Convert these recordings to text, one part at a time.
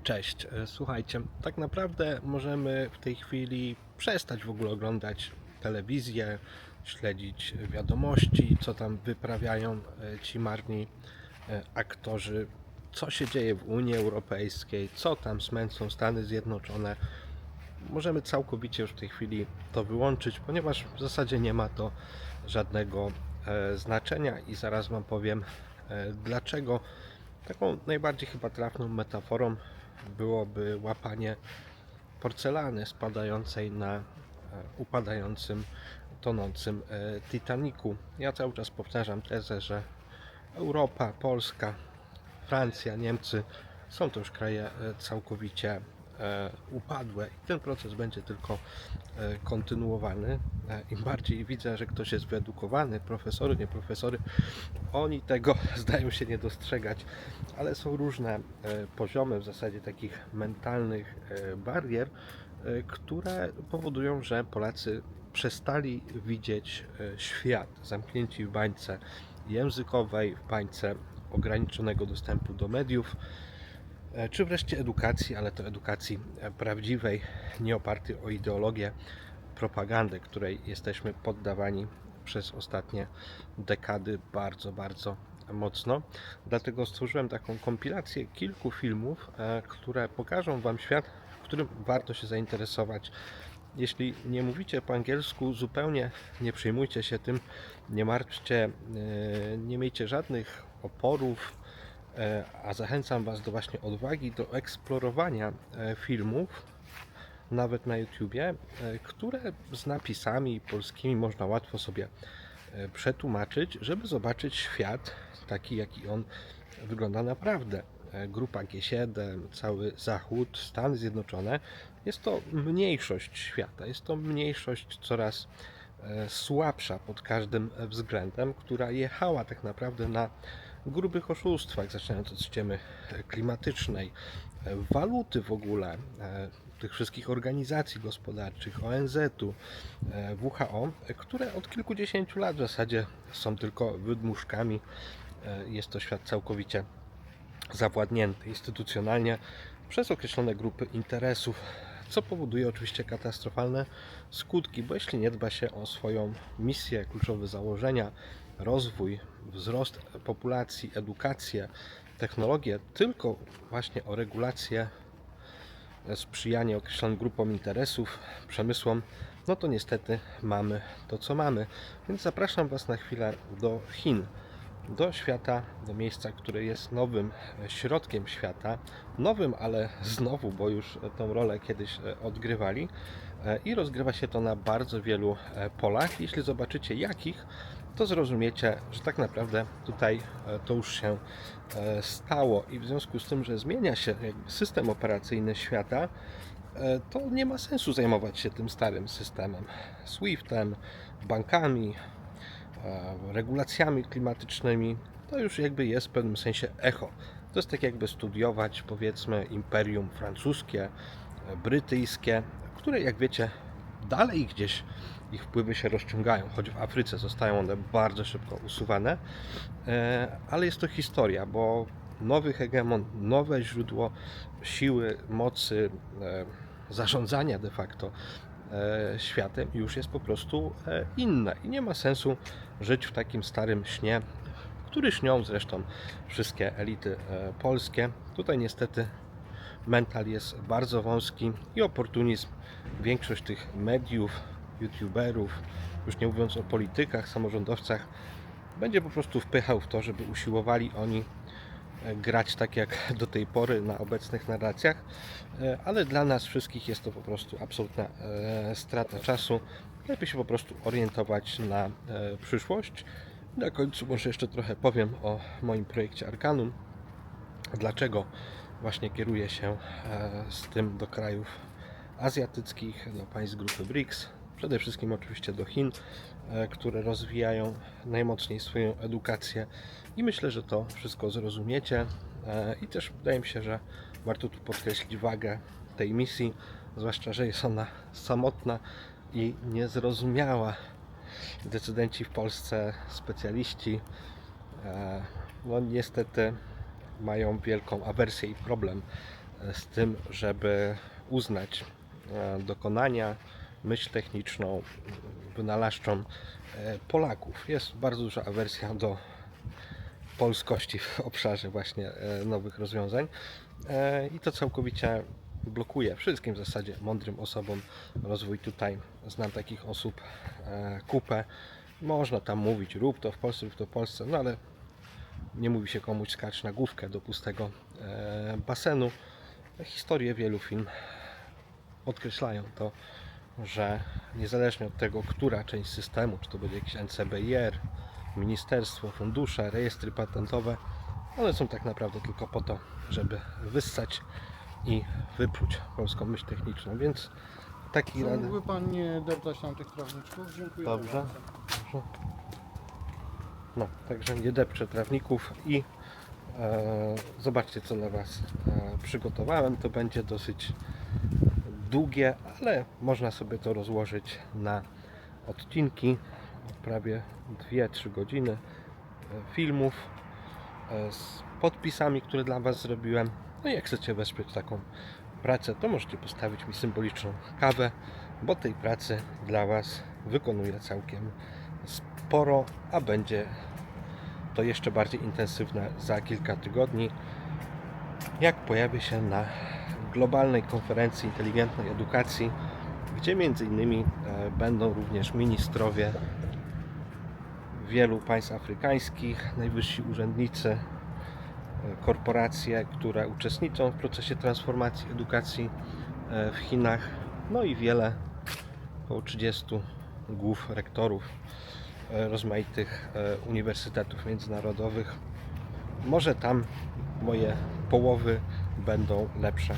Cześć, słuchajcie, tak naprawdę możemy w tej chwili przestać w ogóle oglądać telewizję, śledzić wiadomości, co tam wyprawiają ci marni aktorzy, co się dzieje w Unii Europejskiej, co tam smęcą Stany Zjednoczone. Możemy całkowicie już w tej chwili to wyłączyć, ponieważ w zasadzie nie ma to żadnego znaczenia i zaraz Wam powiem dlaczego. Taką najbardziej chyba trafną metaforą byłoby łapanie porcelany spadającej na upadającym, tonącym Titanicu. Ja cały czas powtarzam tezę, że Europa, Polska, Francja, Niemcy są to już kraje całkowicie upadłe i ten proces będzie tylko kontynuowany. Im bardziej widzę, że ktoś jest wyedukowany, profesory, nie profesory, oni tego zdają się nie dostrzegać, ale są różne poziomy w zasadzie takich mentalnych barier, które powodują, że Polacy przestali widzieć świat zamknięci w bańce językowej, w bańce ograniczonego dostępu do mediów, czy wreszcie edukacji, ale to edukacji prawdziwej, nie opartej o ideologię, propagandę, której jesteśmy poddawani przez ostatnie dekady bardzo mocno. Dlatego stworzyłem taką kompilację kilku filmów, które pokażą Wam świat, w którym warto się zainteresować. Jeśli nie mówicie po angielsku, zupełnie nie przejmujcie się tym, nie martwcie, nie miejcie żadnych oporów, a zachęcam Was do właśnie odwagi, do eksplorowania filmów, nawet na YouTubie, które z napisami polskimi można łatwo sobie przetłumaczyć, żeby zobaczyć świat taki, jaki on wygląda naprawdę. Grupa G7, cały Zachód, Stany Zjednoczone, jest to mniejszość świata, jest to mniejszość coraz słabsza pod każdym względem, która jechała tak naprawdę na grubych oszustwach, zaczynając od ściemy klimatycznej, waluty w ogóle, tych wszystkich organizacji gospodarczych, ONZ-u, WHO, które od kilkudziesięciu lat w zasadzie są tylko wydmuszkami. Jest to świat całkowicie zawładnięty instytucjonalnie przez określone grupy interesów, co powoduje oczywiście katastrofalne skutki, bo jeśli nie dba się o swoją misję, kluczowe założenia, rozwój, wzrost populacji, edukację, technologię, tylko właśnie o regulację, sprzyjanie określonym grupom interesów, przemysłom, no to niestety mamy to, co mamy. Więc zapraszam Was na chwilę do Chin, do świata, do miejsca, które jest nowym środkiem świata, nowym, ale znowu, bo już tą rolę kiedyś odgrywali i rozgrywa się to na bardzo wielu polach. Jeśli zobaczycie jakich, to zrozumiecie, że tak naprawdę tutaj to już się stało i w związku z tym, że zmienia się system operacyjny świata, to nie ma sensu zajmować się tym starym systemem, SWIFT-em, bankami, regulacjami klimatycznymi. To już jakby jest w pewnym sensie echo. To jest tak jakby studiować, powiedzmy, imperium francuskie, brytyjskie, które, jak wiecie, dalej gdzieś ich wpływy się rozciągają, choć w Afryce zostają one bardzo szybko usuwane, ale jest to historia, bo nowy hegemon, nowe źródło siły, mocy, zarządzania de facto światem już jest po prostu inne i nie ma sensu żyć w takim starym śnie, który śnią zresztą wszystkie elity polskie. Tutaj niestety mental jest bardzo wąski i oportunizm. Większość tych mediów, youtuberów, już nie mówiąc o politykach, samorządowcach, będzie po prostu wpychał w to, żeby usiłowali oni grać tak jak do tej pory na obecnych narracjach, ale dla nas wszystkich jest to po prostu absolutna strata czasu. Lepiej się po prostu orientować na przyszłość. Na końcu może jeszcze trochę powiem o moim projekcie Arkanum. Dlaczego właśnie kieruję się z tym do krajów azjatyckich, do państw grupy BRICS, przede wszystkim oczywiście do Chin, które rozwijają najmocniej swoją edukację i myślę, że to wszystko zrozumiecie i też wydaje mi się, że warto tu podkreślić wagę tej misji, zwłaszcza, że jest ona samotna i niezrozumiała. Decydenci w Polsce, specjaliści, no niestety mają wielką awersję i problem z tym, żeby uznać dokonania, myśl techniczną, wynalazczą Polaków. Jest bardzo duża awersja do polskości w obszarze właśnie nowych rozwiązań i to całkowicie blokuje wszystkim w zasadzie mądrym osobom rozwój tutaj. Znam takich osób kupę. Można tam mówić, rób to w Polsce, rób to w Polsce, no ale nie mówi się komuś skacz na główkę do pustego basenu. Historie wielu firm podkreślają to, że niezależnie od tego, która część systemu, czy to będzie jakiś NCBR, ministerstwo, fundusze, rejestry patentowe, one są tak naprawdę tylko po to, żeby wyssać i wypluć polską myśl techniczną, więc taki rady. Mógłby Pan nie deptać nam tych trawniczków? Dziękuję Dobrze. bardzo. Dobrze. No, także nie depczę trawników i zobaczcie, co dla Was przygotowałem. To będzie dosyć długie, ale można sobie to rozłożyć na odcinki, prawie 2-3 godziny filmów z podpisami, które dla Was zrobiłem. No i jak chcecie wesprzeć taką pracę, to możecie postawić mi symboliczną kawę, bo tej pracy dla Was wykonuję całkiem sporo, a będzie to jeszcze bardziej intensywne za kilka tygodni, jak pojawię się na globalnej konferencji inteligentnej edukacji, gdzie między innymi będą również ministrowie wielu państw afrykańskich, najwyżsi urzędnicy, korporacje, które uczestniczą w procesie transformacji edukacji w Chinach, no i wiele, około 30 głów rektorów rozmaitych uniwersytetów międzynarodowych. Może tam moje połowy będą lepsze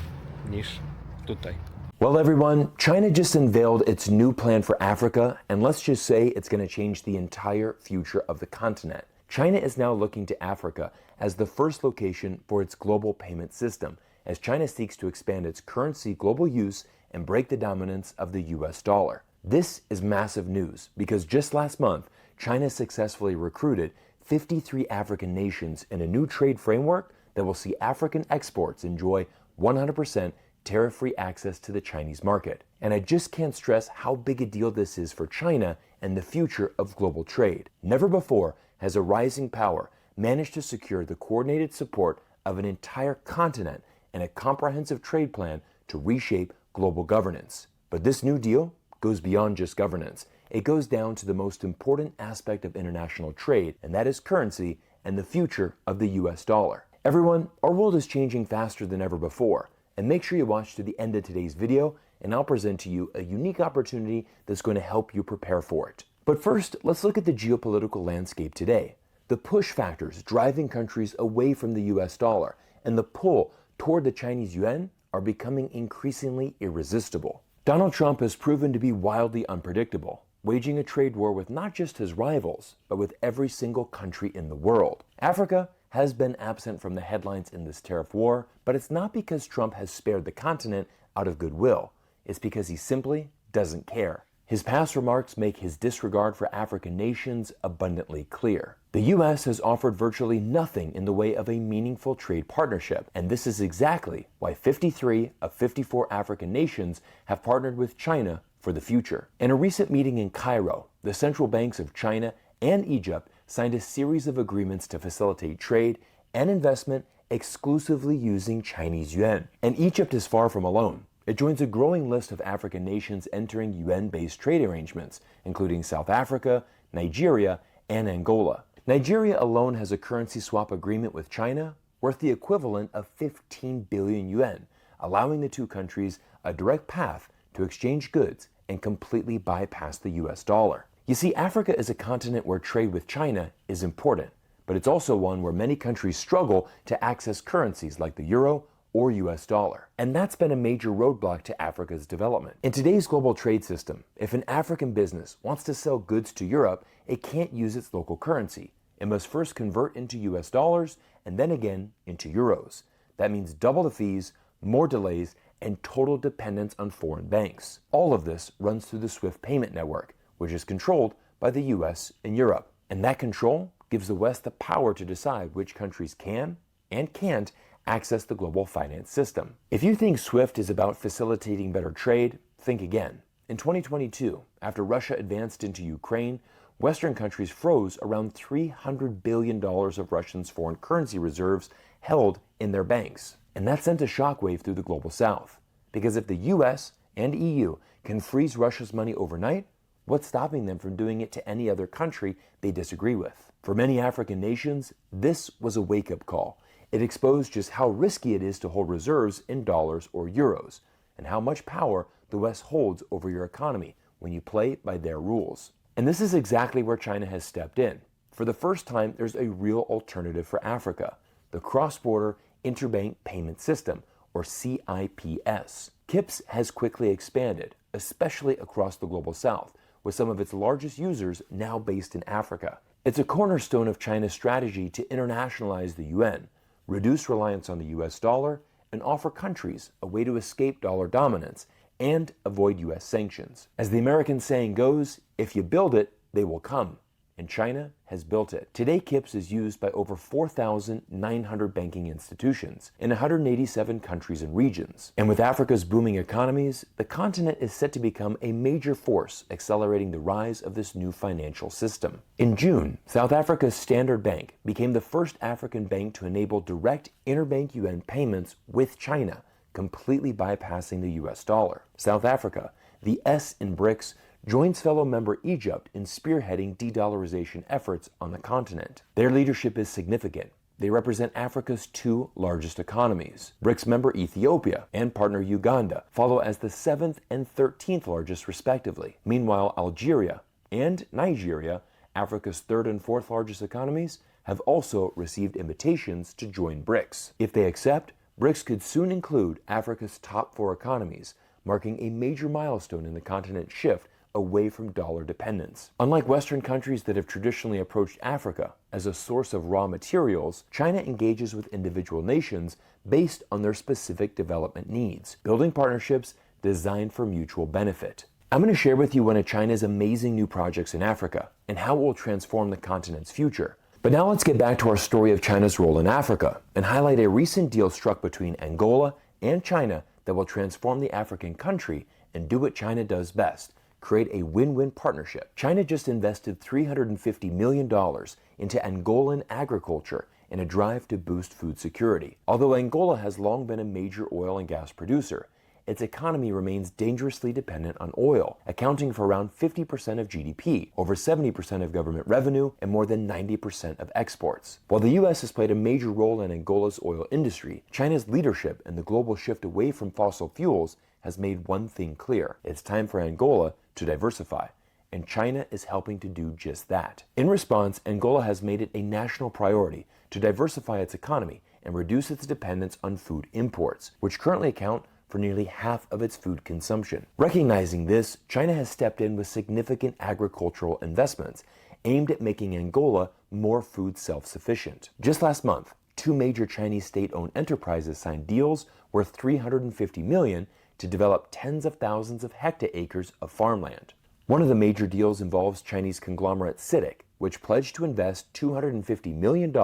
niż tutaj. Well, everyone, China just unveiled its new plan for Africa, and let's just say it's going to change the entire future of the continent. China is now looking to Africa as the first location for its global payment system, as China seeks to expand its currency global use and break the dominance of the US dollar. This is massive news because just last month, China successfully recruited 53 African nations in a new trade framework that will see African exports enjoy 100% tariff-free access to the Chinese market. And I just can't stress how big a deal this is for China and the future of global trade. Never before has a rising power managed to secure the coordinated support of an entire continent and a comprehensive trade plan to reshape global governance. But this new deal goes beyond just governance. It goes down to the most important aspect of international trade, and that is currency and the future of the US dollar. Everyone, our world is changing faster than ever before. And make sure you watch to the end of today's video, and I'll present to you a unique opportunity that's going to help you prepare for it. But first, let's look at the geopolitical landscape today. The push factors driving countries away from the US dollar and the pull toward the Chinese yuan are becoming increasingly irresistible. Donald Trump has proven to be wildly unpredictable, waging a trade war with not just his rivals, but with every single country in the world. Africa has been absent from the headlines in this tariff war, but it's not because Trump has spared the continent out of goodwill. It's because he simply doesn't care. His past remarks make his disregard for African nations abundantly clear. The U.S. has offered virtually nothing in the way of a meaningful trade partnership, and this is exactly why 53 of 54 African nations have partnered with China for the future. In a recent meeting in Cairo, the central banks of China and Egypt signed a series of agreements to facilitate trade and investment exclusively using Chinese yuan. And Egypt is far from alone. It joins a growing list of African nations entering yuan-based trade arrangements, including South Africa, Nigeria, and Angola. Nigeria alone has a currency swap agreement with China worth the equivalent of 15 billion yuan, allowing the two countries a direct path to exchange goods and completely bypass the US dollar. You see, Africa is a continent where trade with China is important, but it's also one where many countries struggle to access currencies like the euro or US dollar. And that's been a major roadblock to Africa's development. In today's global trade system, if an African business wants to sell goods to Europe, it can't use its local currency. It must first convert into US dollars and then again into euros. That means double the fees, more delays, and total dependence on foreign banks. All of this runs through the SWIFT payment network, which is controlled by the US and Europe. And that control gives the West the power to decide which countries can and can't access the global finance system. If you think SWIFT is about facilitating better trade, think again. In 2022, after Russia advanced into Ukraine, Western countries froze around $300 billion of Russians' foreign currency reserves held in their banks. And that sent a shockwave through the global south. Because if the US and EU can freeze Russia's money overnight, what's stopping them from doing it to any other country they disagree with? For many African nations, this was a wake-up call. It exposed just how risky it is to hold reserves in dollars or euros, and how much power the West holds over your economy when you play by their rules. And this is exactly where China has stepped in. For the first time, there's a real alternative for Africa, the Cross-Border Interbank Payment System, or CIPS. CIPS has quickly expanded, especially across the global south, with some of its largest users now based in Africa. It's a cornerstone of China's strategy to internationalize the yuan, reduce reliance on the US dollar, and offer countries a way to escape dollar dominance and avoid US sanctions. As the American saying goes, if you build it, they will come. And China has built it. Today, CIPS is used by over 4,900 banking institutions in 187 countries and regions. And with Africa's booming economies, the continent is set to become a major force accelerating the rise of this new financial system. In June, South Africa's Standard Bank became the first African bank to enable direct interbank yuan payments with China, completely bypassing the US dollar. South Africa, the S in BRICS, joins fellow member Egypt in spearheading de-dollarization efforts on the continent. Their leadership is significant. They represent Africa's two largest economies. BRICS member Ethiopia and partner Uganda follow as the 7th and 13th largest respectively. Meanwhile, Algeria and Nigeria, Africa's 3rd and 4th largest economies, have also received invitations to join BRICS. If they accept, BRICS could soon include Africa's top 4 economies, marking a major milestone in the continent's shift away from dollar dependence. Unlike Western countries that have traditionally approached Africa as a source of raw materials, China engages with individual nations based on their specific development needs, building partnerships designed for mutual benefit. I'm going to share with you one of China's amazing new projects in Africa and how it will transform the continent's future. But now let's get back to our story of China's role in Africa and highlight a recent deal struck between Angola and China that will transform the African country and do what China does best: create a win-win partnership. China just invested $350 million into Angolan agriculture in a drive to boost food security. Although Angola has long been a major oil and gas producer, its economy remains dangerously dependent on oil, accounting for around 50% of GDP, over 70% of government revenue, and more than 90% of exports. While the US has played a major role in Angola's oil industry, China's leadership in the global shift away from fossil fuels has made one thing clear: it's time for Angola to diversify, and China is helping to do just that. In response, Angola has made it a national priority to diversify its economy and reduce its dependence on food imports, which currently account for nearly half of its food consumption. Recognizing this, China has stepped in with significant agricultural investments aimed at making Angola more food self-sufficient. Just last month, 2 major Chinese state-owned enterprises signed deals worth $350 million to develop tens of thousands of hectare-acres of farmland. One of the major deals involves Chinese conglomerate CITIC, which pledged to invest $250 million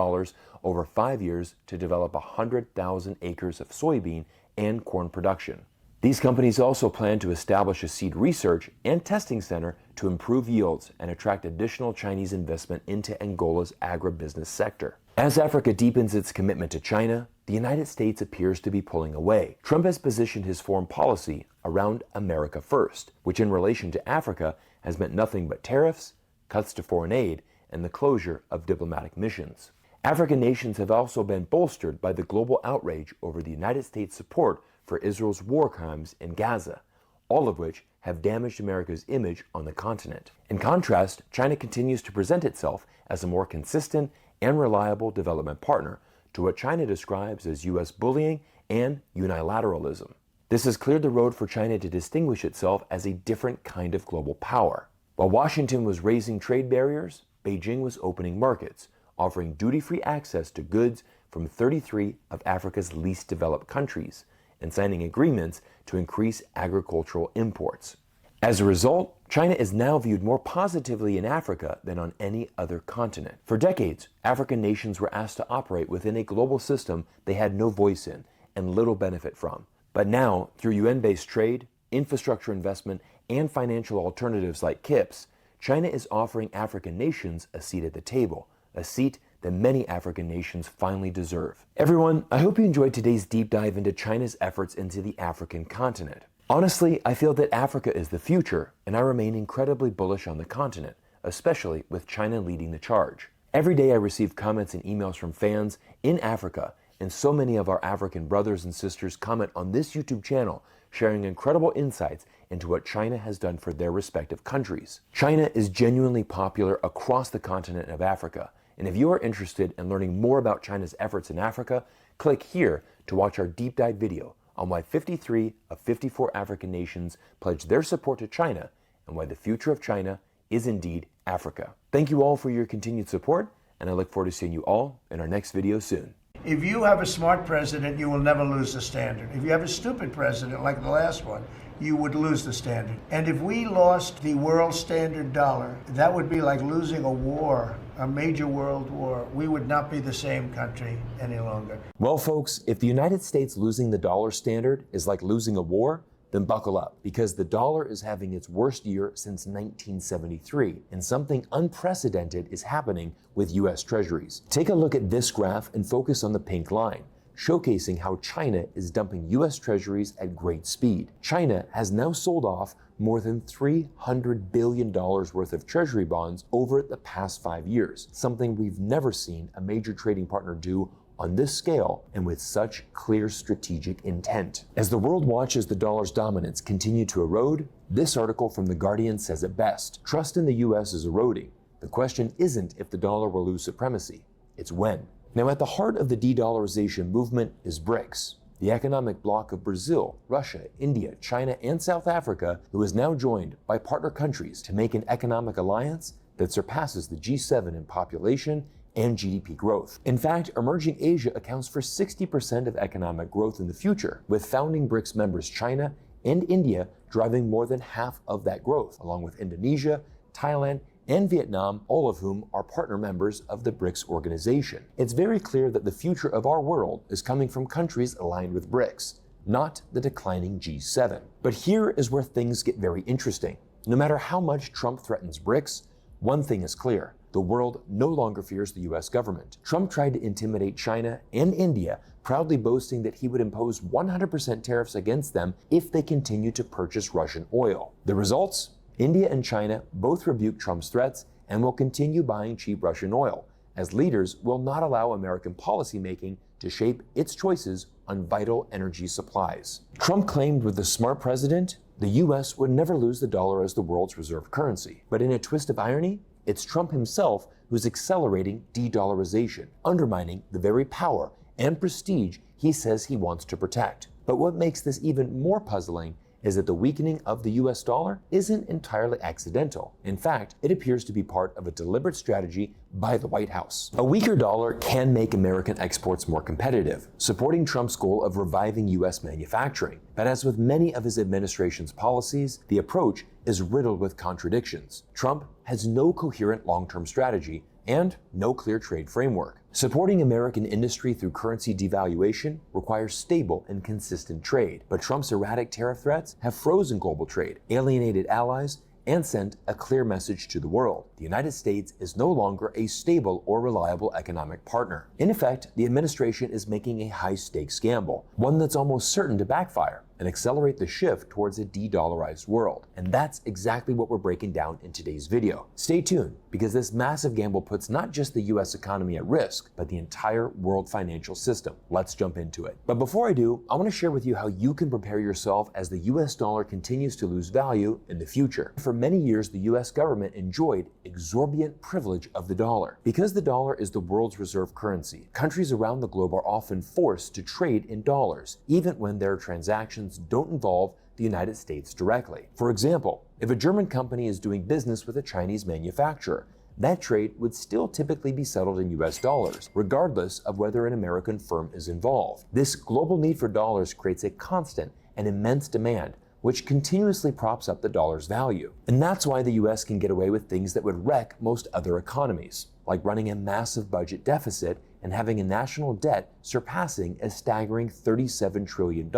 over 5 years to develop 100,000 acres of soybean and corn production. These companies also plan to establish a seed research and testing center to improve yields and attract additional Chinese investment into Angola's agribusiness sector. As Africa deepens its commitment to China, the United States appears to be pulling away. Trump has positioned his foreign policy around America first, which in relation to Africa has meant nothing but tariffs, cuts to foreign aid, and the closure of diplomatic missions. African nations have also been bolstered by the global outrage over the United States' support for Israel's war crimes in Gaza, all of which have damaged America's image on the continent. In contrast, China continues to present itself as a more consistent and reliable development partner to what China describes as U.S. bullying and unilateralism. This has cleared the road for China to distinguish itself as a different kind of global power. While Washington was raising trade barriers, Beijing was opening markets, offering duty-free access to goods from 33 of Africa's least developed countries, and signing agreements to increase agricultural imports. As a result, China is now viewed more positively in Africa than on any other continent. For decades, African nations were asked to operate within a global system they had no voice in and little benefit from. But now, through UN-based trade, infrastructure investment, and financial alternatives like KIPS, China is offering African nations a seat at the table, a seat that many African nations finally deserve. Everyone, I hope you enjoyed today's deep dive into China's efforts into the African continent. Honestly, I feel that Africa is the future, and I remain incredibly bullish on the continent, especially with China leading the charge. Every day I receive comments and emails from fans in Africa, and so many of our African brothers and sisters comment on this YouTube channel, sharing incredible insights into what China has done for their respective countries. China is genuinely popular across the continent of Africa, and if you are interested in learning more about China's efforts in Africa, click here to watch our deep dive video on why 53 of 54 African nations pledge their support to China and why the future of China is indeed Africa. Thank you all for your continued support, and I look forward to seeing you all in our next video soon. If you have a smart president, you will never lose the standard. If you have a stupid president like the last one, you would lose the standard. And if we lost the world standard dollar, that would be like losing a war, a major world war. We would not be the same country any longer. Well, folks, if the United States losing the dollar standard is like losing a war, then buckle up, because the dollar is having its worst year since 1973, and something unprecedented is happening with US Treasuries. Take a look at this graph and focus on the pink line, showcasing how China is dumping US Treasuries at great speed. China has now sold off more than $300 billion worth of Treasury bonds over the past 5 years, something we've never seen a major trading partner do on this scale and with such clear strategic intent. As the world watches the dollar's dominance continue to erode, this article from The Guardian says it best. Trust in the US is eroding. The question isn't if the dollar will lose supremacy, it's when. Now, at the heart of the de-dollarization movement is BRICS, the economic bloc of Brazil, Russia, India, China, and South Africa, who is now joined by partner countries to make an economic alliance that surpasses the G7 in population and GDP growth. In fact, emerging Asia accounts for 60% of economic growth in the future, with founding BRICS members China and India driving more than half of that growth, along with Indonesia, Thailand, and Vietnam, all of whom are partner members of the BRICS organization. It's very clear that the future of our world is coming from countries aligned with BRICS, not the declining G7. But here is where things get very interesting. No matter how much Trump threatens BRICS, one thing is clear: the world no longer fears the US government. Trump tried to intimidate China and India, proudly boasting that he would impose 100% tariffs against them if they continue to purchase Russian oil. The results? India and China both rebuke Trump's threats and will continue buying cheap Russian oil, as leaders will not allow American policymaking to shape its choices on vital energy supplies. Trump claimed with the smart president, the US would never lose the dollar as the world's reserve currency. But in a twist of irony, it's Trump himself who's accelerating de-dollarization, undermining the very power and prestige he says he wants to protect. But what makes this even more puzzling is that the weakening of the US dollar isn't entirely accidental. In fact, it appears to be part of a deliberate strategy by the White House. A weaker dollar can make American exports more competitive, supporting Trump's goal of reviving US manufacturing. But as with many of his administration's policies, the approach is riddled with contradictions. Trump has no coherent long-term strategy and no clear trade framework. Supporting American industry through currency devaluation requires stable and consistent trade, but Trump's erratic tariff threats have frozen global trade, alienated allies, and sent a clear message to the world: the United States is no longer a stable or reliable economic partner. In effect, the administration is making a high-stakes gamble, one that's almost certain to backfire and accelerate the shift towards a de-dollarized world. And that's exactly what we're breaking down in today's video. Stay tuned, because this massive gamble puts not just the US economy at risk, but the entire world financial system. Let's jump into it. But before I do, I want to share with you how you can prepare yourself as the US dollar continues to lose value in the future. For many years, the US government enjoyed exorbitant privilege of the dollar. Because the dollar is the world's reserve currency, countries around the globe are often forced to trade in dollars, even when their transactions don't involve the United States directly. For example, if a German company is doing business with a Chinese manufacturer, that trade would still typically be settled in US dollars, regardless of whether an American firm is involved. This global need for dollars creates a constant and immense demand, which continuously props up the dollar's value. And that's why the US can get away with things that would wreck most other economies, like running a massive budget deficit and having a national debt surpassing a staggering $37 trillion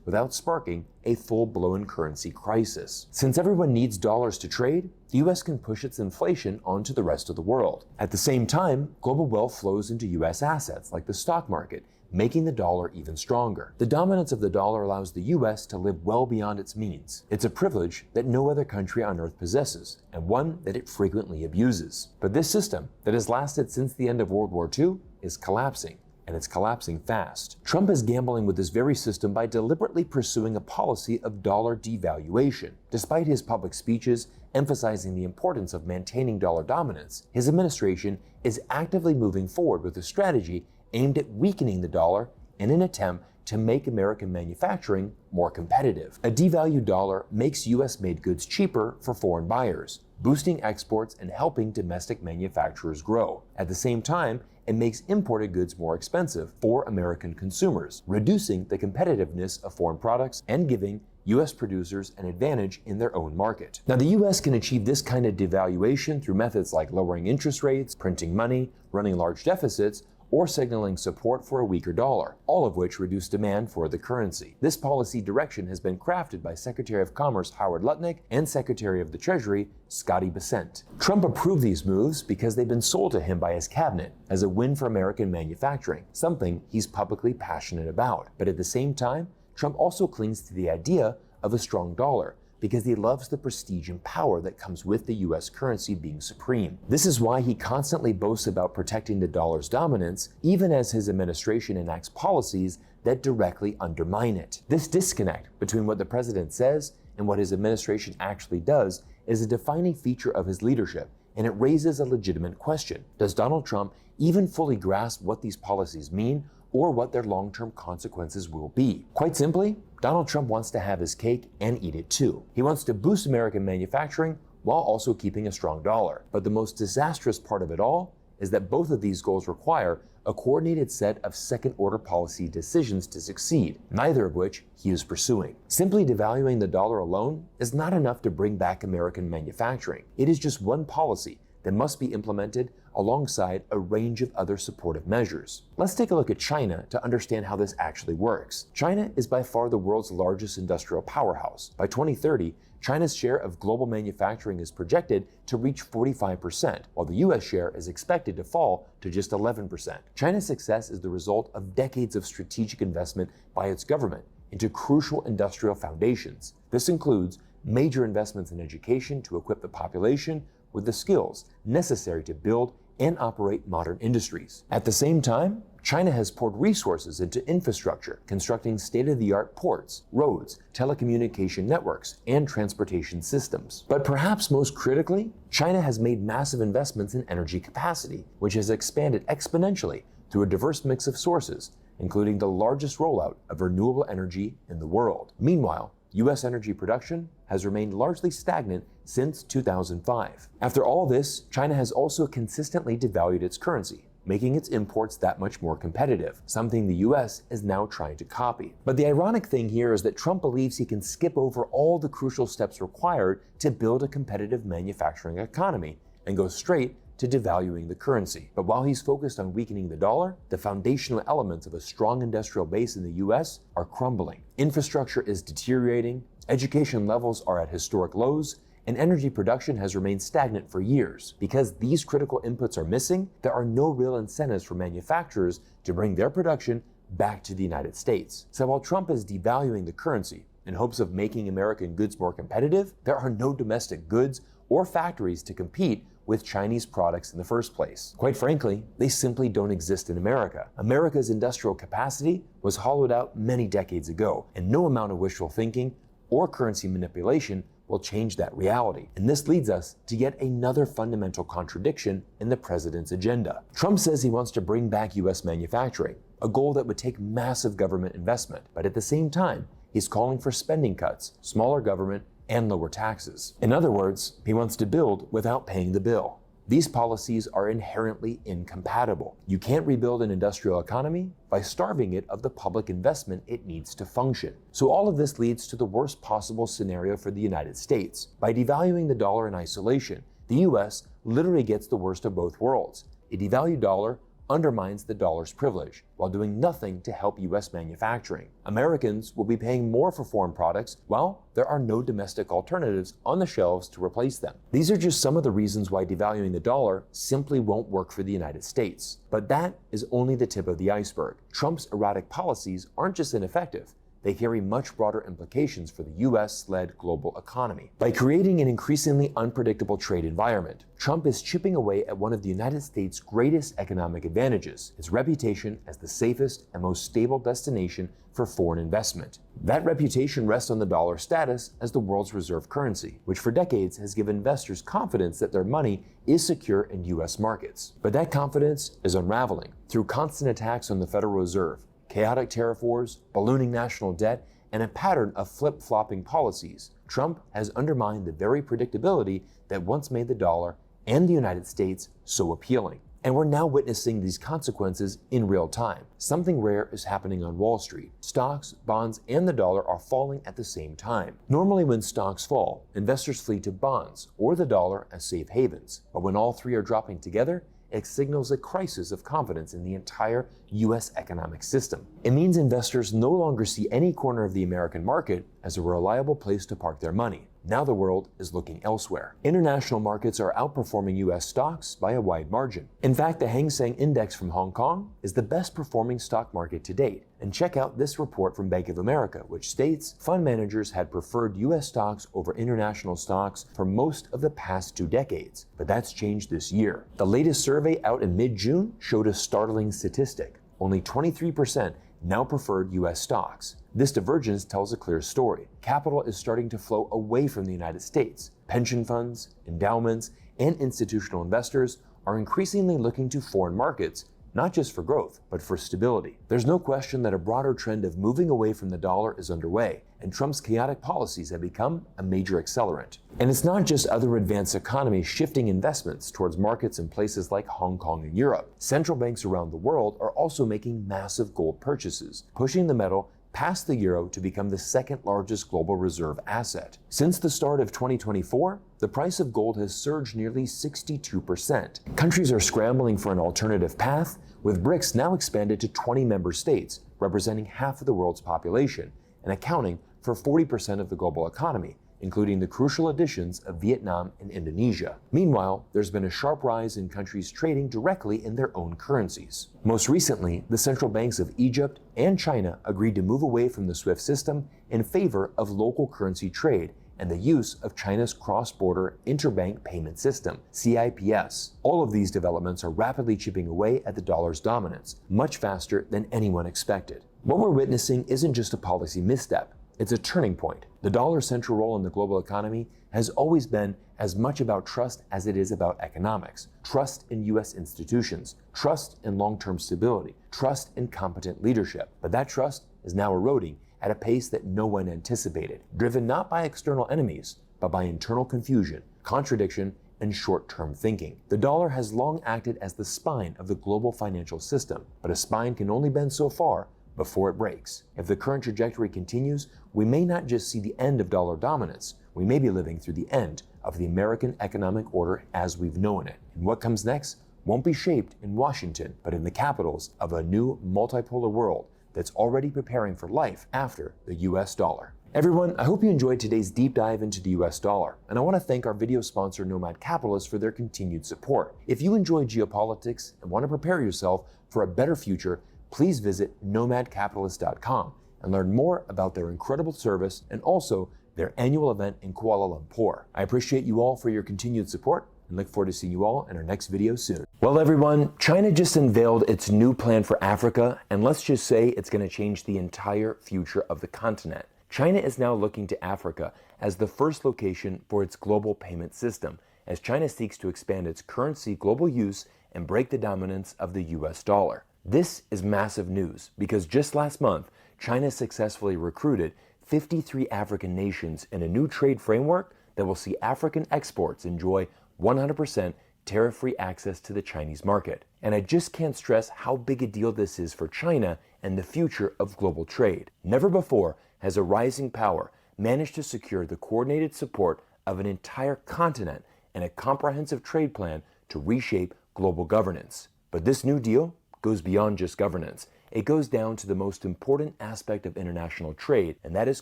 without sparking a full-blown currency crisis. Since everyone needs dollars to trade, the US can push its inflation onto the rest of the world. At the same time, global wealth flows into US assets like the stock market, making the dollar even stronger. The dominance of the dollar allows the US to live well beyond its means. It's a privilege that no other country on earth possesses, and one that it frequently abuses. But this system, that has lasted since the end of World War II, is collapsing, and it's collapsing fast. Trump is gambling with this very system by deliberately pursuing a policy of dollar devaluation. Despite his public speeches emphasizing the importance of maintaining dollar dominance, his administration is actively moving forward with a strategy aimed at weakening the dollar in an attempt to make American manufacturing more competitive. A devalued dollar makes US-made goods cheaper for foreign buyers, boosting exports and helping domestic manufacturers grow. At the same time, it makes imported goods more expensive for American consumers, reducing the competitiveness of foreign products and giving US producers an advantage in their own market. Now, the US can achieve this kind of devaluation through methods like lowering interest rates, printing money, running large deficits, or signaling support for a weaker dollar, all of which reduce demand for the currency. This policy direction has been crafted by Secretary of Commerce Howard Lutnick and Secretary of the Treasury Scotty Bessent. Trump approved these moves because they've been sold to him by his cabinet as a win for American manufacturing, something he's publicly passionate about. But at the same time, Trump also clings to the idea of a strong dollar, because he loves the prestige and power that comes with the US currency being supreme. This is why he constantly boasts about protecting the dollar's dominance, even as his administration enacts policies that directly undermine it. This disconnect between what the president says and what his administration actually does is a defining feature of his leadership, and it raises a legitimate question. Does Donald Trump even fully grasp what these policies mean or what their long-term consequences will be? Quite simply, Donald Trump wants to have his cake and eat it too. He wants to boost American manufacturing while also keeping a strong dollar. But the most disastrous part of it all is that both of these goals require a coordinated set of second-order policy decisions to succeed, neither of which he is pursuing. Simply devaluing the dollar alone is not enough to bring back American manufacturing. It is just one policy that must be implemented alongside a range of other supportive measures. Let's take a look at China to understand how this actually works. China is by far the world's largest industrial powerhouse. By 2030, China's share of global manufacturing is projected to reach 45%, while the US share is expected to fall to just 11%. China's success is the result of decades of strategic investment by its government into crucial industrial foundations. This includes major investments in education to equip the population with the skills necessary to build and operate modern industries. At the same time, China has poured resources into infrastructure, constructing state-of-the-art ports, roads, telecommunication networks, and transportation systems. But perhaps most critically, China has made massive investments in energy capacity, which has expanded exponentially through a diverse mix of sources, including the largest rollout of renewable energy in the world. Meanwhile, US energy production has remained largely stagnant since 2005. After all this, China has also consistently devalued its currency, making its imports that much more competitive, something the US is now trying to copy. But the ironic thing here is that Trump believes he can skip over all the crucial steps required to build a competitive manufacturing economy and go straight to devaluing the currency. But while he's focused on weakening the dollar, the foundational elements of a strong industrial base in the US are crumbling. Infrastructure is deteriorating, education levels are at historic lows, and energy production has remained stagnant for years. Because these critical inputs are missing, there are no real incentives for manufacturers to bring their production back to the United States. So while Trump is devaluing the currency in hopes of making American goods more competitive, there are no domestic goods or factories to compete with Chinese products in the first place. Quite frankly, they simply don't exist in America. America's industrial capacity was hollowed out many decades ago, and no amount of wishful thinking or currency manipulation will change that reality. And this leads us to yet another fundamental contradiction in the president's agenda. Trump says he wants to bring back US manufacturing, a goal that would take massive government investment. But at the same time, he's calling for spending cuts, smaller government, and lower taxes. In other words, he wants to build without paying the bill. These policies are inherently incompatible. You can't rebuild an industrial economy by starving it of the public investment it needs to function. So all of this leads to the worst possible scenario for the United States. By devaluing the dollar in isolation, the US literally gets the worst of both worlds. A devalued dollar undermines the dollar's privilege while doing nothing to help US manufacturing. Americans will be paying more for foreign products while there are no domestic alternatives on the shelves to replace them. These are just some of the reasons why devaluing the dollar simply won't work for the United States. But that is only the tip of the iceberg. Trump's erratic policies aren't just ineffective. They carry much broader implications for the US-led global economy. By creating an increasingly unpredictable trade environment, Trump is chipping away at one of the United States' greatest economic advantages, its reputation as the safest and most stable destination for foreign investment. That reputation rests on the dollar's status as the world's reserve currency, which for decades has given investors confidence that their money is secure in US markets. But that confidence is unraveling through constant attacks on the Federal Reserve, chaotic tariff wars, ballooning national debt, and a pattern of flip-flopping policies. Trump has undermined the very predictability that once made the dollar and the United States so appealing. And we're now witnessing these consequences in real time. Something rare is happening on Wall Street. Stocks, bonds, and the dollar are falling at the same time. Normally when stocks fall, investors flee to bonds or the dollar as safe havens. But when all three are dropping together, it signals a crisis of confidence in the entire US economic system. It means investors no longer see any corner of the American market as a reliable place to park their money. Now the world is looking elsewhere. International markets are outperforming US stocks by a wide margin. In fact, the Hang Seng Index from Hong Kong is the best performing stock market to date. And check out this report from Bank of America, which states fund managers had preferred US stocks over international stocks for most of the past 2 decades. But that's changed this year. The latest survey out in mid-June showed a startling statistic. Only 23% now preferred US stocks. This divergence tells a clear story. Capital is starting to flow away from the United States. Pension funds, endowments, and institutional investors are increasingly looking to foreign markets, not just for growth, but for stability. There's no question that a broader trend of moving away from the dollar is underway, and Trump's chaotic policies have become a major accelerant. And it's not just other advanced economies shifting investments towards markets in places like Hong Kong and Europe. Central banks around the world are also making massive gold purchases, pushing the metal past the euro to become the second largest global reserve asset. Since the start of 2024, the price of gold has surged nearly 62%. Countries are scrambling for an alternative path, with BRICS now expanded to 20 member states, representing half of the world's population and accounting for 40% of the global economy, including the crucial additions of Vietnam and Indonesia. Meanwhile, there's been a sharp rise in countries trading directly in their own currencies. Most recently, the central banks of Egypt and China agreed to move away from the SWIFT system in favor of local currency trade and the use of China's cross-border interbank payment system, CIPS. All of these developments are rapidly chipping away at the dollar's dominance, much faster than anyone expected. What we're witnessing isn't just a policy misstep, it's a turning point. The dollar's central role in the global economy has always been as much about trust as it is about economics. Trust in US institutions, trust in long-term stability, trust in competent leadership. But that trust is now eroding at a pace that no one anticipated, driven not by external enemies, but by internal confusion, contradiction, and short-term thinking. The dollar has long acted as the spine of the global financial system, but a spine can only bend so far before it breaks. If the current trajectory continues, we may not just see the end of dollar dominance, we may be living through the end of the American economic order as we've known it. And what comes next won't be shaped in Washington, but in the capitals of a new multipolar world that's already preparing for life after the US dollar. Everyone, I hope you enjoyed today's deep dive into the US dollar, and I want to thank our video sponsor Nomad Capitalist for their continued support. If you enjoy geopolitics and want to prepare yourself for a better future, please visit nomadcapitalist.com and learn more about their incredible service and also their annual event in Kuala Lumpur. I appreciate you all for your continued support and look forward to seeing you all in our next video soon. Well, everyone, China just unveiled its new plan for Africa, and let's just say it's going to change the entire future of the continent. China is now looking to Africa as the first location for its global payment system, as China seeks to expand its currency global use and break the dominance of the US dollar. This is massive news because just last month, China successfully recruited 53 African nations in a new trade framework that will see African exports enjoy 100% tariff-free access to the Chinese market. And I just can't stress how big a deal this is for China and the future of global trade. Never before has a rising power managed to secure the coordinated support of an entire continent and a comprehensive trade plan to reshape global governance. But this new deal goes beyond just governance. It goes down to the most important aspect of international trade, and that is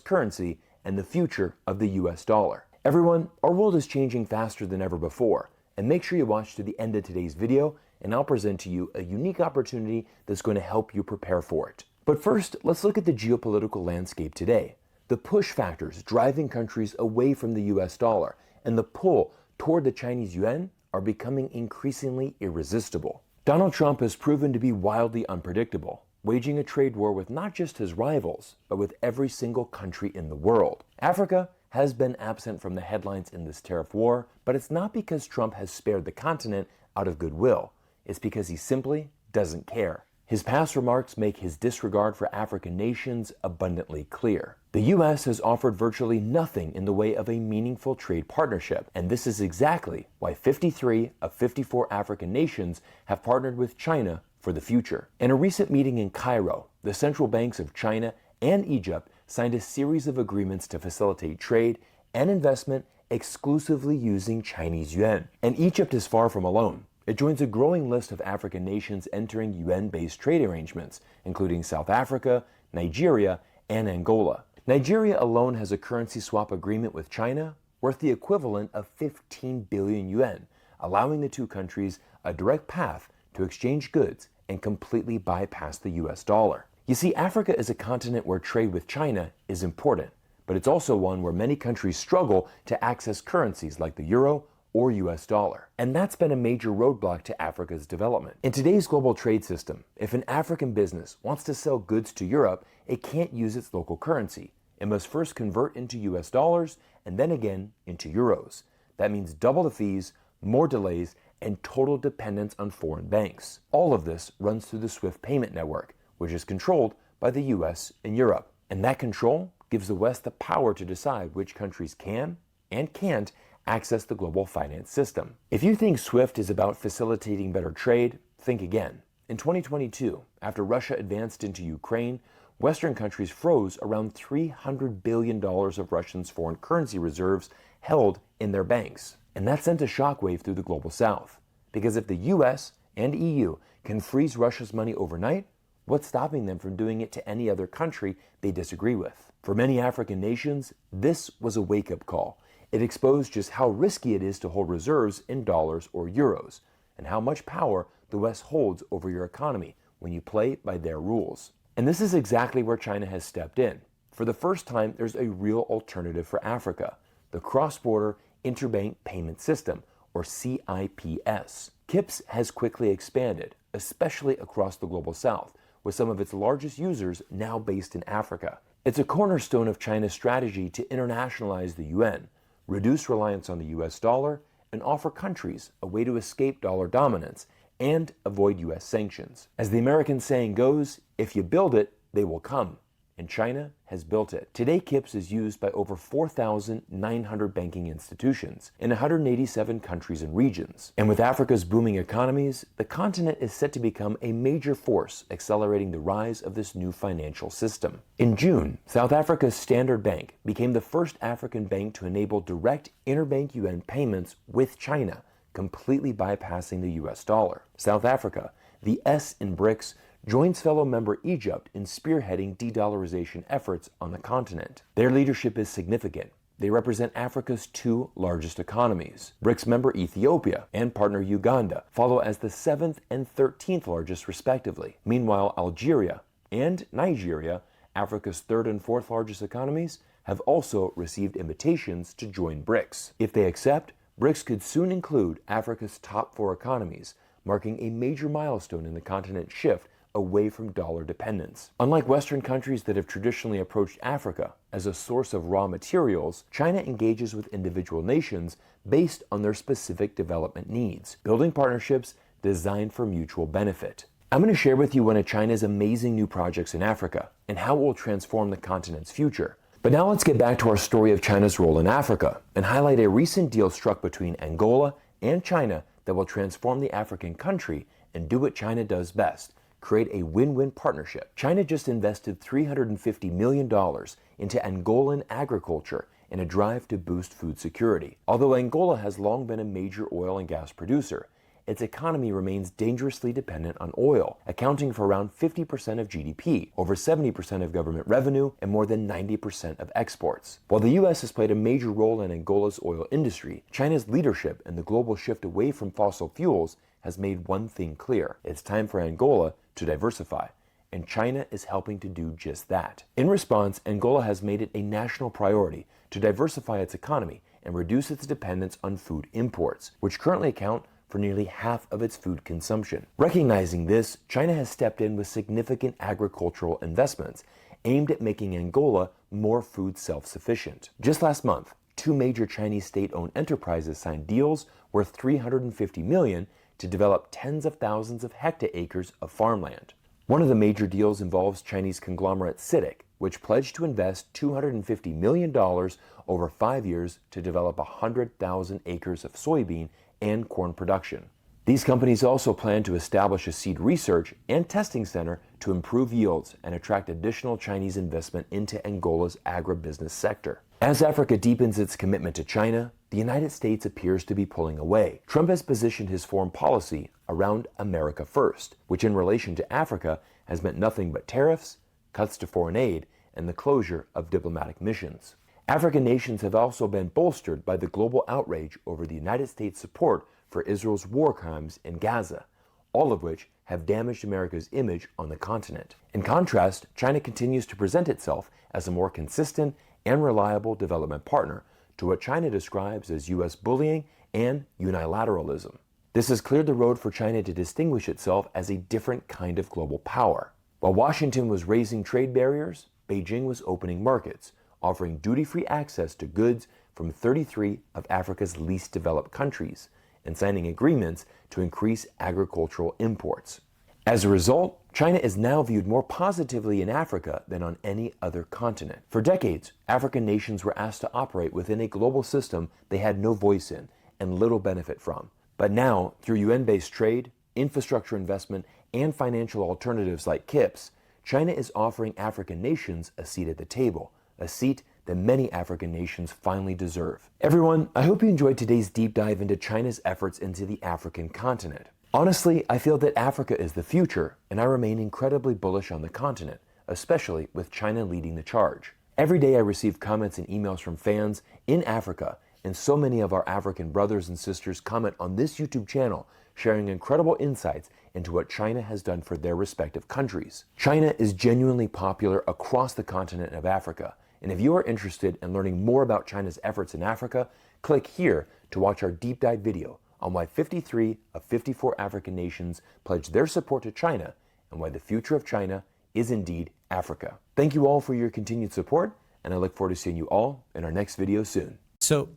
currency and the future of the US dollar. Everyone, our world is changing faster than ever before, and make sure you watch to the end of today's video, and I'll present to you a unique opportunity that's going to help you prepare for it. But first, let's look at the geopolitical landscape today. The push factors driving countries away from the US dollar and the pull toward the Chinese yuan are becoming increasingly irresistible. Donald Trump has proven to be wildly unpredictable, waging a trade war with not just his rivals, but with every single country in the world. Africa has been absent from the headlines in this tariff war, but it's not because Trump has spared the continent out of goodwill. It's because he simply doesn't care. His past remarks make his disregard for African nations abundantly clear. The U.S. has offered virtually nothing in the way of a meaningful trade partnership, and this is exactly why 53 of 54 African nations have partnered with China for the future. In a recent meeting in Cairo, the central banks of China and Egypt signed a series of agreements to facilitate trade and investment exclusively using Chinese yuan. And Egypt is far from alone. It joins a growing list of African nations entering yuan-based trade arrangements, including South Africa, Nigeria, and Angola. Nigeria alone has a currency swap agreement with China worth the equivalent of 15 billion yuan, allowing the two countries a direct path to exchange goods and completely bypass the US dollar. You see, Africa is a continent where trade with China is important, but it's also one where many countries struggle to access currencies like the euro or US dollar. And that's been a major roadblock to Africa's development. In today's global trade system, if an African business wants to sell goods to Europe, it can't use its local currency. It must first convert into US dollars and then again into euros. That means double the fees, more delays, and total dependence on foreign banks. All of this runs through the SWIFT payment network, which is controlled by the US and Europe. And that control gives the West the power to decide which countries can and can't access the global finance system. If you think SWIFT is about facilitating better trade, think again. In 2022, after Russia advanced into Ukraine, Western countries froze around $300 billion of Russians' foreign currency reserves held in their banks. And that sent a shockwave through the global South. Because if the US and EU can freeze Russia's money overnight, what's stopping them from doing it to any other country they disagree with? For many African nations, this was a wake-up call. It exposed just how risky it is to hold reserves in dollars or euros, and how much power the West holds over your economy when you play by their rules. And this is exactly where China has stepped in. For the first time, there's a real alternative for Africa, the Cross-Border Interbank Payment System, or CIPS. KIPS has quickly expanded, especially across the global South, with some of its largest users now based in Africa. It's a cornerstone of China's strategy to internationalize the yuan, reduce reliance on the US dollar, and offer countries a way to escape dollar dominance and avoid US sanctions. As the American saying goes, if you build it, they will come. And China has built it. Today, KIPS is used by over 4,900 banking institutions in 187 countries and regions. And with Africa's booming economies, the continent is set to become a major force accelerating the rise of this new financial system. In June, South Africa's Standard Bank became the first African bank to enable direct interbank yuan payments with China, completely bypassing the US dollar. South Africa, the S in BRICS, joins fellow member Egypt in spearheading de-dollarization efforts on the continent. Their leadership is significant. They represent Africa's two largest economies. BRICS member Ethiopia and partner Uganda follow as the 7th and 13th largest respectively. Meanwhile, Algeria and Nigeria, Africa's 3rd and 4th largest economies, have also received invitations to join BRICS. If they accept, BRICS could soon include Africa's top 4 economies, marking a major milestone in the continent's shift away from dollar dependence. Unlike Western countries that have traditionally approached Africa as a source of raw materials, China engages with individual nations based on their specific development needs, building partnerships designed for mutual benefit. I'm going to share with you one of China's amazing new projects in Africa and how it will transform the continent's future. But now let's get back to our story of China's role in Africa and highlight a recent deal struck between Angola and China that will transform the African country and do what China does best, create a win-win partnership. China just invested $350 million into Angolan agriculture in a drive to boost food security. Although Angola has long been a major oil and gas producer, its economy remains dangerously dependent on oil, accounting for around 50% of GDP, over 70% of government revenue, and more than 90% of exports. While the U.S. has played a major role in Angola's oil industry, China's leadership in the global shift away from fossil fuels has made one thing clear. It's time for Angola to diversify, and China is helping to do just that. In response, Angola has made it a national priority to diversify its economy and reduce its dependence on food imports, which currently account for nearly half of its food consumption. Recognizing this, China has stepped in with significant agricultural investments aimed at making Angola more food self-sufficient. Just last month, 2 major Chinese state-owned enterprises signed deals worth $350 million to develop tens of thousands of hectare-acres of farmland. One of the major deals involves Chinese conglomerate CITIC, which pledged to invest $250 million over 5 years to develop 100,000 acres of soybean and corn production. These companies also plan to establish a seed research and testing center to improve yields and attract additional Chinese investment into Angola's agribusiness sector. As Africa deepens its commitment to China, the United States appears to be pulling away. Trump has positioned his foreign policy around America first, which in relation to Africa has meant nothing but tariffs, cuts to foreign aid, and the closure of diplomatic missions. African nations have also been bolstered by the global outrage over the United States' support for Israel's war crimes in Gaza, all of which have damaged America's image on the continent. In contrast, China continues to present itself as a more consistent and reliable development partner to what China describes as U.S. bullying and unilateralism. This has cleared the road for China to distinguish itself as a different kind of global power. While Washington was raising trade barriers, Beijing was opening markets, offering duty-free access to goods from 33 of Africa's least developed countries, and signing agreements to increase agricultural imports. As a result, China is now viewed more positively in Africa than on any other continent. For decades, African nations were asked to operate within a global system they had no voice in and little benefit from. But now, through UN-based trade, infrastructure investment, and financial alternatives like KIPS, China is offering African nations a seat at the table, a seat that many African nations finally deserve. Everyone, I hope you enjoyed today's deep dive into China's efforts into the African continent. Honestly, I feel that Africa is the future, and I remain incredibly bullish on the continent, especially with China leading the charge. Every day I receive comments and emails from fans in Africa, and so many of our African brothers and sisters comment on this YouTube channel, sharing incredible insights into what China has done for their respective countries. China is genuinely popular across the continent of Africa, and if you are interested in learning more about China's efforts in Africa, click here to watch our deep dive video on why 53 of 54 African nations pledged their support to China and why the future of China is indeed Africa. Thank you all for your continued support, and I look forward to seeing you all in our next video soon. So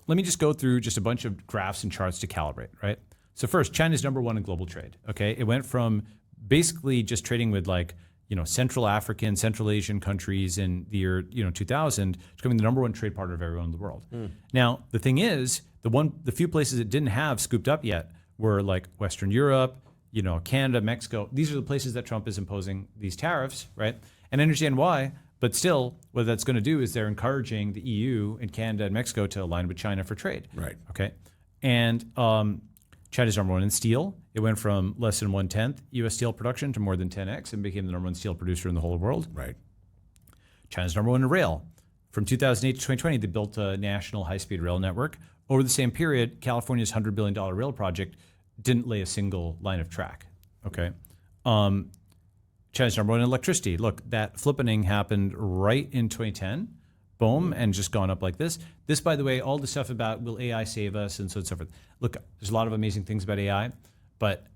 let me just go through just a bunch of graphs and charts to calibrate, right? So first, China's #1 in global trade, okay? It went from basically just trading with Central African, Central Asian countries in the year 2000 to becoming the #1 trade partner of everyone in the world. Now, the thing is, the few places it didn't have scooped up yet were like Western Europe, Canada, Mexico. These are the places that Trump is imposing these tariffs, right? And I understand why, but still, what that's going to do is they're encouraging the EU and Canada and Mexico to align with China for trade. Right. Okay. And China's #1 in steel. It went from less than 1/10 U.S. steel production to more than 10x and became the #1 steel producer in the whole world. Right. China's #1 in rail. From 2008 to 2020, they built a national high-speed rail network. Over the same period, California's $100 billion rail project didn't lay a single line of track. Okay. China's #1 in electricity. Look, that flippening happened right in 2010. Boom, and just gone up like this. This, by the way, all the stuff about will AI save us and so on and so forth. Look, there's a lot of amazing things about AI, but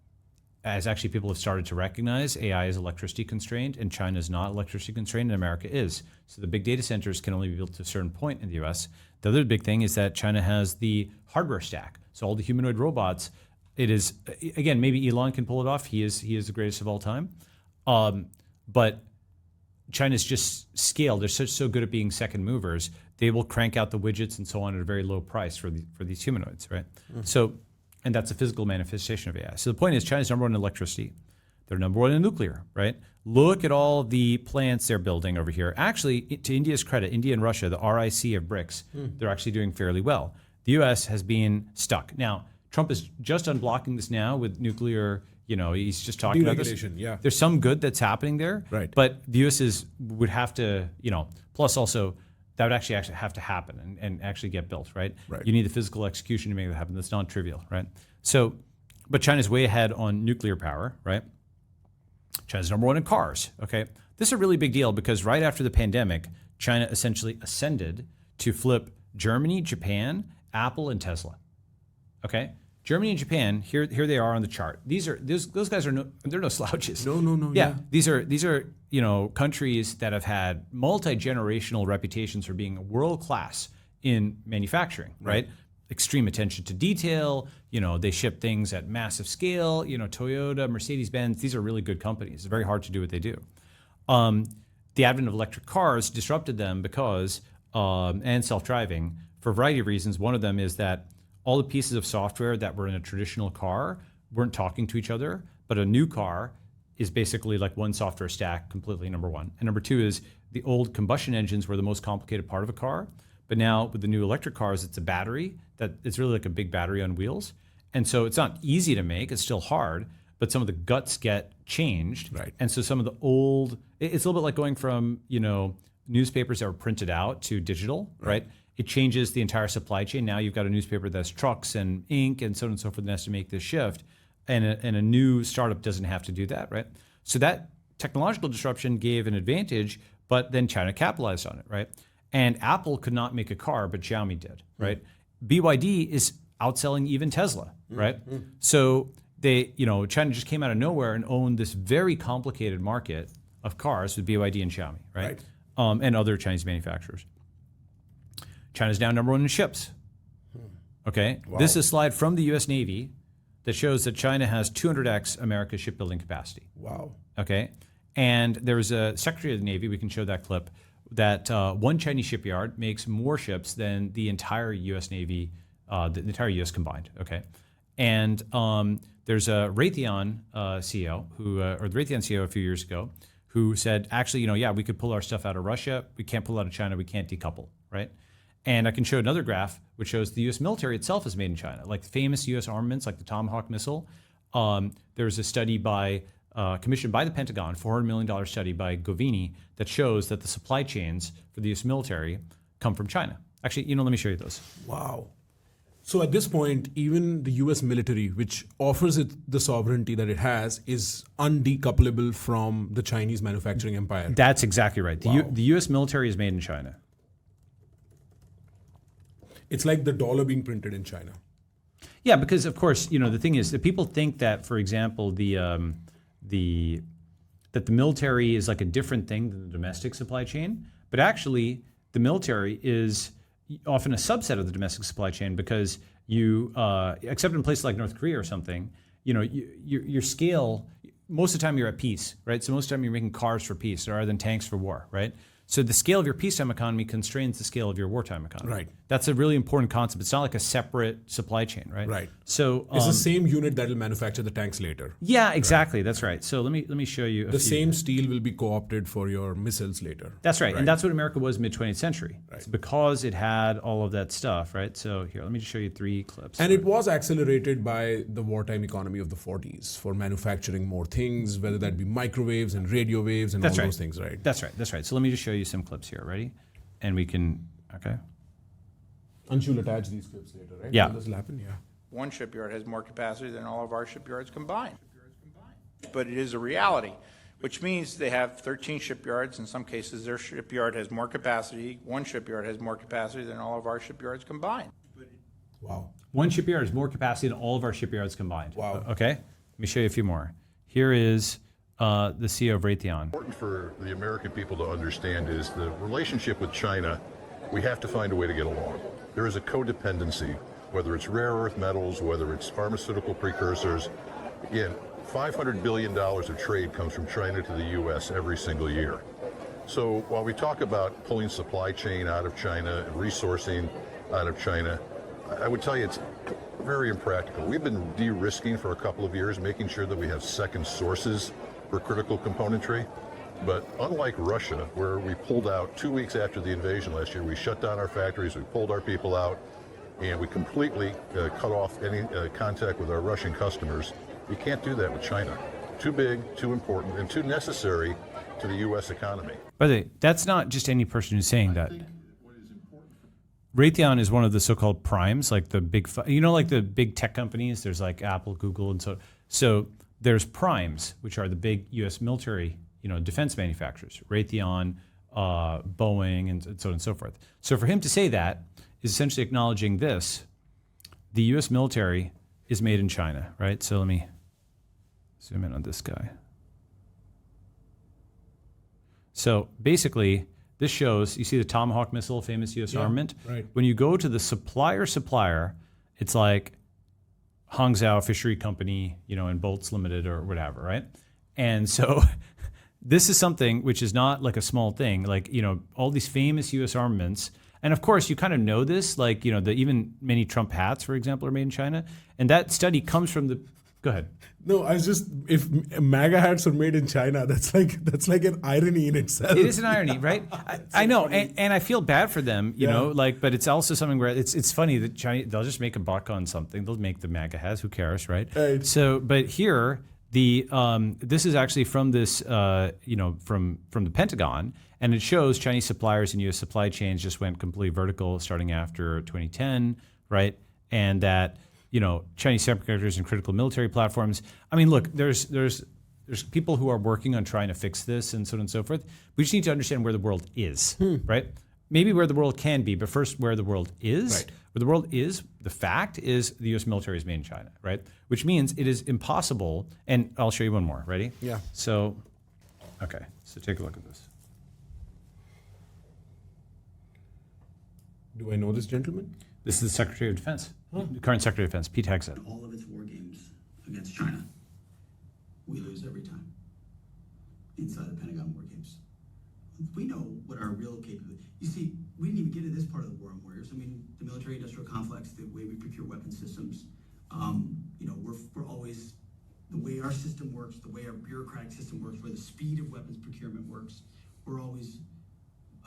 as actually people have started to recognize, AI is electricity constrained and China is not electricity constrained and America is. So the big data centers can only be built to a certain point in the US. The other big thing is that China has the hardware stack. So all the humanoid robots, it is, again, maybe Elon can pull it off. He is the greatest of all time. But China's just scaled. They're so good at being second movers. They will crank out the widgets and so on at a very low price for these humanoids, right? So And that's a physical manifestation of AI. So the point is China's number one in electricity. They're number one in nuclear, right? Look at all the plants they're building over here. Actually, to India's credit, India and Russia, the RIC of BRICS, they're actually doing fairly well. The US has been stuck. Now, Trump is just unblocking this now with nuclear, he's just talking about this. Yeah. There's some good that's happening there. Right. But the US would have to, plus also that would actually have to happen and actually get built, right? Right. You need the physical execution to make that happen. That's not trivial, right? So, but China's way ahead on nuclear power, right? China's number one in cars, okay? This is a really big deal because right after the pandemic, China essentially ascended to flip Germany, Japan, Apple, and Tesla, okay? Germany and Japan, here they are on the chart. Those guys are they're no slouches. No. Yeah, these are countries that have had multi-generational reputations for being world class in manufacturing, right? Extreme attention to detail. They ship things at massive scale. Toyota, Mercedes-Benz. These are really good companies. It's very hard to do what they do. The advent of electric cars disrupted them because and self-driving for a variety of reasons. One of them is that all the pieces of software that were in a traditional car weren't talking to each other, but a new car is basically like one software stack completely, number one. And number two is the old combustion engines were the most complicated part of a car, but now with the new electric cars, it's a battery that it's really like a big battery on wheels. And so it's not easy to make, it's still hard, but some of the guts get changed. Right. And so some of the old, it's a little bit like going from, newspapers that were printed out to digital, right? It changes the entire supply chain. Now you've got a newspaper that's trucks and ink and so on and so forth that has to make this shift. And a new startup doesn't have to do that, right? So that technological disruption gave an advantage, but then China capitalized on it, right? And Apple could not make a car, but Xiaomi did, right? BYD is outselling even Tesla, right? So China just came out of nowhere and owned this very complicated market of cars with BYD and Xiaomi, right? And other Chinese manufacturers. China's now number one in ships. Okay, This is a slide from the U.S. Navy that shows that China has 200x America's shipbuilding capacity. Wow. Okay, and there was a Secretary of the Navy, we can show that clip, that one Chinese shipyard makes more ships than the entire U.S. Navy, the entire U.S. combined. Okay, and there's a Raytheon CEO or the Raytheon CEO a few years ago who said, actually, we could pull our stuff out of Russia, we can't pull out of China, we can't decouple, right? And I can show another graph which shows the U.S. military itself is made in China. Like famous U.S. armaments, like the Tomahawk missile. There's a study commissioned by the Pentagon, $400 million study by Govini, that shows that the supply chains for the U.S. military come from China. Actually, let me show you those. Wow. So at this point, even the U.S. military, which offers it the sovereignty that it has, is undecouplable from the Chinese manufacturing empire. That's exactly right. Wow. The U.S. military is made in China. It's like the dollar being printed in China. Yeah, because of course, the thing is that people think that, for example, that the military is like a different thing than the domestic supply chain, but actually the military is often a subset of the domestic supply chain because except in places like North Korea or something, your scale, most of the time you're at peace, right? So most of the time you're making cars for peace rather than tanks for war, right? So the scale of your peacetime economy constrains the scale of your wartime economy. Right. That's a really important concept. It's not like a separate supply chain, right? Right. So it's the same unit that will manufacture the tanks later. Yeah, exactly. Right. That's right. So let me show you the same steel will be co-opted for your missiles later. That's right. And that's what America was mid-20th century. Right. It's because it had all of that stuff, right? So here, let me just show you 3 clips. And it was accelerated by the wartime economy of the 40s for manufacturing more things, whether that be microwaves and radio waves and those things, right? That's right. That's right. So let me just show you some clips here. Ready? And we can, okay. And you'll attach these clips later, right? Yeah. This will happen, yeah. One shipyard has more capacity than all of our shipyards combined. But it is a reality, which means they have 13 shipyards. In some cases, their shipyard has more capacity. One shipyard has more capacity than all of our shipyards combined. Wow. One shipyard has more capacity than all of our shipyards combined. Wow. Okay. Let me show you a few more. Here is the CEO of Raytheon. Important for the American people to understand is the relationship with China. We have to find a way to get along. There is a codependency, whether it's rare earth metals, whether it's pharmaceutical precursors. Again, $500 billion of trade comes from China to the U.S. every single year. So while we talk about pulling supply chain out of China and resourcing out of China, I would tell you it's very impractical. We've been de-risking for a couple of years, making sure that we have second sources for critical componentry. But unlike Russia, where we pulled out 2 weeks after the invasion last year, we shut down our factories, we pulled our people out, and we completely cut off any contact with our Russian customers. You can't do that with China. Too big, too important, and too necessary to the U.S. economy. By the way, that's not just any person who's saying that. Raytheon is one of the so-called primes, like the big, like the big tech companies. There's like Apple, Google, and so there's primes, which are the big U.S. military, defense manufacturers, Raytheon, Boeing, and so on and so forth. So for him to say that is essentially acknowledging this: the U.S. military is made in China, right? So let me zoom in on this guy. So basically, this shows, you see the Tomahawk missile, famous U.S. armament? Right. When you go to the supplier, it's like Hangzhou Fishery Company, and Bolts Limited or whatever, right? And so this is something which is not like a small thing, like, all these famous U.S. armaments. And of course, you kind of know this, like, even many Trump hats, for example, are made in China. And that study comes from the, go ahead. No, if MAGA hats are made in China, that's like an irony in itself. It is an irony, right? I know, and I feel bad for them, you know, but it's also something where it's funny that China, they'll just make a buck on something. They'll make the MAGA hats, who cares, right? Right. So, but here, this is actually from this, from the Pentagon, and it shows Chinese suppliers and U.S. supply chains just went completely vertical starting after 2010, right? And that, Chinese semiconductors and critical military platforms. I mean, look, there's people who are working on trying to fix this and so on and so forth. We just need to understand where the world is, right? Maybe where the world can be, but first where the world is. Right. Where the world is, the fact is the U.S. military is made in China, right? Which means it is impossible, and I'll show you one more. Ready? Yeah. So, okay, so take a look at this. Do I know this gentleman? This is the Secretary of Defense, the current Secretary of Defense, Pete Hegseth. All of its war games against China, we lose every time. Inside the Pentagon war games, we know what our real capability. You see, we didn't even get to this part of the war on warriors. I mean, the military-industrial complex, the way we procure weapon systems. We're always the way our system works, the way our bureaucratic system works, where the speed of weapons procurement works. We're always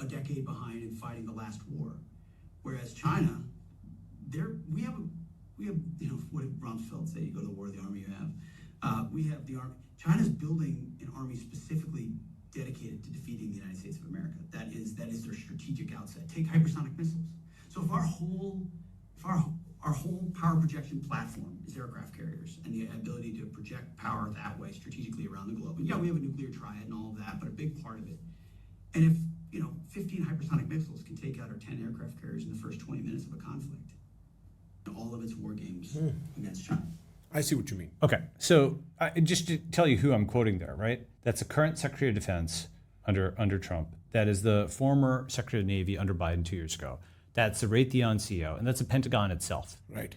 a decade behind in fighting the last war, whereas China. We have what did Rumsfeld say? You go to the war, the army you have. We have the army. China's building an army specifically dedicated to defeating the United States of America. That is their strategic outset. Take hypersonic missiles. So if our whole power projection platform is aircraft carriers and the ability to project power that way strategically around the globe, and yeah, we have a nuclear triad and all of that, but a big part of it. And if 15 hypersonic missiles can take out our 10 aircraft carriers in the first 20 minutes of a conflict. All of its war games against China. I see what you mean. Okay, so just to tell you who I'm quoting there, right? That's the current Secretary of Defense under Trump. That is the former Secretary of the Navy under Biden 2 years ago. That's the Raytheon CEO, and that's the Pentagon itself. Right.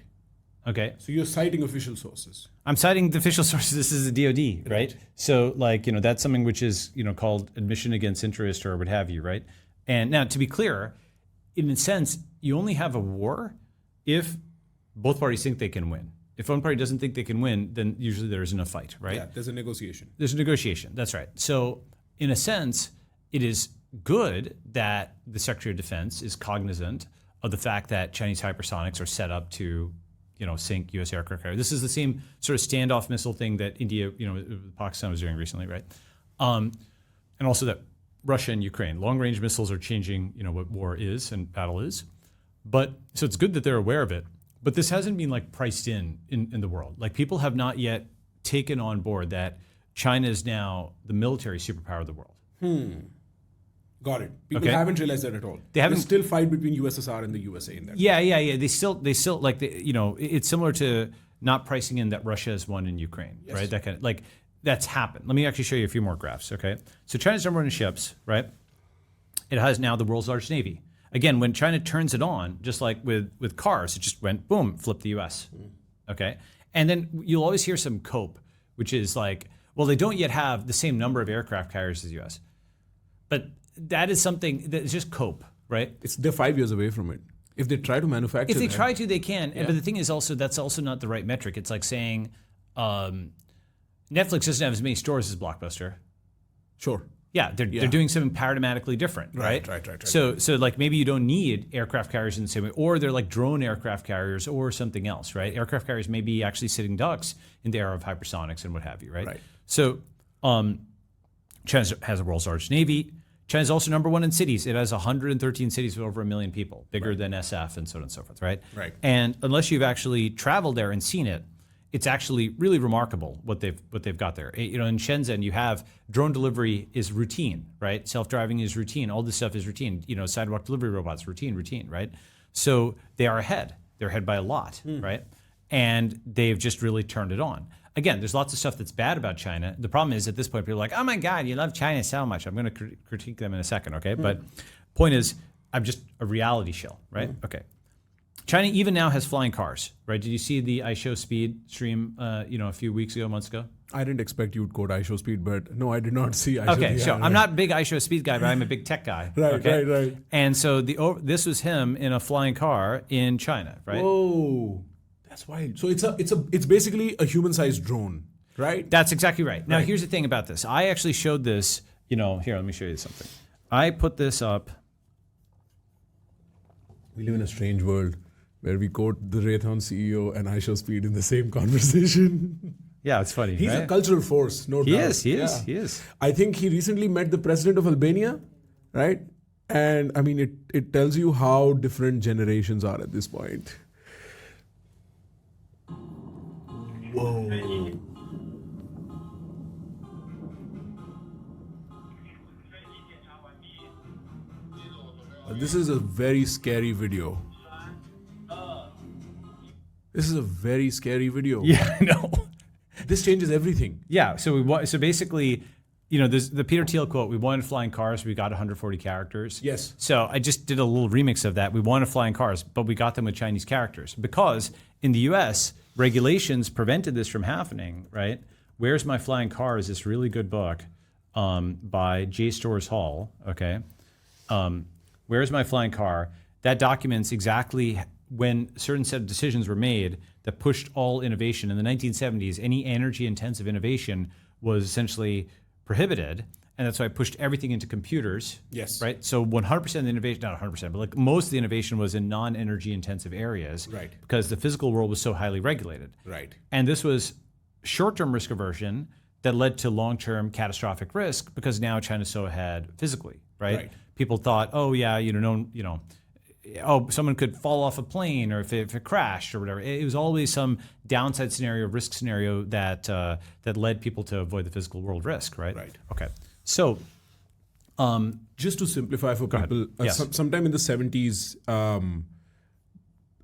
Okay. So you're citing official sources. I'm citing the official sources. This is the DoD, right? So, that's something which is, called admission against interest or what have you, right? And now, to be clear, in a sense, you only have a war if both parties think they can win. If one party doesn't think they can win, then usually there isn't a fight, right? Yeah, there's a negotiation. There's a negotiation, that's right. So in a sense, it is good that the Secretary of Defense is cognizant of the fact that Chinese hypersonics are set up to, sink U.S. aircraft carriers. This is the same sort of standoff missile thing that India, Pakistan was doing recently, right? And also that Russia and Ukraine, long-range missiles are changing, what war is and battle is. But so it's good that they're aware of it. But this hasn't been priced in the world. People have not yet taken on board that China is now the military superpower of the world. Got it. People haven't realized that at all. There's still fight between USSR and the USA in that. Yeah. They still it's similar to not pricing in that Russia has won in Ukraine, right? That kind of that's happened. Let me actually show you a few more graphs, okay? So China's number one in ships, right? It has now the world's largest navy. Again, when China turns it on, just like with cars, it just went boom, flipped the U.S. Okay, and then you'll always hear some cope, which is they don't yet have the same number of aircraft carriers as the U.S. But that is something that is just cope, right? They're 5 years away from it. If they try to manufacture If they that. try to, they can. Yeah. But the thing is also, that's also not the right metric. It's like saying Netflix doesn't have as many stores as Blockbuster. Sure. Yeah, they're doing something paradigmatically different, right? Right. So like maybe you don't need aircraft carriers in the same way, or they're like drone aircraft carriers or something else, right? Aircraft carriers may be actually sitting ducks in the era of hypersonics and what have you, right? Right. So China has the world's largest navy. China's also number one in cities. It has 113 cities with over 1 million people, bigger than SF and so on and so forth, right? Right. And unless you've actually traveled there and seen it, it's actually really remarkable what they've got there. You know, in Shenzhen, you have drone delivery is routine, right? Self-driving is routine. All this stuff is routine. You know, sidewalk delivery robots, routine, right? So they are ahead. They're ahead by a lot, right? And they've just really turned it on. Again, there's lots of stuff that's bad about China. The problem is at this point, people are like, oh my God, you love China so much. I'm going to critique them in a second, okay? But point is, I'm just a reality show, right? Okay. China even now has flying cars, right? Did you see the iShowSpeed stream, a few weeks ago, months ago? I didn't expect you would quote iShowSpeed, but no, I did not see iShowSpeed. Okay, so Yeah, I'm not a big iShowSpeed guy, but I'm a big tech guy. Right. And so this was him in a flying car in China, right? Whoa, that's wild. So it's basically a human-sized drone, right? That's exactly right. Now, Right. here's the thing about this. I actually showed this, here, let me show you something. I put this up. We live in a strange world where we quote the Raytheon CEO and iShowSpeed in the same conversation. Yeah, it's funny, He's right? a cultural force, no He doubt. is. I think he recently met the president of Albania, right? And I mean, it tells you how different generations are at this point. Whoa. This is a very scary video. This is a very scary video. Yeah, I know. This changes everything. Yeah, so basically, there's the Peter Thiel quote, we wanted flying cars, we got 140 characters. Yes. So I just did a little remix of that. We wanted flying cars, but we got them with Chinese characters because in the US, regulations prevented this from happening, right? Where's My Flying Car is this really good book by J. Storrs Hall, okay? Where's My Flying Car? That documents exactly when certain set of decisions were made that pushed all innovation. In the 1970s, any energy-intensive innovation was essentially prohibited, and that's why it pushed everything into computers. Yes. Right? So 100% of the innovation, not 100%, but like most of the innovation was in non-energy intensive areas. Right. Because the physical world was so highly regulated. Right. And this was short-term risk aversion that led to long-term catastrophic risk because now China's so ahead physically, right? Right. People thought, oh yeah, someone could fall off a plane or if it crashed or whatever. It was always some downside scenario, risk scenario that led people to avoid the physical world risk, right? Right. Okay. So, just to simplify for people, Yes. sometime in the 70s,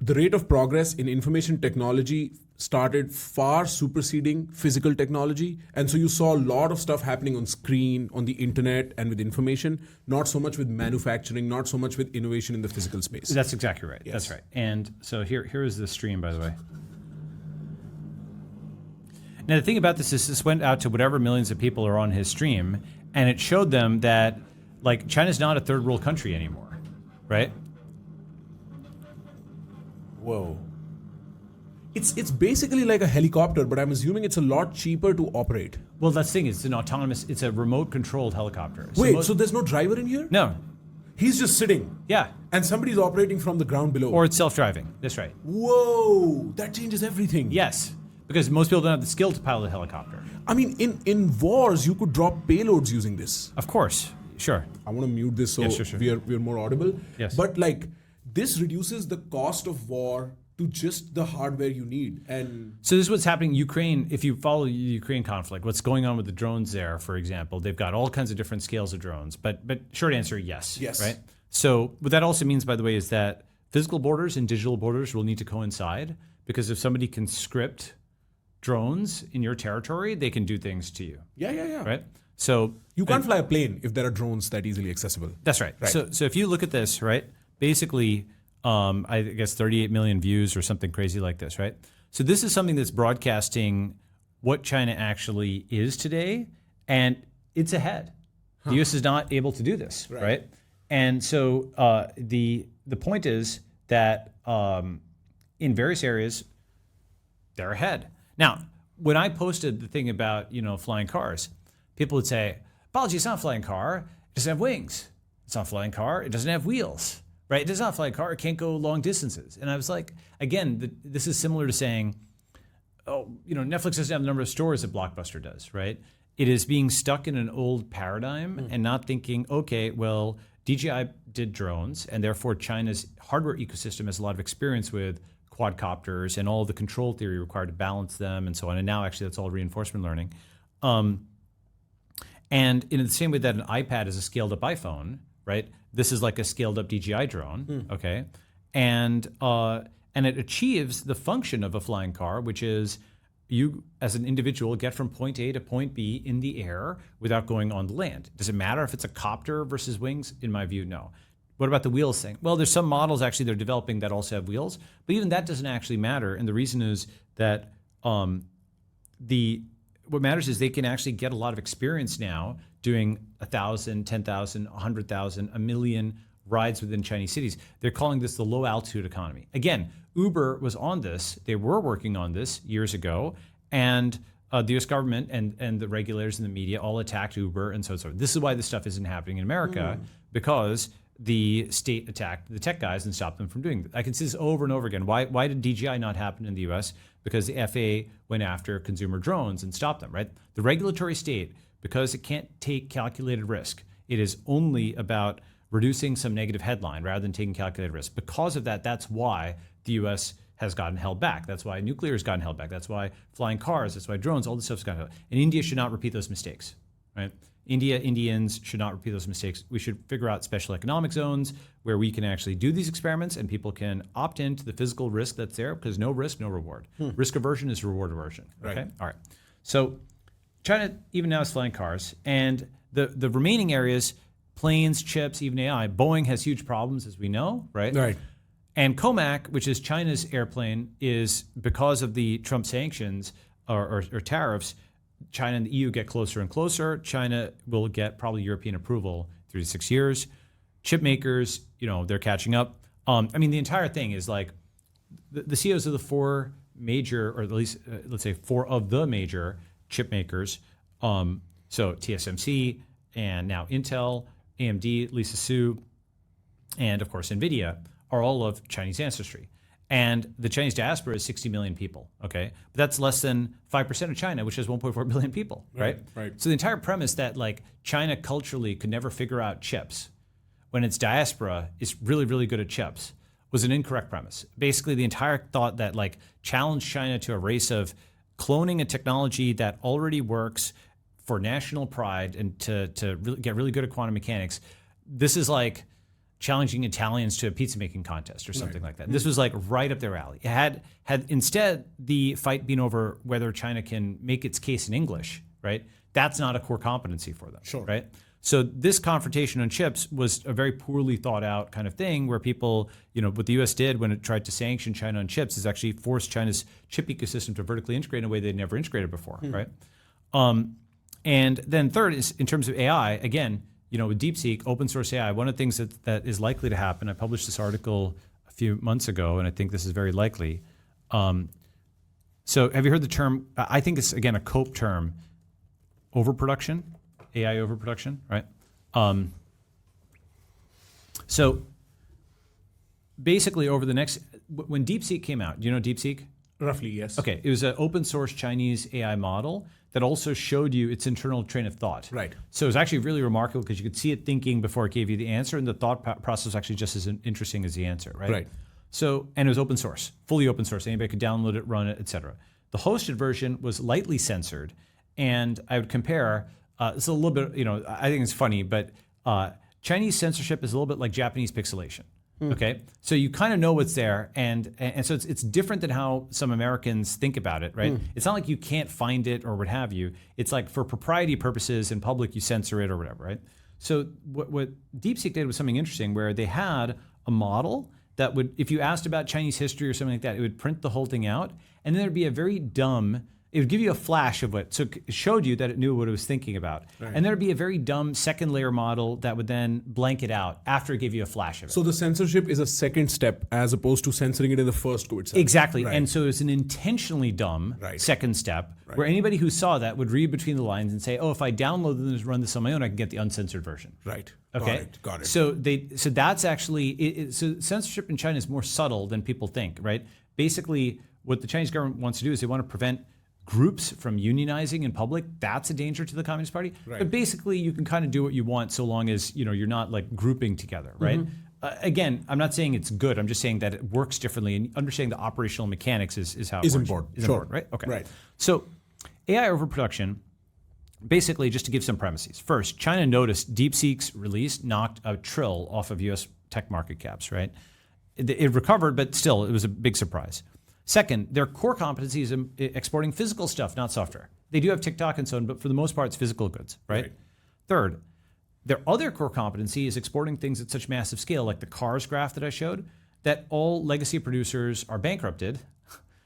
the rate of progress in information technology started far superseding physical technology. And so you saw a lot of stuff happening on screen, on the internet, and with information, not so much with manufacturing, not so much with innovation in the physical space. that's exactly right. Yes. That's right. And so here is the stream, by the way. Now, the thing about this is this went out to whatever millions of people are on his stream, and it showed them that, like, China's not a third world country anymore, right? Whoa. It's basically like a helicopter, but I'm assuming it's a lot cheaper to operate. Well, that's the thing. It's a remote-controlled helicopter. Wait, so there's no driver in here? No. He's just sitting. Yeah. And somebody's operating from the ground below. Or it's self-driving. That's right. Whoa, that changes everything. Yes. Because most people don't have the skill to pilot a helicopter. I mean, in wars, you could drop payloads using this. Of course. Sure. I want to mute this so Yeah, sure. we're more audible. Yes. But like, this reduces the cost of war to just the hardware you need. And So this is what's happening in Ukraine. If you follow the Ukraine conflict, what's going on with the drones there, for example, they've got all kinds of different scales of drones. But short answer, yes. Yes. Right? So what that also means, by the way, is that physical borders and digital borders will need to coincide, because if somebody can script drones in your territory, they can do things to you. yeah. Right? So You can't fly a plane if there are drones that easily accessible. That's right. Right. So if you look at this, right, basically, I guess 38 million views or something crazy like this, right? So this is something that's broadcasting what China actually is today, and it's ahead. The U.S. is not able to do this, right? And so the point is that in various areas, they're ahead. Now, when I posted the thing about, flying cars, people would say, Balaji, it's not a flying car. It doesn't have wings. It's not a flying car. It doesn't have wheels, right? It does not fly a car. It can't go long distances. And I was like, again, this is similar to saying, Netflix doesn't have the number of stores that Blockbuster does, right? It is being stuck in an old paradigm and not thinking, okay, well, DJI did drones, and therefore China's hardware ecosystem has a lot of experience with quadcopters and all the control theory required to balance them and so on. And now actually that's all reinforcement learning. And in the same way that an iPad is a scaled up iPhone, right? This is like a scaled up DJI drone, okay? And it achieves the function of a flying car, which is you as an individual get from point A to point B in the air without going on the land. Does it matter if it's a copter versus wings? In my view, no. What about the wheels thing? Well, there's some models actually they're developing that also have wheels, but even that doesn't actually matter. And the reason is that what matters is they can actually get a lot of experience now doing 1,000, 10,000, 100,000, 1 million rides within Chinese cities. They're calling this the low altitude economy. Again, Uber was on this. They were working on this years ago, and the US government and the regulators and the media all attacked Uber and so on. This is why this stuff isn't happening in America, because the state attacked the tech guys and stopped them from doing it. I can see this over and over again. Why did DJI not happen in the US? Because the FAA went after consumer drones and stopped them, right? The regulatory state, because it can't take calculated risk, it is only about reducing some negative headline rather than taking calculated risk. Because of that, that's why the US has gotten held back. That's why nuclear has gotten held back. That's why flying cars, that's why drones, all this stuff's gotten held back. And India should not repeat those mistakes, right? Indians should not repeat those mistakes. We should figure out special economic zones where we can actually do these experiments and people can opt into the physical risk that's there, because no risk, no reward. Risk aversion is reward aversion, okay? Right. All right. So China even now is flying cars, and the remaining areas, planes, chips, even AI, Boeing has huge problems, as we know, right? Right. And COMAC, which is China's airplane, is because of the Trump sanctions or tariffs, China and the EU get closer and closer. China will get probably European approval 3 to 6 years. Chip makers, they're catching up. The entire thing is like the CEOs of the 4 major, or at least let's say 4 of the major chip makers, so TSMC and now Intel, AMD, Lisa Su, and of course NVIDIA, are all of Chinese ancestry. And the Chinese diaspora is 60 million people, okay? But that's less than 5% of China, which has 1.4 billion people, right? Right. So the entire premise that like China culturally could never figure out chips when its diaspora is really, really good at chips was an incorrect premise. Basically, the entire thought that like challenged China to a race of cloning a technology that already works for national pride and to really get really good at quantum mechanics, this is like challenging Italians to a pizza making contest or something like that. This was like right up their alley. It had instead the fight been over whether China can make its case in English, right? That's not a core competency for them, right? So this confrontation on chips was a very poorly thought out kind of thing where people, what the US did when it tried to sanction China on chips is actually force China's chip ecosystem to vertically integrate in a way they'd never integrated before, right? And then third is in terms of AI, again, with DeepSeek, open source AI, one of the things that is likely to happen, I published this article a few months ago, and I think this is very likely. So have you heard the term, I think it's, again, a COPE term, overproduction, AI overproduction, right? So basically over the next, when DeepSeek came out, do you know DeepSeek? Roughly, yes. Okay, it was an open source Chinese AI model that also showed you its internal train of thought. Right. So it was actually really remarkable because you could see it thinking before it gave you the answer, and the thought process was actually just as interesting as the answer, right? Right. So, and it was open source, fully open source. Anybody could download it, run it, etc. The hosted version was lightly censored, and I would compare, it's a little bit, I think it's funny, but Chinese censorship is a little bit like Japanese pixelation. Okay, so you kind of know what's there, and so it's different than how some Americans think about it, right? It's not like you can't find it or what have you. It's like for propriety purposes in public, you censor it or whatever, right? So what DeepSeek did was something interesting where they had a model that would, if you asked about Chinese history or something like that, it would print the whole thing out, and then there'd be a very dumb, it would give you a flash of what, so it showed you that it knew what it was thinking about. Right. And there'd be a very dumb second layer model that would then blank it out after it gave you a flash of it. So the censorship is a second step as opposed to censoring it in the first go itself. Exactly. Right. And so it's an intentionally dumb Right. second step Right. where anybody who saw that would read between the lines and say, oh, if I download and just run this on my own, I can get the uncensored version. Right. Okay. Got it. So that's actually, so censorship in China is more subtle than people think, right? Basically, what the Chinese government wants to do is they want to prevent groups from unionizing in public. That's a danger to the Communist Party. Right. But basically, you can kind of do what you want so long as you're not like grouping together, right? Again, I'm not saying it's good. I'm just saying that it works differently, and understanding the operational mechanics is how it Is works. important. Is Sure. important, right? Okay. Right. So, AI overproduction. Basically, just to give some premises. First, China noticed DeepSeek's release knocked a trill off of U.S. tech market caps, right? It recovered, but still, it was a big surprise. Second, their core competency is in exporting physical stuff, not software. They do have TikTok and so on, but for the most part, it's physical goods, right? Third, their other core competency is exporting things at such massive scale, like the cars graph that I showed, that all legacy producers are bankrupted.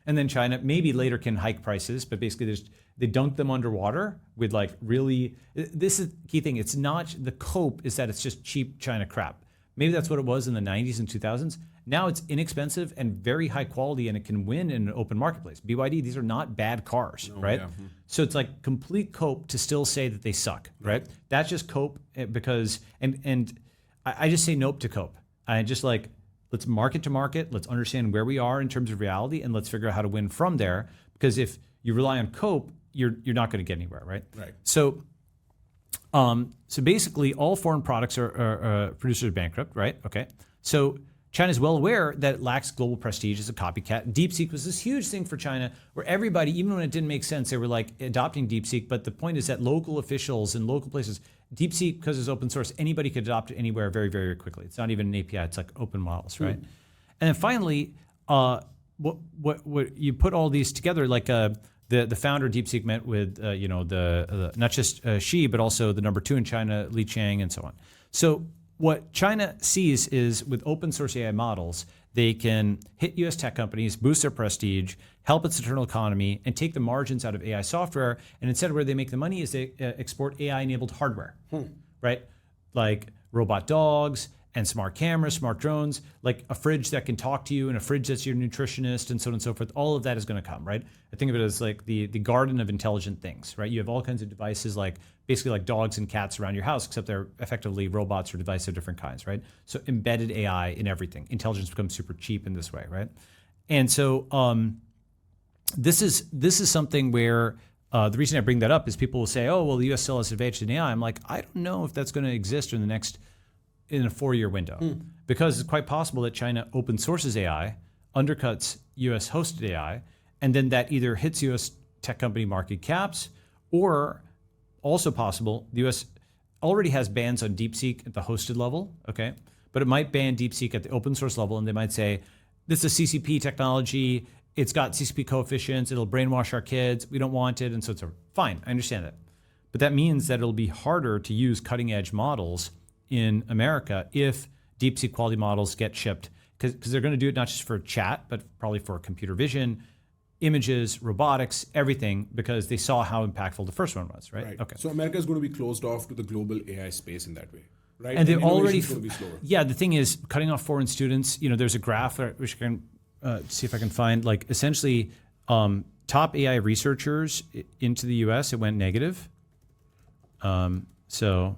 And then China maybe later can hike prices, but basically they dunk them underwater with like really, this is the key thing. It's not, the cope is that it's just cheap China crap. Maybe that's what it was in the 90s and 2000s. Now it's inexpensive and very high quality, and it can win in an open marketplace. BYD, these are not bad cars, right? Yeah. So it's like complete cope to still say that they suck, right? That's just cope because, and I just say nope to cope. I just like, let's market to market. Let's understand where we are in terms of reality, and let's figure out how to win from there. Because if you rely on cope, you're not going to get anywhere, right? Right. So basically, all foreign products are producers are bankrupt, right? Okay. So China's well aware that it lacks global prestige as a copycat. DeepSeek was this huge thing for China, where everybody, even when it didn't make sense, they were like adopting DeepSeek. But the point is that local officials in local places, DeepSeek, because it's open source, anybody could adopt it anywhere very, very quickly. It's not even an API; it's like open models, right? And then finally, what you put all these together, like the founder of DeepSeek met with the not just Xi, but also the number 2 in China, Li Qiang, and so on. So what China sees is with open source AI models, they can hit US tech companies, boost their prestige, help its internal economy, and take the margins out of AI software. And instead, where they make the money is they export AI-enabled hardware, right? Like robot dogs and smart cameras, smart drones, like a fridge that can talk to you and a fridge that's your nutritionist and so on and so forth. All of that is going to come, right? I think of it as like the garden of intelligent things, right? You have all kinds of devices like basically like dogs and cats around your house, except they're effectively robots or devices of different kinds, right? So embedded AI in everything. Intelligence becomes super cheap in this way, right? And so this is something where the reason I bring that up is people will say, oh, well, the US still has advantage in AI. I'm like, I don't know if that's going to exist in a 4-year window, because it's quite possible that China open sources AI, undercuts US hosted AI, and then that either hits US tech company market caps, or also possible, the US already has bans on DeepSeek at the hosted level, okay? But it might ban DeepSeek at the open source level, and they might say, this is a CCP technology, it's got CCP coefficients, it'll brainwash our kids, we don't want it, and so it's fine, I understand that. But that means that it'll be harder to use cutting edge models in America if DeepSeek quality models get shipped, because they're going to do it not just for chat, but probably for computer vision, images, robotics, everything, because they saw how impactful the first one was, right? Okay. So America is going to be closed off to the global AI space in that way, right? And they already, going to be slower. yeah, the thing is, cutting off foreign students, there's a graph which I can see if I can find, like essentially top AI researchers into the US, it went negative. So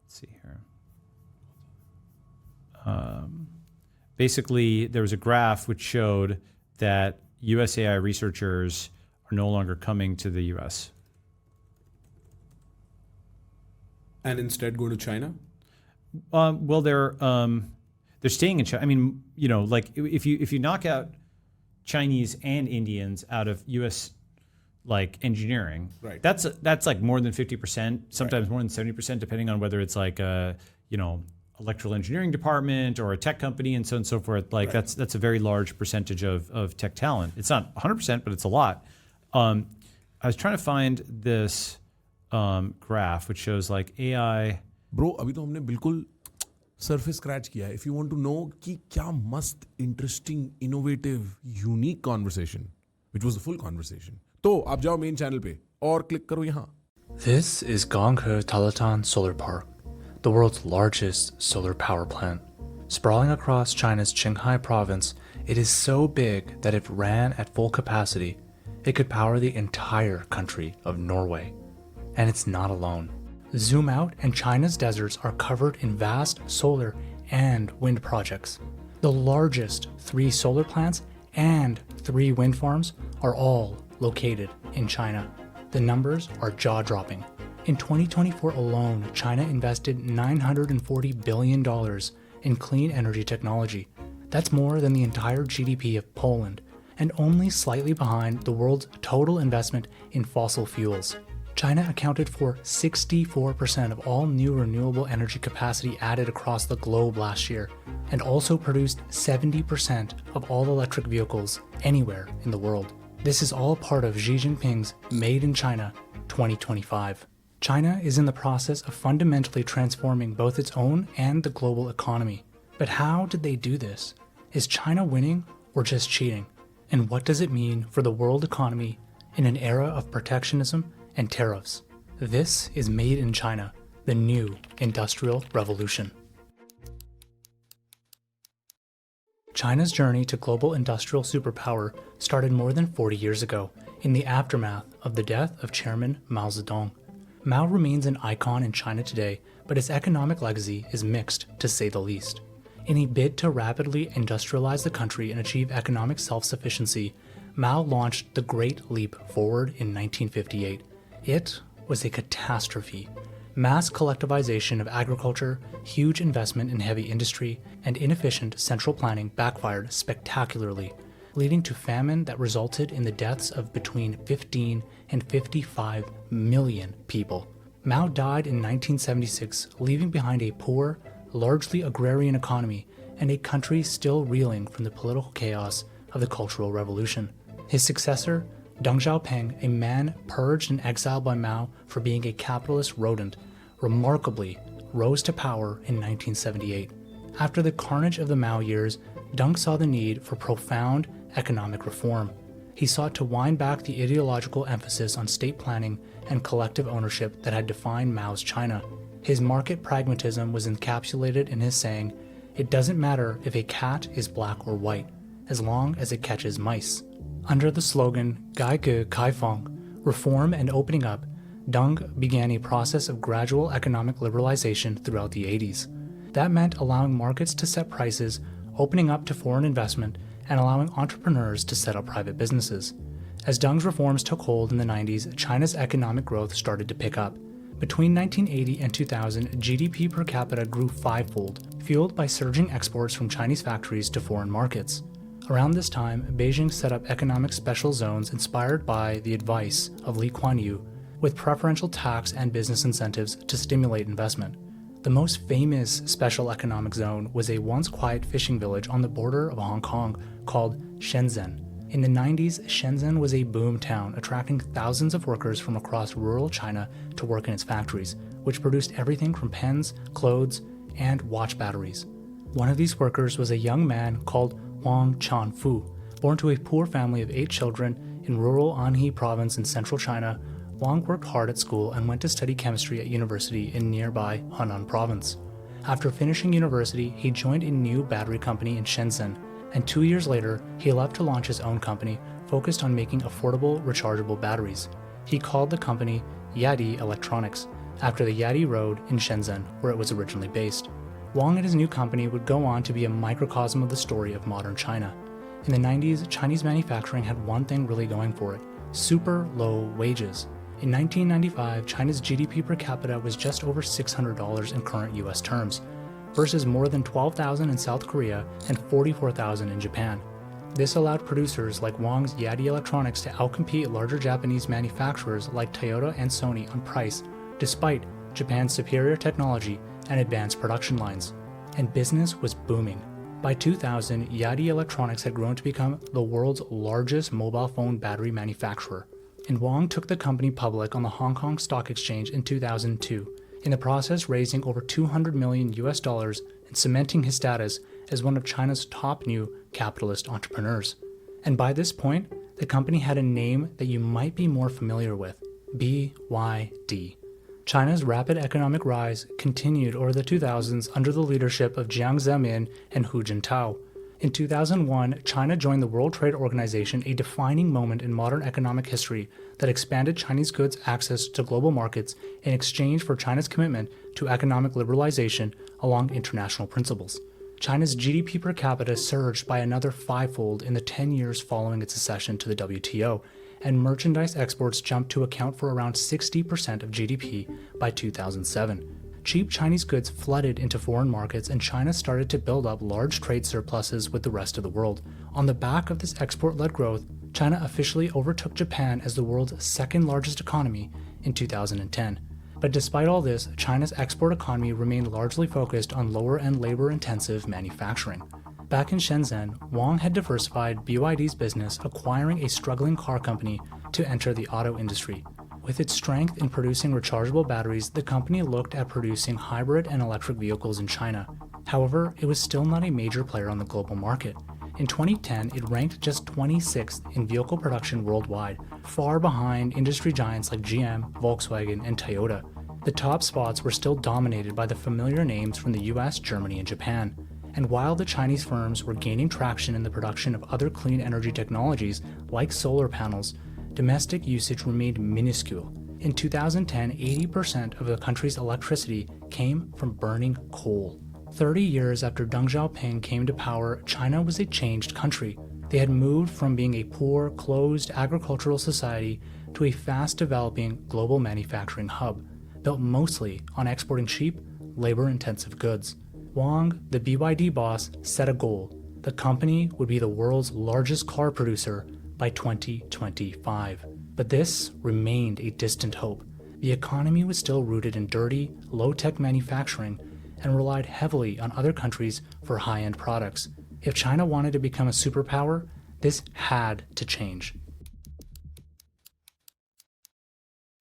let's see here. Basically, there was a graph which showed that US AI researchers are no longer coming to the US. And instead go to China? Well, they're staying in China. I mean, like if you knock out Chinese and Indians out of U.S. like engineering, right, that's like more than 50%, sometimes more than 70%, depending on whether it's like a electrical engineering department or a tech company and so on and so forth. Like that's a very large percentage of tech talent. It's not 100%, but it's a lot. I was trying to find this graph which shows like AI. Bro, अभी तो हमने बिल्कुल surface scratch किया है. If you want to know कि क्या मस्त, interesting, innovative, unique conversation, which was a full conversation, तो आप जाओ मेन चैनल पे और क्लिक करो यहाँ. This is Ganghe Talatan Solar Park, the world's largest solar power plant. Sprawling across China's Qinghai province, it is so big that if ran at full capacity, it could power the entire country of Norway. And it's not alone. Zoom out and China's deserts are covered in vast solar and wind projects. The largest 3 solar plants and 3 wind farms are all located in China. The numbers are jaw-dropping. In 2024 alone, China invested $940 billion in clean energy technology. That's more than the entire GDP of Poland, and only slightly behind the world's total investment in fossil fuels. China accounted for 64% of all new renewable energy capacity added across the globe last year, and also produced 70% of all electric vehicles anywhere in the world. This is all part of Xi Jinping's Made in China 2025. China is in the process of fundamentally transforming both its own and the global economy. But how did they do this? Is China winning or just cheating? And what does it mean for the world economy in an era of protectionism and tariffs? This is Made in China, the new industrial revolution. China's journey to global industrial superpower started more than 40 years ago, in the aftermath of the death of Chairman Mao Zedong. Mao remains an icon in China today, but his economic legacy is mixed, to say the least. In a bid to rapidly industrialize the country and achieve economic self-sufficiency, Mao launched the Great Leap Forward in 1958. It was a catastrophe. Mass collectivization of agriculture, huge investment in heavy industry, and inefficient central planning backfired spectacularly, leading to famine that resulted in the deaths of between 15 and 55 million people. Mao died in 1976, leaving behind a poor, largely agrarian economy and a country still reeling from the political chaos of the Cultural Revolution. His successor, Deng Xiaoping, a man purged and exiled by Mao for being a capitalist rodent, remarkably rose to power in 1978. After the carnage of the Mao years, Deng saw the need for profound economic reform. He sought to wind back the ideological emphasis on state planning and collective ownership that had defined Mao's China. His market pragmatism was encapsulated in his saying, "It doesn't matter if a cat is black or white, as long as it catches mice." Under the slogan "Gaige Kaifang," reform and opening up, Deng began a process of gradual economic liberalization throughout the 80s. That meant allowing markets to set prices, opening up to foreign investment, and allowing entrepreneurs to set up private businesses. As Deng's reforms took hold in the 90s, China's economic growth started to pick up. Between 1980 and 2000, GDP per capita grew 5-fold, fueled by surging exports from Chinese factories to foreign markets. Around this time, Beijing set up economic special zones inspired by the advice of Lee Kuan Yew, with preferential tax and business incentives to stimulate investment. The most famous special economic zone was a once quiet fishing village on the border of Hong Kong called Shenzhen. In the 90s, Shenzhen was a boom town, attracting thousands of workers from across rural China to work in its factories, which produced everything from pens, clothes, and watch batteries. One of these workers was a young man called Wang Chanfu. Born to a poor family of 8 children in rural Anhui province in central China, Wang worked hard at school and went to study chemistry at university in nearby Henan province. After finishing university, he joined a new battery company in Shenzhen, and 2 years later, he left to launch his own company focused on making affordable, rechargeable batteries. He called the company Yadi Electronics, after the Yadi Road in Shenzhen, where it was originally based. Wang and his new company would go on to be a microcosm of the story of modern China. In the 90s, Chinese manufacturing had one thing really going for it: super low wages. In 1995, China's GDP per capita was just over $600 in current US terms, versus more than $12,000 in South Korea and $44,000 in Japan. This allowed producers like Wang's Yadi Electronics to outcompete larger Japanese manufacturers like Toyota and Sony on price, despite Japan's superior technology and advanced production lines. And business was booming. By 2000, Yadi Electronics had grown to become the world's largest mobile phone battery manufacturer. And Wang took the company public on the Hong Kong Stock Exchange in 2002, in the process raising over $200 million and cementing his status as one of China's top new capitalist entrepreneurs. And by this point, the company had a name that you might be more familiar with, BYD. China's rapid economic rise continued over the 2000s under the leadership of Jiang Zemin and Hu Jintao. In 2001, China joined the World Trade Organization, a defining moment in modern economic history that expanded Chinese goods' access to global markets in exchange for China's commitment to economic liberalization along international principles. China's GDP per capita surged by another fivefold in the 10 years following its accession to the WTO, and merchandise exports jumped to account for around 60% of GDP by 2007. Cheap Chinese goods flooded into foreign markets, and China started to build up large trade surpluses with the rest of the world. On the back of this export-led growth, China officially overtook Japan as the world's second largest economy in 2010. But despite all this, China's export economy remained largely focused on lower-end labor-intensive manufacturing. Back in Shenzhen, Wang had diversified BYD's business, acquiring a struggling car company to enter the auto industry. With its strength in producing rechargeable batteries, the company looked at producing hybrid and electric vehicles in China. However, it was still not a major player on the global market. In 2010, it ranked just 26th in vehicle production worldwide, far behind industry giants like GM, Volkswagen, and Toyota. The top spots were still dominated by the familiar names from the US, Germany, and Japan. And while the Chinese firms were gaining traction in the production of other clean energy technologies like solar panels, domestic usage remained minuscule. In 2010, 80% of the country's electricity came from burning coal. 30 years after Deng Xiaoping came to power, China was a changed country. They had moved from being a poor, closed agricultural society to a fast-developing global manufacturing hub, built mostly on exporting cheap, labor-intensive goods. Wang, the BYD boss, set a goal. The company would be the world's largest car producer by 2025. But this remained a distant hope. The economy was still rooted in dirty, low-tech manufacturing and relied heavily on other countries for high-end products. If China wanted to become a superpower, this had to change.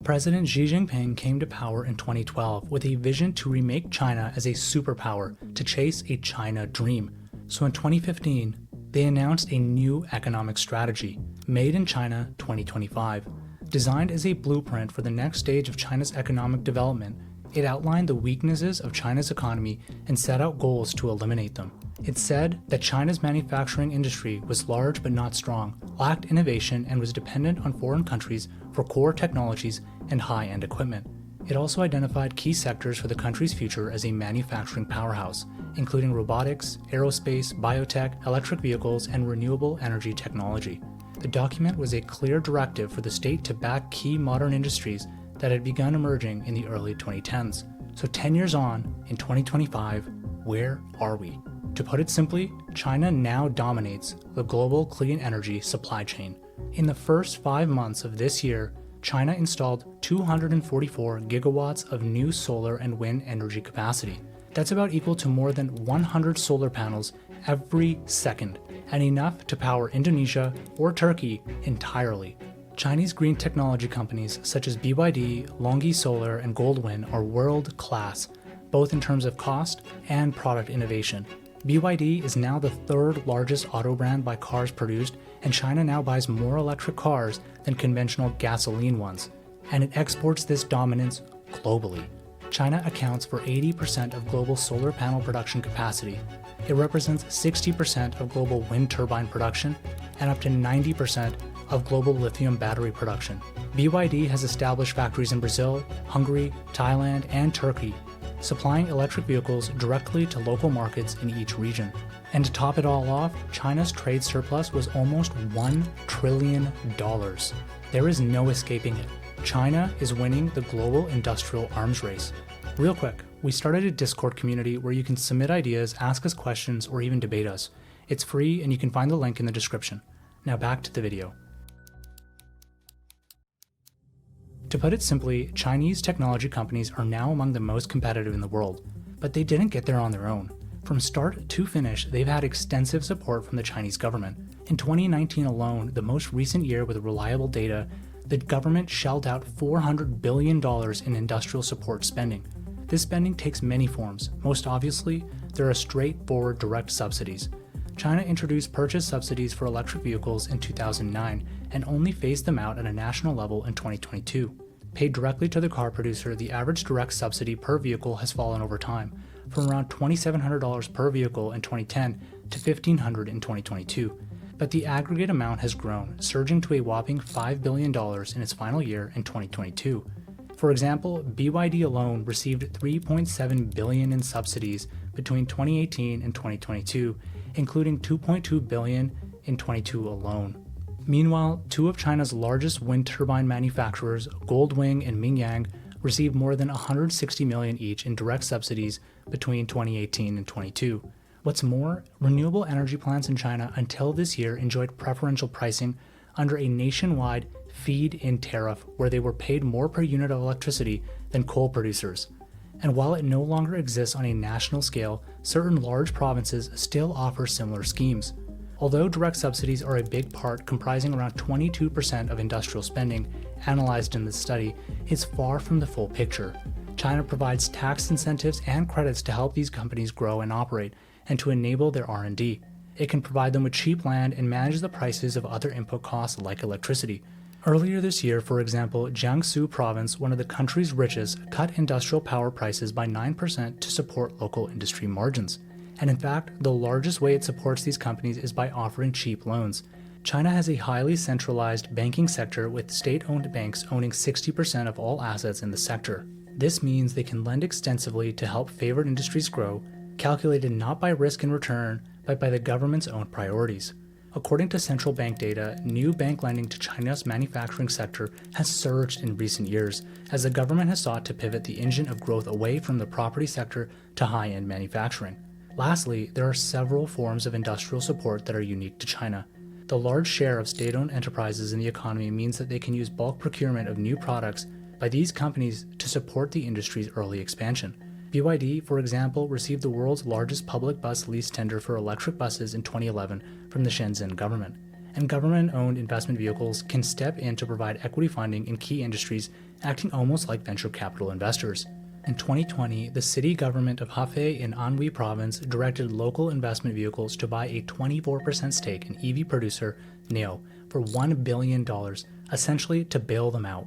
President Xi Jinping came to power in 2012 with a vision to remake China as a superpower, to chase a China dream. So in 2015, they announced a new economic strategy, Made in China 2025. Designed as a blueprint for the next stage of China's economic development, it outlined the weaknesses of China's economy and set out goals to eliminate them. It said that China's manufacturing industry was large but not strong, lacked innovation, and was dependent on foreign countries for core technologies and high-end equipment. It also identified key sectors for the country's future as a manufacturing powerhouse, including robotics, aerospace, biotech, electric vehicles, and renewable energy technology. The document was a clear directive for the state to back key modern industries that had begun emerging in the early 2010s. So 10 years on, in 2025, where are we? To put it simply, China now dominates the global clean energy supply chain. In the first 5 months of this year, China installed 244 gigawatts of new solar and wind energy capacity. That's about equal to more than 100 solar panels every second, and enough to power Indonesia or Turkey entirely. Chinese green technology companies such as BYD, Longi Solar, and Goldwind are world-class, both in terms of cost and product innovation. BYD is now the third largest auto brand by cars produced, and China now buys more electric cars than conventional gasoline ones, and it exports this dominance globally. China accounts for 80% of global solar panel production capacity. It represents 60% of global wind turbine production and up to 90% of global lithium battery production. BYD has established factories in Brazil, Hungary, Thailand, and Turkey, supplying electric vehicles directly to local markets in each region. And to top it all off, China's trade surplus was almost $1 trillion. There is no escaping it. China is winning the global industrial arms race. Real quick, we started a Discord community where you can submit ideas, ask us questions, or even debate us. It's free and you can find the link in the description. Now back to the video. To put it simply, Chinese technology companies are now among the most competitive in the world, but they didn't get there on their own. From start to finish, they've had extensive support from the Chinese government. In 2019 alone, the most recent year with reliable data, the government shelled out $400 billion in industrial support spending. This spending takes many forms. Most obviously, there are straightforward direct subsidies. China introduced purchase subsidies for electric vehicles in 2009 and only phased them out at a national level in 2022. Paid directly to the car producer, the average direct subsidy per vehicle has fallen over time, from around $2,700 per vehicle in 2010 to $1,500 in 2022. But the aggregate amount has grown, surging to a whopping $5 billion in its final year in 2022. For example, BYD alone received $3.7 billion in subsidies between 2018 and 2022, including $2.2 billion in 2022 alone. Meanwhile, two of China's largest wind turbine manufacturers, Goldwing and Mingyang, received more than $160 million each in direct subsidies between 2018 and 22. What's more, renewable energy plants in China until this year enjoyed preferential pricing under a nationwide feed-in tariff where they were paid more per unit of electricity than coal producers. And while it no longer exists on a national scale, certain large provinces still offer similar schemes. Although direct subsidies are a big part, comprising around 22% of industrial spending analyzed in this study, it's far from the full picture. China provides tax incentives and credits to help these companies grow and operate, and to enable their R&D. It can provide them with cheap land and manage the prices of other input costs like electricity. Earlier this year, for example, Jiangsu province, one of the country's richest, cut industrial power prices by 9% to support local industry margins. And in fact, the largest way it supports these companies is by offering cheap loans. China has a highly centralized banking sector with state-owned banks owning 60% of all assets in the sector. This means they can lend extensively to help favored industries grow, calculated not by risk and return, but by the government's own priorities. According to central bank data, new bank lending to China's manufacturing sector has surged in recent years, as the government has sought to pivot the engine of growth away from the property sector to high-end manufacturing. Lastly, there are several forms of industrial support that are unique to China. The large share of state-owned enterprises in the economy means that they can use bulk procurement of new products by these companies to support the industry's early expansion. BYD, for example, received the world's largest public bus lease tender for electric buses in 2011 from the Shenzhen government. And government-owned investment vehicles can step in to provide equity funding in key industries, acting almost like venture capital investors. In 2020, the city government of Hefei in Anhui province directed local investment vehicles to buy a 24% stake in EV producer NIO for $1 billion, essentially to bail them out.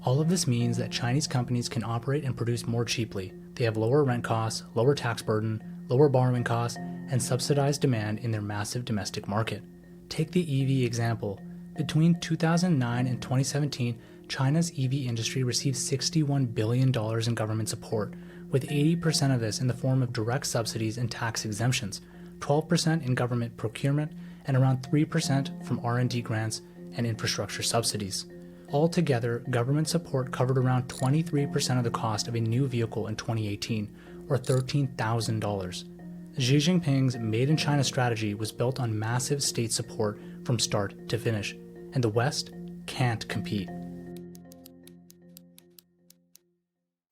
All of this means that Chinese companies can operate and produce more cheaply. They have lower rent costs, lower tax burden, lower borrowing costs, and subsidized demand in their massive domestic market. Take the EV example. Between 2009 and 2017, China's EV industry received $61 billion in government support, with 80% of this in the form of direct subsidies and tax exemptions, 12% in government procurement, and around 3% from R&D grants and infrastructure subsidies. Altogether, government support covered around 23% of the cost of a new vehicle in 2018, or $13,000. Xi Jinping's Made in China strategy was built on massive state support from start to finish, and the West can't compete.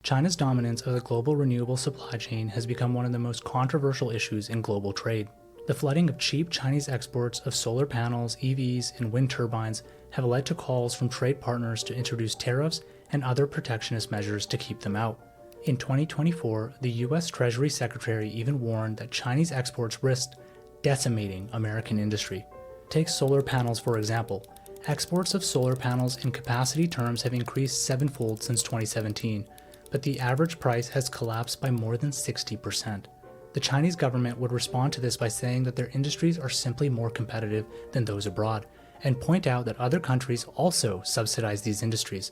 China's dominance of the global renewable supply chain has become one of the most controversial issues in global trade. The flooding of cheap Chinese exports of solar panels, EVs, and wind turbines have led to calls from trade partners to introduce tariffs and other protectionist measures to keep them out. In 2024, the U.S. Treasury Secretary even warned that Chinese exports risked decimating American industry. Take solar panels, for example. Exports of solar panels in capacity terms have increased sevenfold since 2017, but the average price has collapsed by more than 60%. The Chinese government would respond to this by saying that their industries are simply more competitive than those abroad, and point out that other countries also subsidize these industries.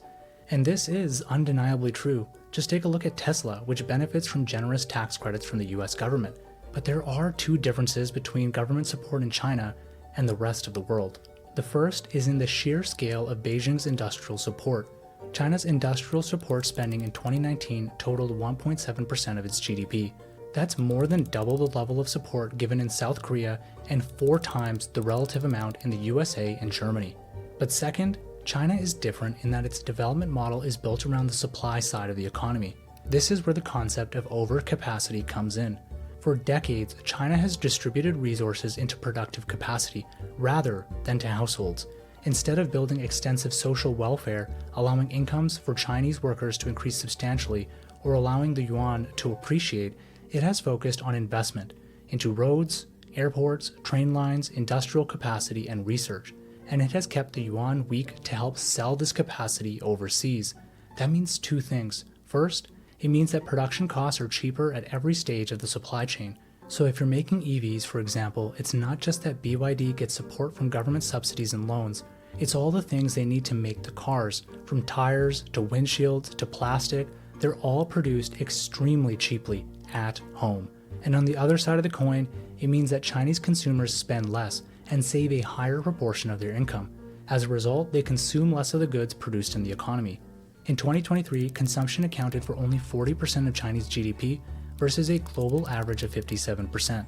And this is undeniably true. Just take a look at Tesla, which benefits from generous tax credits from the US government. But there are two differences between government support in China and the rest of the world. The first is in the sheer scale of Beijing's industrial support. China's industrial support spending in 2019 totaled 1.7% of its GDP. That's more than double the level of support given in South Korea and 4 times the relative amount in the USA and Germany. But second, China is different in that its development model is built around the supply side of the economy. This is where the concept of overcapacity comes in. For decades, China has distributed resources into productive capacity rather than to households. Instead of building extensive social welfare, allowing incomes for Chinese workers to increase substantially, or allowing the yuan to appreciate, it has focused on investment into roads, airports, train lines, industrial capacity, and research, and it has kept the yuan weak to help sell this capacity overseas. That means two things. First, it means that production costs are cheaper at every stage of the supply chain. So if you're making EVs, for example, it's not just that BYD gets support from government subsidies and loans. It's all the things they need to make the cars, from tires to windshields to plastic. They're all produced extremely cheaply at home. And on the other side of the coin, it means that Chinese consumers spend less and save a higher proportion of their income. As a result, they consume less of the goods produced in the economy. In 2023, consumption accounted for only 40% of Chinese GDP versus a global average of 57%.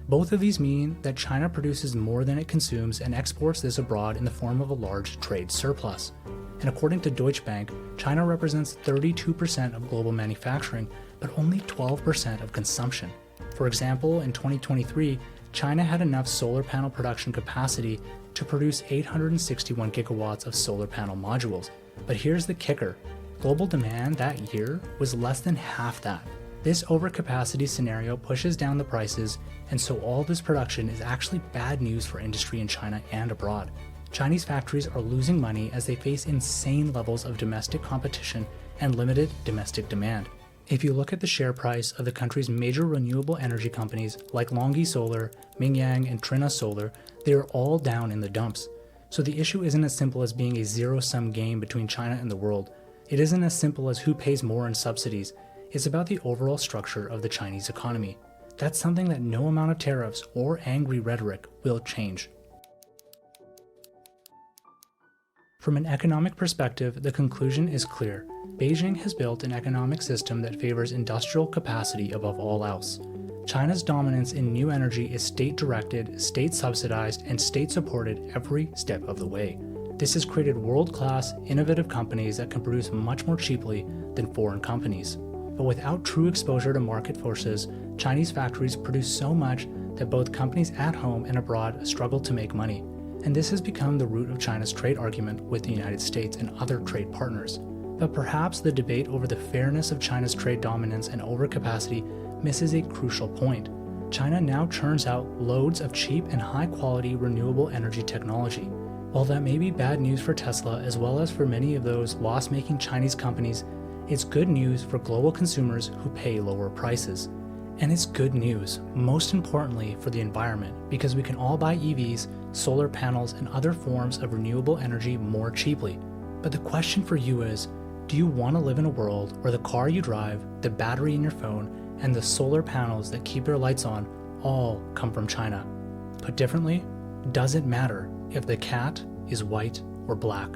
Both of these mean that China produces more than it consumes and exports this abroad in the form of a large trade surplus. And according to Deutsche Bank, China represents 32% of global manufacturing, but only 12% of consumption. For example, in 2023, China had enough solar panel production capacity to produce 861 gigawatts of solar panel modules. But here's the kicker. Global demand that year was less than half that. This overcapacity scenario pushes down the prices, and so all this production is actually bad news for industry in China and abroad. Chinese factories are losing money as they face insane levels of domestic competition and limited domestic demand. If you look at the share price of the country's major renewable energy companies like Longyi Solar, Mingyang, and Trina Solar, they are all down in the dumps. So the issue isn't as simple as being a zero-sum game between China and the world. It isn't as simple as who pays more in subsidies. It's about the overall structure of the Chinese economy. That's something that no amount of tariffs or angry rhetoric will change. From an economic perspective, the conclusion is clear. Beijing has built an economic system that favors industrial capacity above all else. China's dominance in new energy is state-directed, state-subsidized, and state-supported every step of the way. This has created world-class, innovative companies that can produce much more cheaply than foreign companies. But without true exposure to market forces, Chinese factories produce so much that both companies at home and abroad struggle to make money. And this has become the root of China's trade argument with the United States and other trade partners. But perhaps the debate over the fairness of China's trade dominance and overcapacity misses a crucial point. China now churns out loads of cheap and high-quality renewable energy technology. While that may be bad news for Tesla as well as for many of those loss-making Chinese companies, it's good news for global consumers who pay lower prices. And it's good news, most importantly, for the environment, because we can all buy EVs, solar panels, and other forms of renewable energy more cheaply. But the question for you is, do you want to live in a world where the car you drive, the battery in your phone, and the solar panels that keep your lights on all come from China? Put differently, does it matter if the cat is white or black?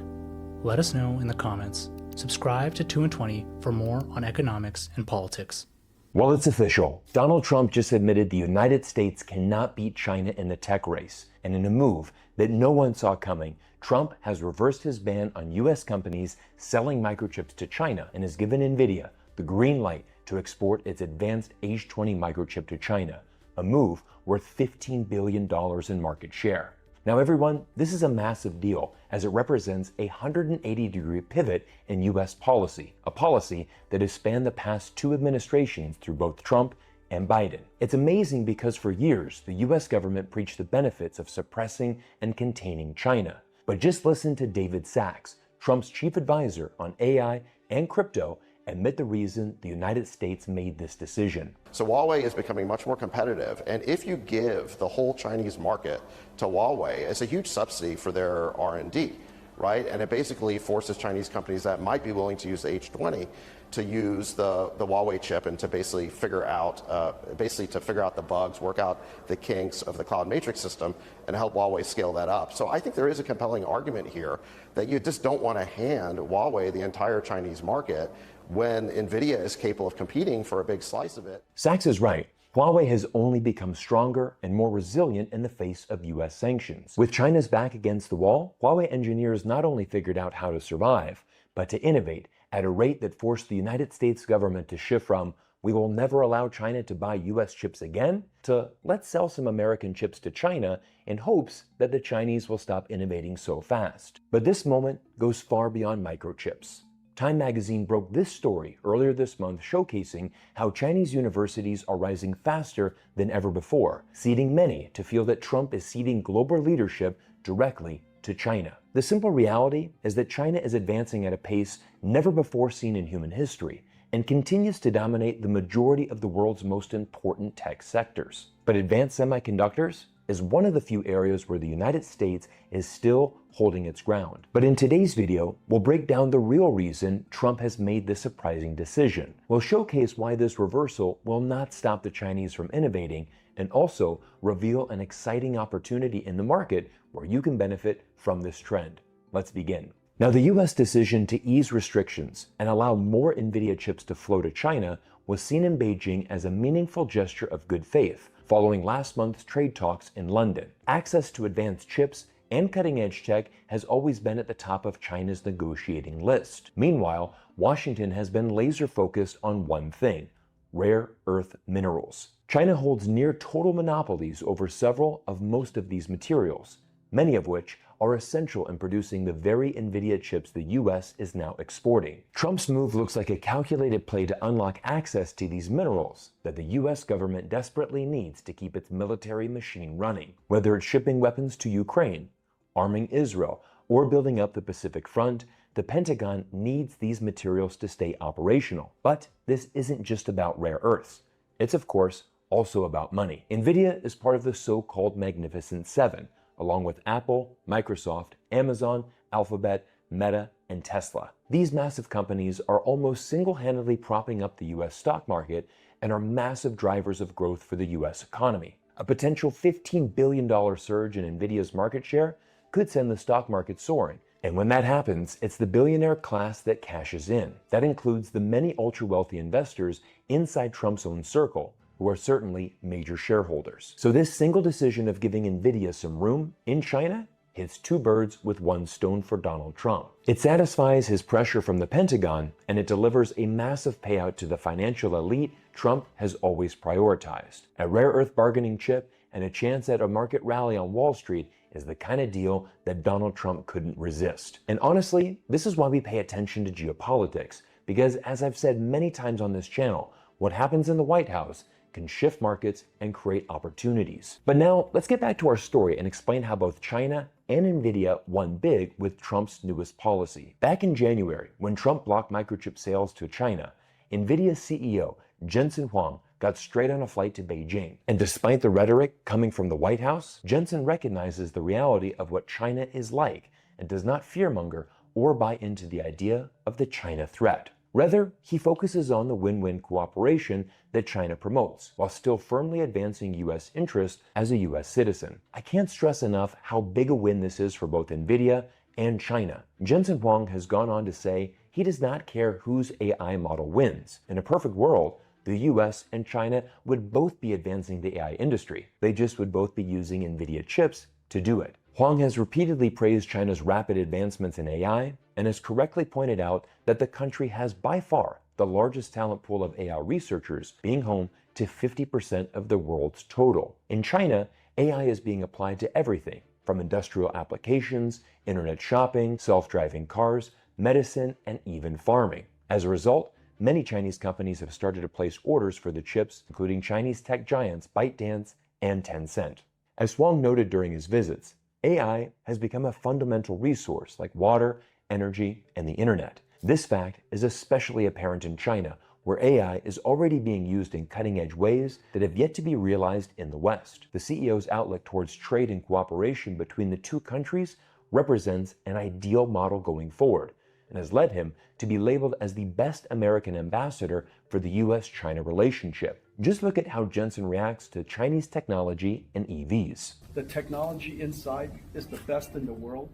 Let us know in the comments. Subscribe to 2 and 20 for more on economics and politics. Well, it's official. Donald Trump just admitted the United States cannot beat China in the tech race. And in a move that no one saw coming, Trump has reversed his ban on U.S. companies selling microchips to China and has given NVIDIA the green light to export its advanced H20 microchip to China, a move worth $15 billion in market share. Now everyone, this is a massive deal as it represents a 180-degree pivot in U.S. policy, a policy that has spanned the past 2 administrations through both Trump and Biden. It's amazing because for years, the U.S. government preached the benefits of suppressing and containing China. But just listen to David Sachs, Trump's chief advisor on AI and crypto, admit the reason the United States made this decision. So Huawei is becoming much more competitive, and if you give the whole Chinese market to Huawei, it's a huge subsidy for their R&D, right? And it basically forces Chinese companies that might be willing to use the H20 to use the Huawei chip and to basically figure out the bugs, work out the kinks of the cloud matrix system, and help Huawei scale that up. So I think there is a compelling argument here that you just don't want to hand Huawei the entire Chinese market when NVIDIA is capable of competing for a big slice of it. Sachs is right. Huawei has only become stronger and more resilient in the face of U.S. sanctions. With China's back against the wall, Huawei engineers not only figured out how to survive, but to innovate at a rate that forced the United States government to shift from "we will never allow China to buy U.S. chips again" to "let's sell some American chips to China in hopes that the Chinese will stop innovating so fast." But this moment goes far beyond microchips. Time magazine broke this story earlier this month, showcasing how Chinese universities are rising faster than ever before, leading many to feel that Trump is ceding global leadership directly to China. The simple reality is that China is advancing at a pace never before seen in human history and continues to dominate the majority of the world's most important tech sectors. But advanced semiconductors is one of the few areas where the United States is still holding its ground. But in today's video, we'll break down the real reason Trump has made this surprising decision. We'll showcase why this reversal will not stop the Chinese from innovating, and also reveal an exciting opportunity in the market where you can benefit from this trend. Let's begin. Now, the US decision to ease restrictions and allow more NVIDIA chips to flow to China was seen in Beijing as a meaningful gesture of good faith, following last month's trade talks in London. Access to advanced chips and cutting-edge tech has always been at the top of China's negotiating list. Meanwhile, Washington has been laser-focused on one thing: rare earth minerals. China holds near total monopolies over several of most of these materials, many of which are essential in producing the very NVIDIA chips the US is now exporting. Trump's move looks like a calculated play to unlock access to these minerals that the US government desperately needs to keep its military machine running. Whether it's shipping weapons to Ukraine, arming Israel, or building up the Pacific Front, the Pentagon needs these materials to stay operational. But this isn't just about rare earths. It's, of course, also about money. NVIDIA is part of the so-called Magnificent Seven, along with Apple, Microsoft, Amazon, Alphabet, Meta, and Tesla. These massive companies are almost single-handedly propping up the US stock market and are massive drivers of growth for the US economy. A potential $15 billion surge in NVIDIA's market share could send the stock market soaring. And when that happens, it's the billionaire class that cashes in. That includes the many ultra-wealthy investors inside Trump's own circle, who are certainly major shareholders. So this single decision of giving NVIDIA some room in China hits two birds with one stone for Donald Trump. It satisfies his pressure from the Pentagon, and it delivers a massive payout to the financial elite Trump has always prioritized. A rare earth bargaining chip and a chance at a market rally on Wall Street is the kind of deal that Donald Trump couldn't resist. And honestly, this is why we pay attention to geopolitics, because as I've said many times on this channel, what happens in the White House can shift markets and create opportunities. But now let's get back to our story and explain how both China and NVIDIA won big with Trump's newest policy. Back in January, when Trump blocked microchip sales to China, NVIDIA's CEO Jensen Huang got straight on a flight to Beijing. And despite the rhetoric coming from the White House, Jensen recognizes the reality of what China is like and does not fearmonger or buy into the idea of the China threat. Rather, he focuses on the win-win cooperation that China promotes, while still firmly advancing U.S. interests as a U.S. citizen. I can't stress enough how big a win this is for both NVIDIA and China. Jensen Huang has gone on to say he does not care whose AI model wins. In a perfect world, the US and China would both be advancing the AI industry. They just would both be using NVIDIA chips to do it. Huang has repeatedly praised China's rapid advancements in AI and has correctly pointed out that the country has by far the largest talent pool of AI researchers, being home to 50% of the world's total. In China, AI is being applied to everything from industrial applications, internet shopping, self-driving cars, medicine, and even farming. As a result, many Chinese companies have started to place orders for the chips, including Chinese tech giants ByteDance and Tencent. As Huang noted during his visits, AI has become a fundamental resource like water, energy, and the internet. This fact is especially apparent in China, where AI is already being used in cutting-edge ways that have yet to be realized in the West. The CEO's outlook towards trade and cooperation between the two countries represents an ideal model going forward, and has led him to be labeled as the best American ambassador for the US-China relationship. Just look at how Jensen reacts to Chinese technology and EVs. The technology inside is the best in the world,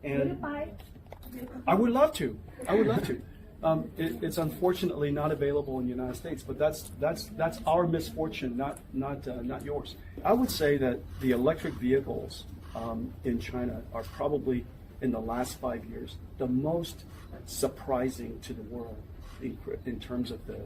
and I would love to. It's unfortunately not available in the United States, but that's our misfortune, not yours. I would say that the electric vehicles in China are probably, in the last 5 years, the most surprising to the world in terms of the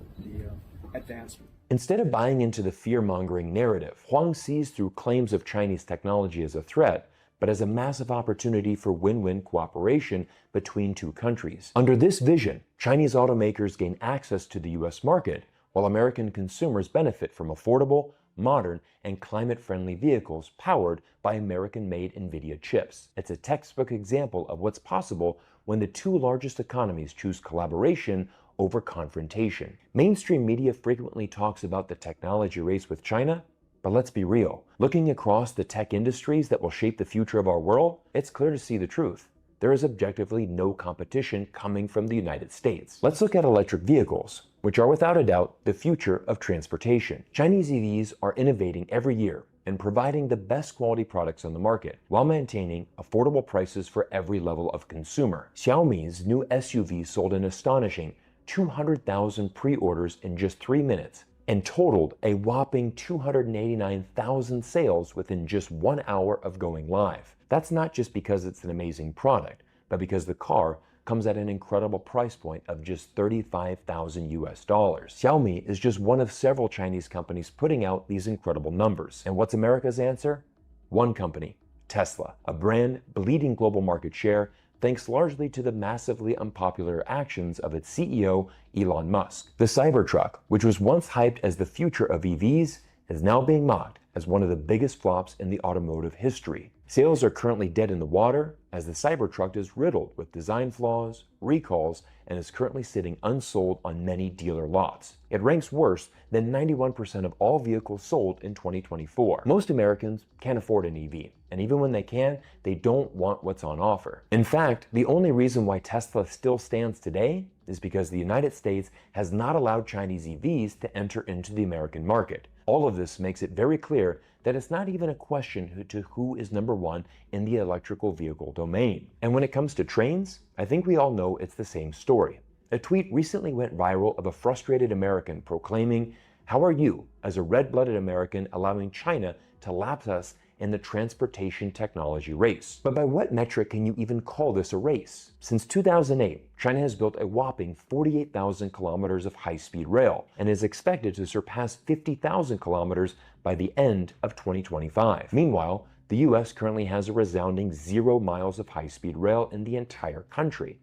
advancement. Instead of buying into the fear-mongering narrative, Huang sees through claims of Chinese technology as a threat but as a massive opportunity for win-win cooperation between two countries. Under this vision, Chinese automakers gain access to the US market, while American consumers benefit from affordable, modern, and climate-friendly vehicles powered by American-made NVIDIA chips. It's a textbook example of what's possible when the two largest economies choose collaboration over confrontation. Mainstream media frequently talks about the technology race with China, but let's be real. Looking across the tech industries that will shape the future of our world, it's clear to see the truth. There is objectively no competition coming from the United States. Let's look at electric vehicles, which are without a doubt the future of transportation. Chinese EVs are innovating every year and providing the best quality products on the market while maintaining affordable prices for every level of consumer. Xiaomi's new SUV sold an astonishing 200,000 pre-orders in just 3 minutes and totaled a whopping 289,000 sales within just 1 hour of going live. That's not just because it's an amazing product, but because the car comes at an incredible price point of just $35,000 US. Xiaomi is just one of several Chinese companies putting out these incredible numbers. And what's America's answer? One company, Tesla, a brand bleeding global market share thanks largely to the massively unpopular actions of its CEO, Elon Musk. The Cybertruck, which was once hyped as the future of EVs, is now being mocked as one of the biggest flops in the automotive history. Sales are currently dead in the water as the Cybertruck is riddled with design flaws, recalls, and is currently sitting unsold on many dealer lots. It ranks worse than 91% of all vehicles sold in 2024. Most Americans can't afford an EV, and even when they can, they don't want what's on offer. In fact, the only reason why Tesla still stands today is because the United States has not allowed Chinese EVs to enter into the American market. All of this makes it very clear that it's not even a question to who is number one in the electrical vehicle domain. And when it comes to trains, I think we all know it's the same story. A tweet recently went viral of a frustrated American proclaiming, "How are you, as a red-blooded American, allowing China to lap us in the transportation technology race?" But by what metric can you even call this a race? Since 2008, China has built a whopping 48,000 kilometers of high-speed rail and is expected to surpass 50,000 kilometers by the end of 2025. Meanwhile, the US currently has a resounding 0 miles of high-speed rail in the entire country.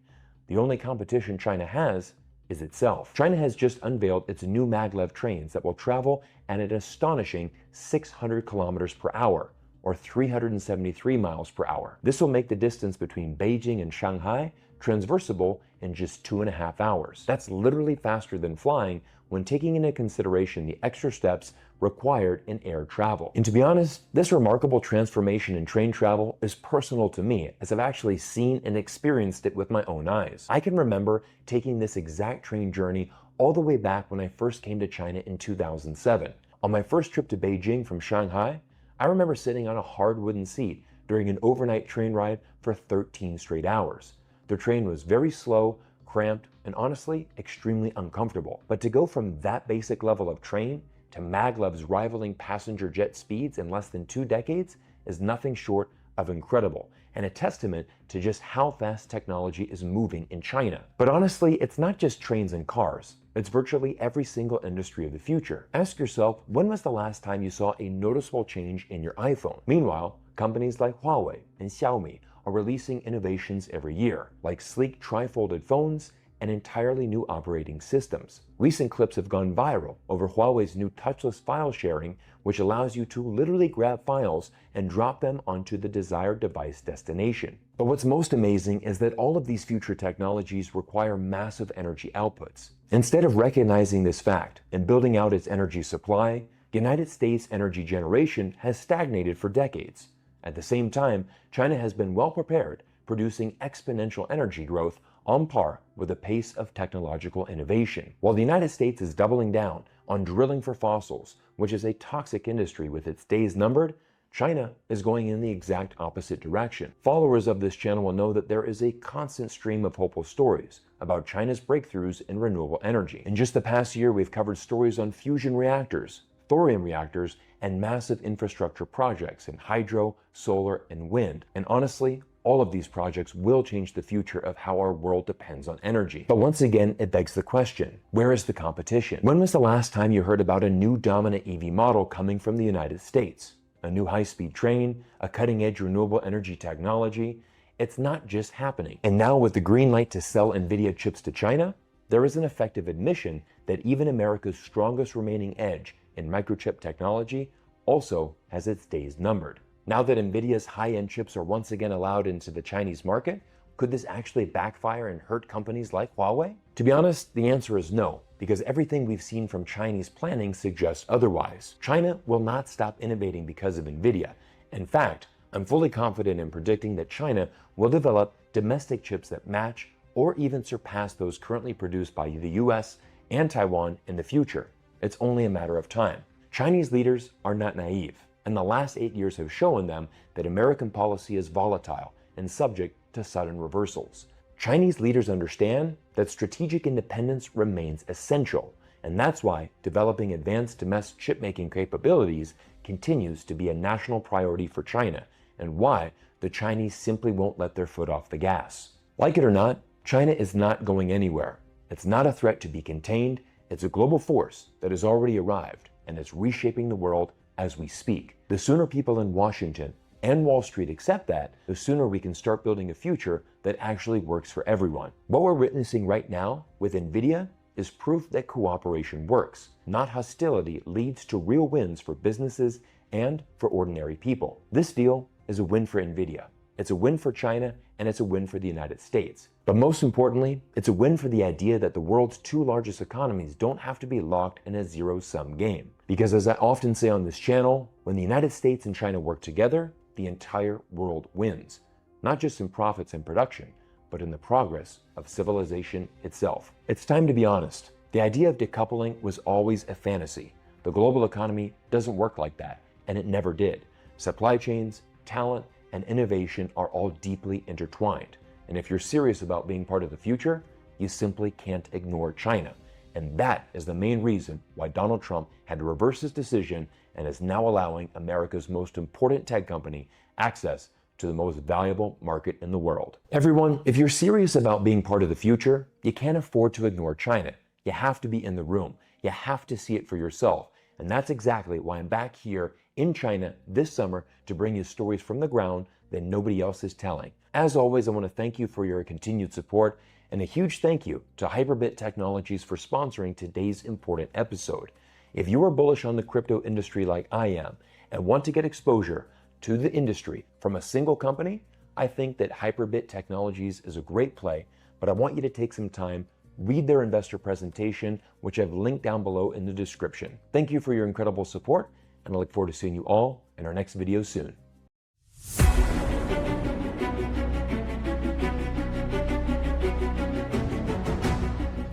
The only competition China has is itself. China has just unveiled its new maglev trains that will travel at an astonishing 600 kilometers per hour, or 373 miles per hour. This will make the distance between Beijing and Shanghai transversable in just 2.5 hours. That's literally faster than flying when taking into consideration the extra steps required in air travel. And to be honest, this remarkable transformation in train travel is personal to me, as I've actually seen and experienced it with my own eyes. I can remember taking this exact train journey all the way back when I first came to China in 2007. On my first trip to Beijing from Shanghai, I remember sitting on a hard wooden seat during an overnight train ride for 13 straight hours. The train was very slow, cramped, and honestly, extremely uncomfortable. But to go from that basic level of train to maglevs rivaling passenger jet speeds in less than 2 decades is nothing short of incredible, and a testament to just how fast technology is moving in China. But honestly, it's not just trains and cars. It's virtually every single industry of the future. Ask yourself, when was the last time you saw a noticeable change in your iPhone? Meanwhile, companies like Huawei and Xiaomi are releasing innovations every year, like sleek tri-folded phones and entirely new operating systems. Recent clips have gone viral over Huawei's new touchless file sharing, which allows you to literally grab files and drop them onto the desired device destination. But what's most amazing is that all of these future technologies require massive energy outputs. Instead of recognizing this fact and building out its energy supply, United States energy generation has stagnated for decades. At the same time, China has been well prepared, producing exponential energy growth on par with the pace of technological innovation. While the United States is doubling down on drilling for fossils, which is a toxic industry with its days numbered, China is going in the exact opposite direction. Followers of this channel will know that there is a constant stream of hopeful stories about China's breakthroughs in renewable energy. In just the past year, we've covered stories on fusion reactors, thorium reactors, and massive infrastructure projects in hydro, solar, and wind. And honestly, all of these projects will change the future of how our world depends on energy. But once again, it begs the question, where is the competition? When was the last time you heard about a new dominant EV model coming from the United States? a new high-speed train, a cutting-edge renewable energy technology. It's not just happening. And now with the green light to sell NVIDIA chips to China, there is an effective admission that even America's strongest remaining edge in microchip technology also has its days numbered. Now that NVIDIA's high-end chips are once again allowed into the Chinese market, could this actually backfire and hurt companies like Huawei? To be honest, the answer is no, because everything we've seen from Chinese planning suggests otherwise. China will not stop innovating because of NVIDIA. In fact, I'm fully confident in predicting that China will develop domestic chips that match or even surpass those currently produced by the US and Taiwan in the future. It's only a matter of time. Chinese leaders are not naive, and the last 8 years have shown them that American policy is volatile and subject to sudden reversals. Chinese leaders understand that strategic independence remains essential, and that's why developing advanced domestic chip-making capabilities continues to be a national priority for China, and why the Chinese simply won't let their foot off the gas. Like it or not, China is not going anywhere. It's not a threat to be contained, it's a global force that has already arrived, and it's reshaping the world as we speak. The sooner people in Washington and Wall Street accept that, the sooner we can start building a future that actually works for everyone. What we're witnessing right now with NVIDIA is proof that cooperation works, not hostility leads to real wins for businesses and for ordinary people. This deal is a win for NVIDIA. It's a win for China, and it's a win for the United States. But most importantly, it's a win for the idea that the world's two largest economies don't have to be locked in a zero-sum game. Because as I often say on this channel, when the United States and China work together, the entire world wins, not just in profits and production, but in the progress of civilization itself. It's time to be honest. The idea of decoupling was always a fantasy. The global economy doesn't work like that, and it never did. Supply chains, talent, and innovation are all deeply intertwined. And if you're serious about being part of the future, you simply can't ignore China. And that is the main reason why Donald Trump had to reverse his decision and is now allowing America's most important tech company access to the most valuable market in the world. Everyone, if you're serious about being part of the future, you can't afford to ignore China. You have to be in the room. You have to see it for yourself. And that's exactly why I'm back here in China this summer to bring you stories from the ground that nobody else is telling. As always, I want to thank you for your continued support, and a huge thank you to Hyperbit Technologies for sponsoring today's important episode. If you are bullish on the crypto industry like I am and want to get exposure to the industry from a single company, I think that Hyperbit Technologies is a great play, but I want you to take some time, read their investor presentation, which I've linked down below in the description. Thank you for your incredible support, and I look forward to seeing you all in our next video soon.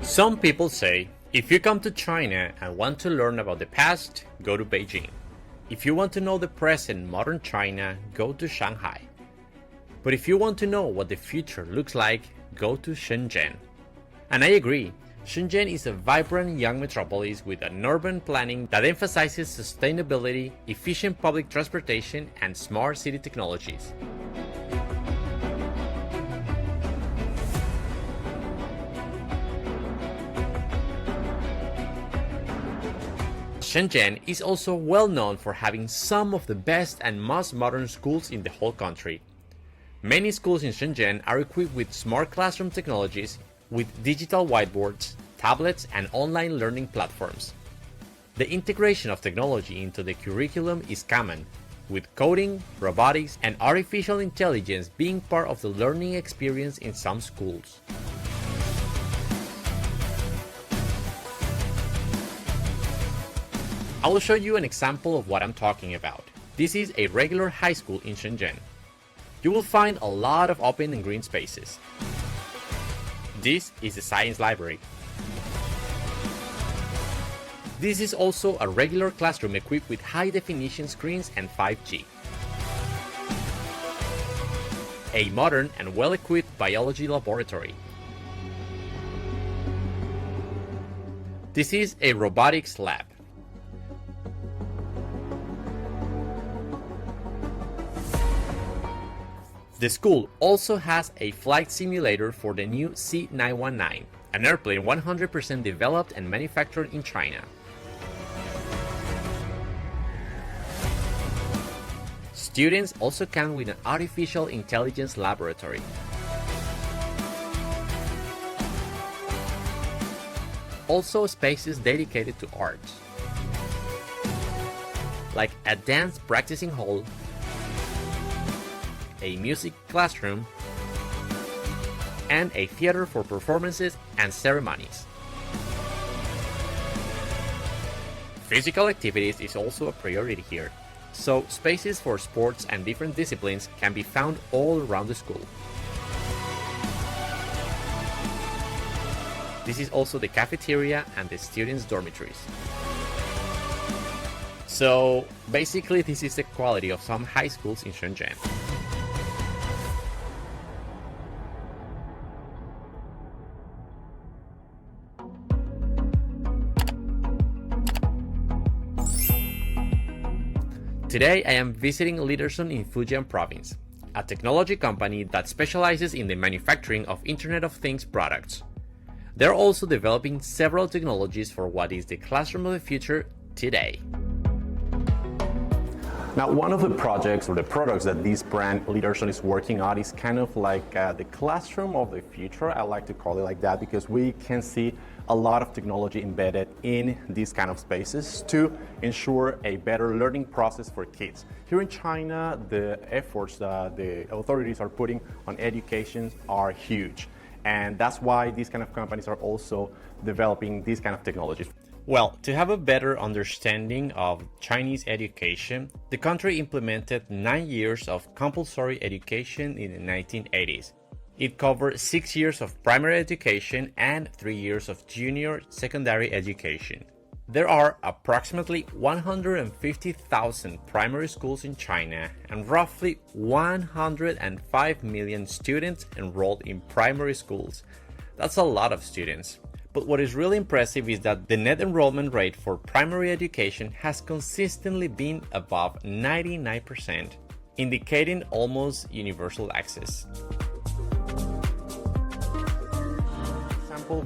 Some people say, if you come to China and want to learn about the past, go to Beijing. If you want to know the present modern China, go to Shanghai. But if you want to know what the future looks like, go to Shenzhen. And I agree, Shenzhen is a vibrant young metropolis with an urban planning that emphasizes sustainability, efficient public transportation, and smart city technologies. Shenzhen is also well known for having some of the best and most modern schools in the whole country. Many schools in Shenzhen are equipped with smart classroom technologies, with digital whiteboards, tablets, and online learning platforms. The integration of technology into the curriculum is common, with coding, robotics, and artificial intelligence being part of the learning experience in some schools. I will show you an example of what I'm talking about. This is a regular high school in Shenzhen. You will find a lot of open and green spaces. This is the science library. This is also a regular classroom equipped with high-definition screens and 5G. A modern and well-equipped biology laboratory. This is a robotics lab. The school also has a flight simulator for the new C919, an airplane 100% developed and manufactured in China. Students also come with an artificial intelligence laboratory. Also spaces dedicated to art, like a dance practicing hall, a music classroom, and a theater for performances and ceremonies. Physical activities is also a priority here, so spaces for sports and different disciplines can be found all around the school. This is also the cafeteria and the students' dormitories. So basically this is the quality of some high schools in Shenzhen. Today I am visiting Liderson in Fujian province, a technology company that specializes in the manufacturing of Internet of Things products. They're also developing several technologies for what is the classroom of the future today. Now, one of the projects or the products that this brand Liderson is working on is kind of like the classroom of the future. I like to call it like that because we can see a lot of technology embedded in these kind of spaces to ensure a better learning process for kids. Here in China, the efforts that the authorities are putting on education are huge. And that's why these kind of companies are also developing these kind of technologies. Well, to have a better understanding of Chinese education, the country implemented 9 years of compulsory education in the 1980s. It covered 6 years of primary education and 3 years of junior secondary education. There are approximately 150,000 primary schools in China and roughly 105 million students enrolled in primary schools. That's a lot of students. But what is really impressive is that the net enrollment rate for primary education has consistently been above 99%, indicating almost universal access.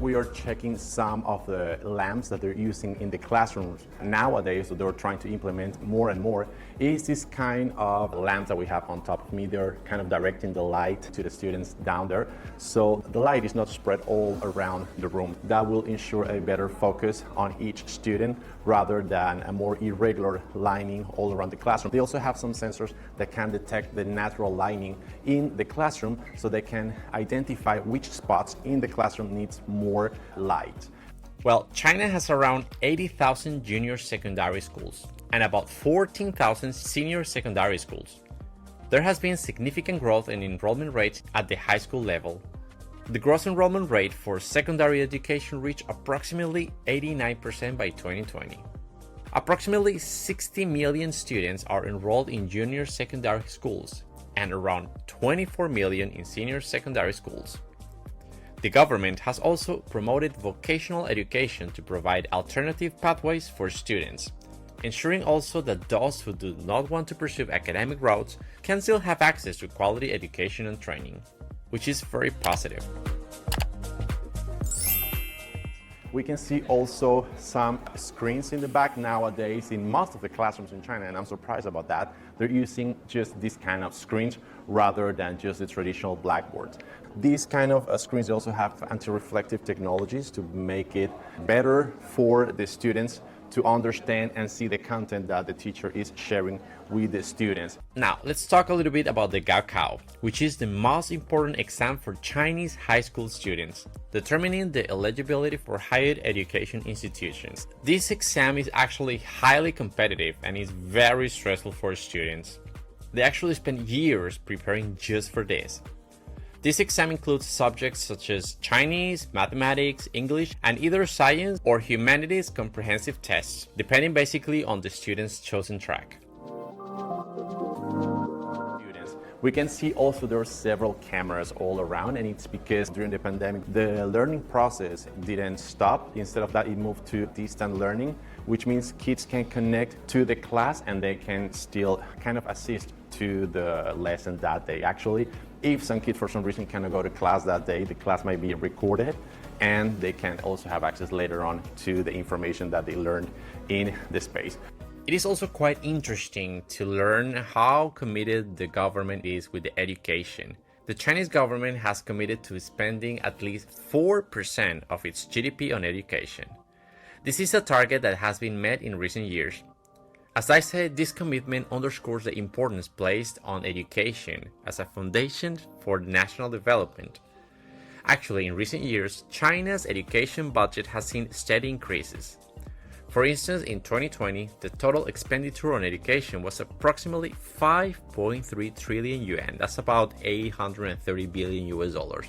We are checking some of the lamps that they're using in the classrooms nowadays, so they're trying to implement more and more, is this kind of lamps that we have on top of me. They're kind of directing the light to the students down there, so the light is not spread all around the room. That will ensure a better focus on each student rather than a more irregular lining all around the classroom. They also have some sensors that can detect the natural lining in the classroom, so they can identify which spots in the classroom needs more light. Well, China has around 80,000 junior secondary schools and about 14,000 senior secondary schools. There has been significant growth in enrollment rates at the high school level. The gross enrollment rate for secondary education reached approximately 89% by 2020. Approximately 60 million students are enrolled in junior secondary schools and around 24 million in senior secondary schools. The government has also promoted vocational education to provide alternative pathways for students, ensuring also that those who do not want to pursue academic routes can still have access to quality education and training, which is very positive. We can see also some screens in the back nowadays in most of the classrooms in China, and I'm surprised about that. They're using just this kind of screens rather than just the traditional blackboards. These kind of screens also have anti-reflective technologies to make it better for the students to understand and see the content that the teacher is sharing with the students. Now, let's talk a little bit about the Gaokao, which is the most important exam for Chinese high school students, determining the eligibility for higher education institutions. This exam is actually highly competitive and is very stressful for students. They actually spend years preparing just for this. This exam includes subjects such as Chinese, mathematics, English, and either science or humanities comprehensive tests, depending basically on the student's chosen track. We can see also there are several cameras all around, and it's because during the pandemic the learning process didn't stop. Instead of that, it moved to distant learning, which means kids can connect to the class and they can still kind of assist to the lesson that day. Actually, if some kids for some reason cannot go to class that day, the class might be recorded and they can also have access later on to the information that they learned in the space. It is also quite interesting to learn how committed the government is with the education. The Chinese government has committed to spending at least 4% of its GDP on education. This is a target that has been met in recent years. As I said, this commitment underscores the importance placed on education as a foundation for national development. Actually, in recent years, China's education budget has seen steady increases. For instance, in 2020, the total expenditure on education was approximately 5.3 trillion yuan. That's about 830 billion US dollars.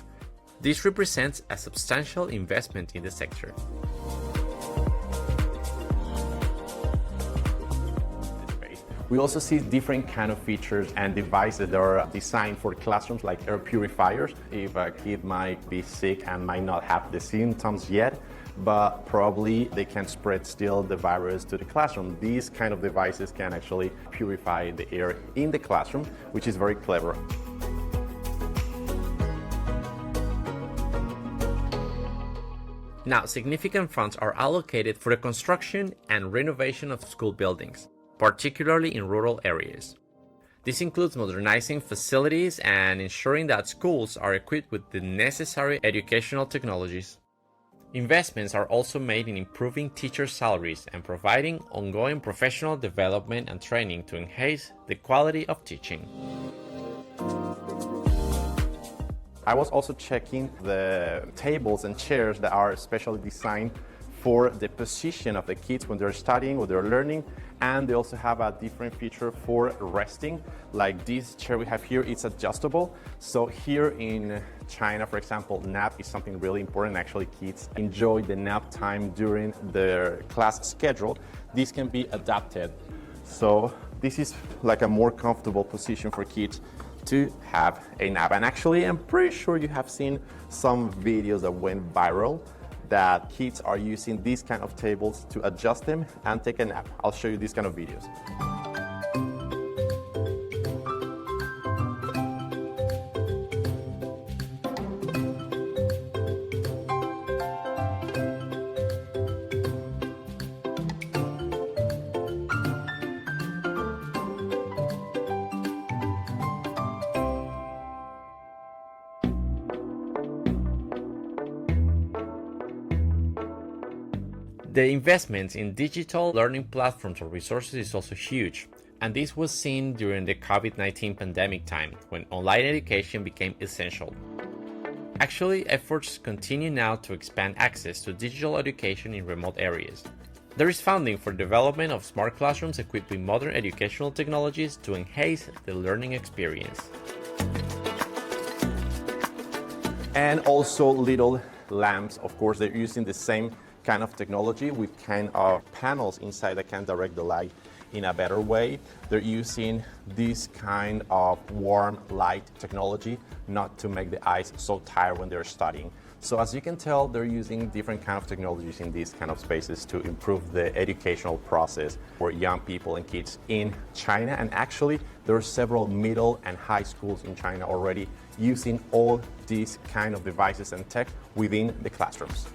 This represents a substantial investment in the sector. We also see different kind of features and devices that are designed for classrooms, like air purifiers. If a kid might be sick and might not have the symptoms yet, but probably they can spread still the virus to the classroom. These kind of devices can actually purify the air in the classroom, which is very clever. Now, significant funds are allocated for the construction and renovation of school buildings, particularly in rural areas. This includes modernizing facilities and ensuring that schools are equipped with the necessary educational technologies. Investments are also made in improving teachers' salaries and providing ongoing professional development and training to enhance the quality of teaching. I was also checking the tables and chairs that are specially designed for the position of the kids when they're studying or they're learning, and they also have a different feature for resting. Like this chair we have here, it's adjustable. So here in China, for example, nap is something really important. Actually, kids enjoy the nap time during their class schedule. This can be adapted. So this is like a more comfortable position for kids to have a nap. And actually, I'm pretty sure you have seen some videos that went viral that kids are using these kind of tables to adjust them and take a nap. I'll show you these kind of videos. The investments in digital learning platforms or resources is also huge, and this was seen during the COVID-19 pandemic time, when online education became essential. Actually, efforts continue now to expand access to digital education in remote areas. There is funding for development of smart classrooms equipped with modern educational technologies to enhance the learning experience. And also little lamps, of course, they're using the same kind of technology with kind of panels inside that can direct the light in a better way. They're using this kind of warm light technology not to make the eyes so tired when they're studying. So as you can tell, they're using different kind of technologies in these kind of spaces to improve the educational process for young people and kids in China. And actually, there are several middle and high schools in China already using all these kind of devices and tech within the classrooms.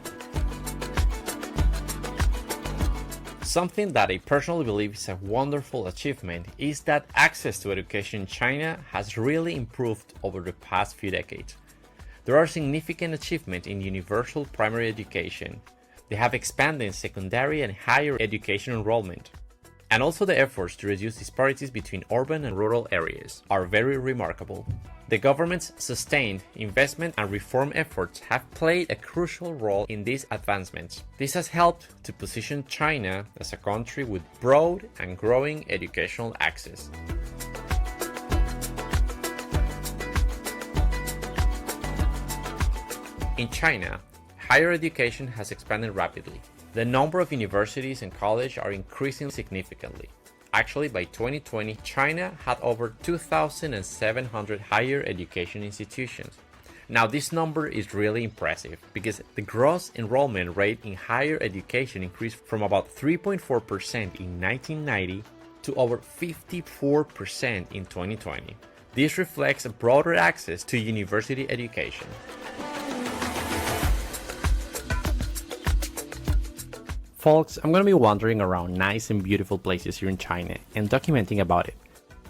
Something that I personally believe is a wonderful achievement is that access to education in China has really improved over the past few decades. There are significant achievements in universal primary education. They have expanded secondary and higher education enrollment. And also the efforts to reduce disparities between urban and rural areas are very remarkable. The government's sustained investment and reform efforts have played a crucial role in these advancements. This has helped to position China as a country with broad and growing educational access. In China, higher education has expanded rapidly. The number of universities and colleges are increasing significantly. Actually, by 2020, China had over 2,700 higher education institutions. Now, this number is really impressive because the gross enrollment rate in higher education increased from about 3.4% in 1990 to over 54% in 2020. This reflects a broader access to university education. Folks, I'm going to be wandering around nice and beautiful places here in China and documenting about it.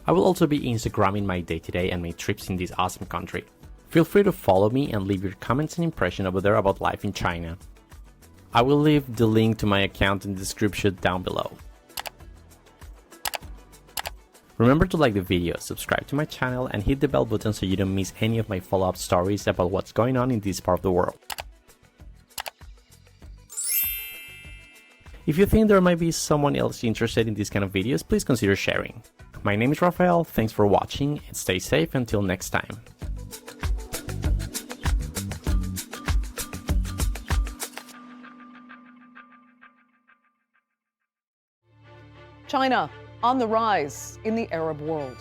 I will also be Instagramming my day-to-day and my trips in this awesome country. Feel free to follow me and leave your comments and impression over there about life in China. I will leave the link to my account in the description down below. Remember to like the video, subscribe to my channel and hit the bell button so you don't miss any of my follow-up stories about what's going on in this part of the world. If you think there might be someone else interested in these kind of videos, please consider sharing. My name is Rafael, thanks for watching and stay safe until next time. China on the rise in the Arab world.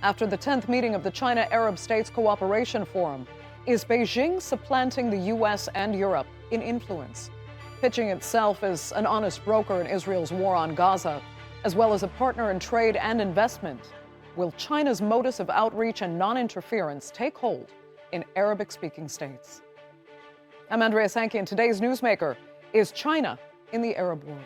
After the 10th meeting of the China-Arab States Cooperation Forum, is Beijing supplanting the US and Europe in influence? Pitching itself as an honest broker in Israel's war on Gaza, as well as a partner in trade and investment, will China's modus of outreach and non-interference take hold in Arabic-speaking states? I'm Andrea Sankey, and today's Newsmaker is China in the Arab world.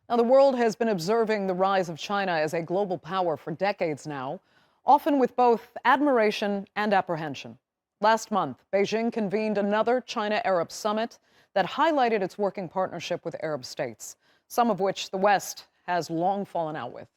Now, the world has been observing the rise of China as a global power for decades now, often with both admiration and apprehension. Last month, Beijing convened another China-Arab summit that highlighted its working partnership with Arab states, some of which the West has long fallen out with.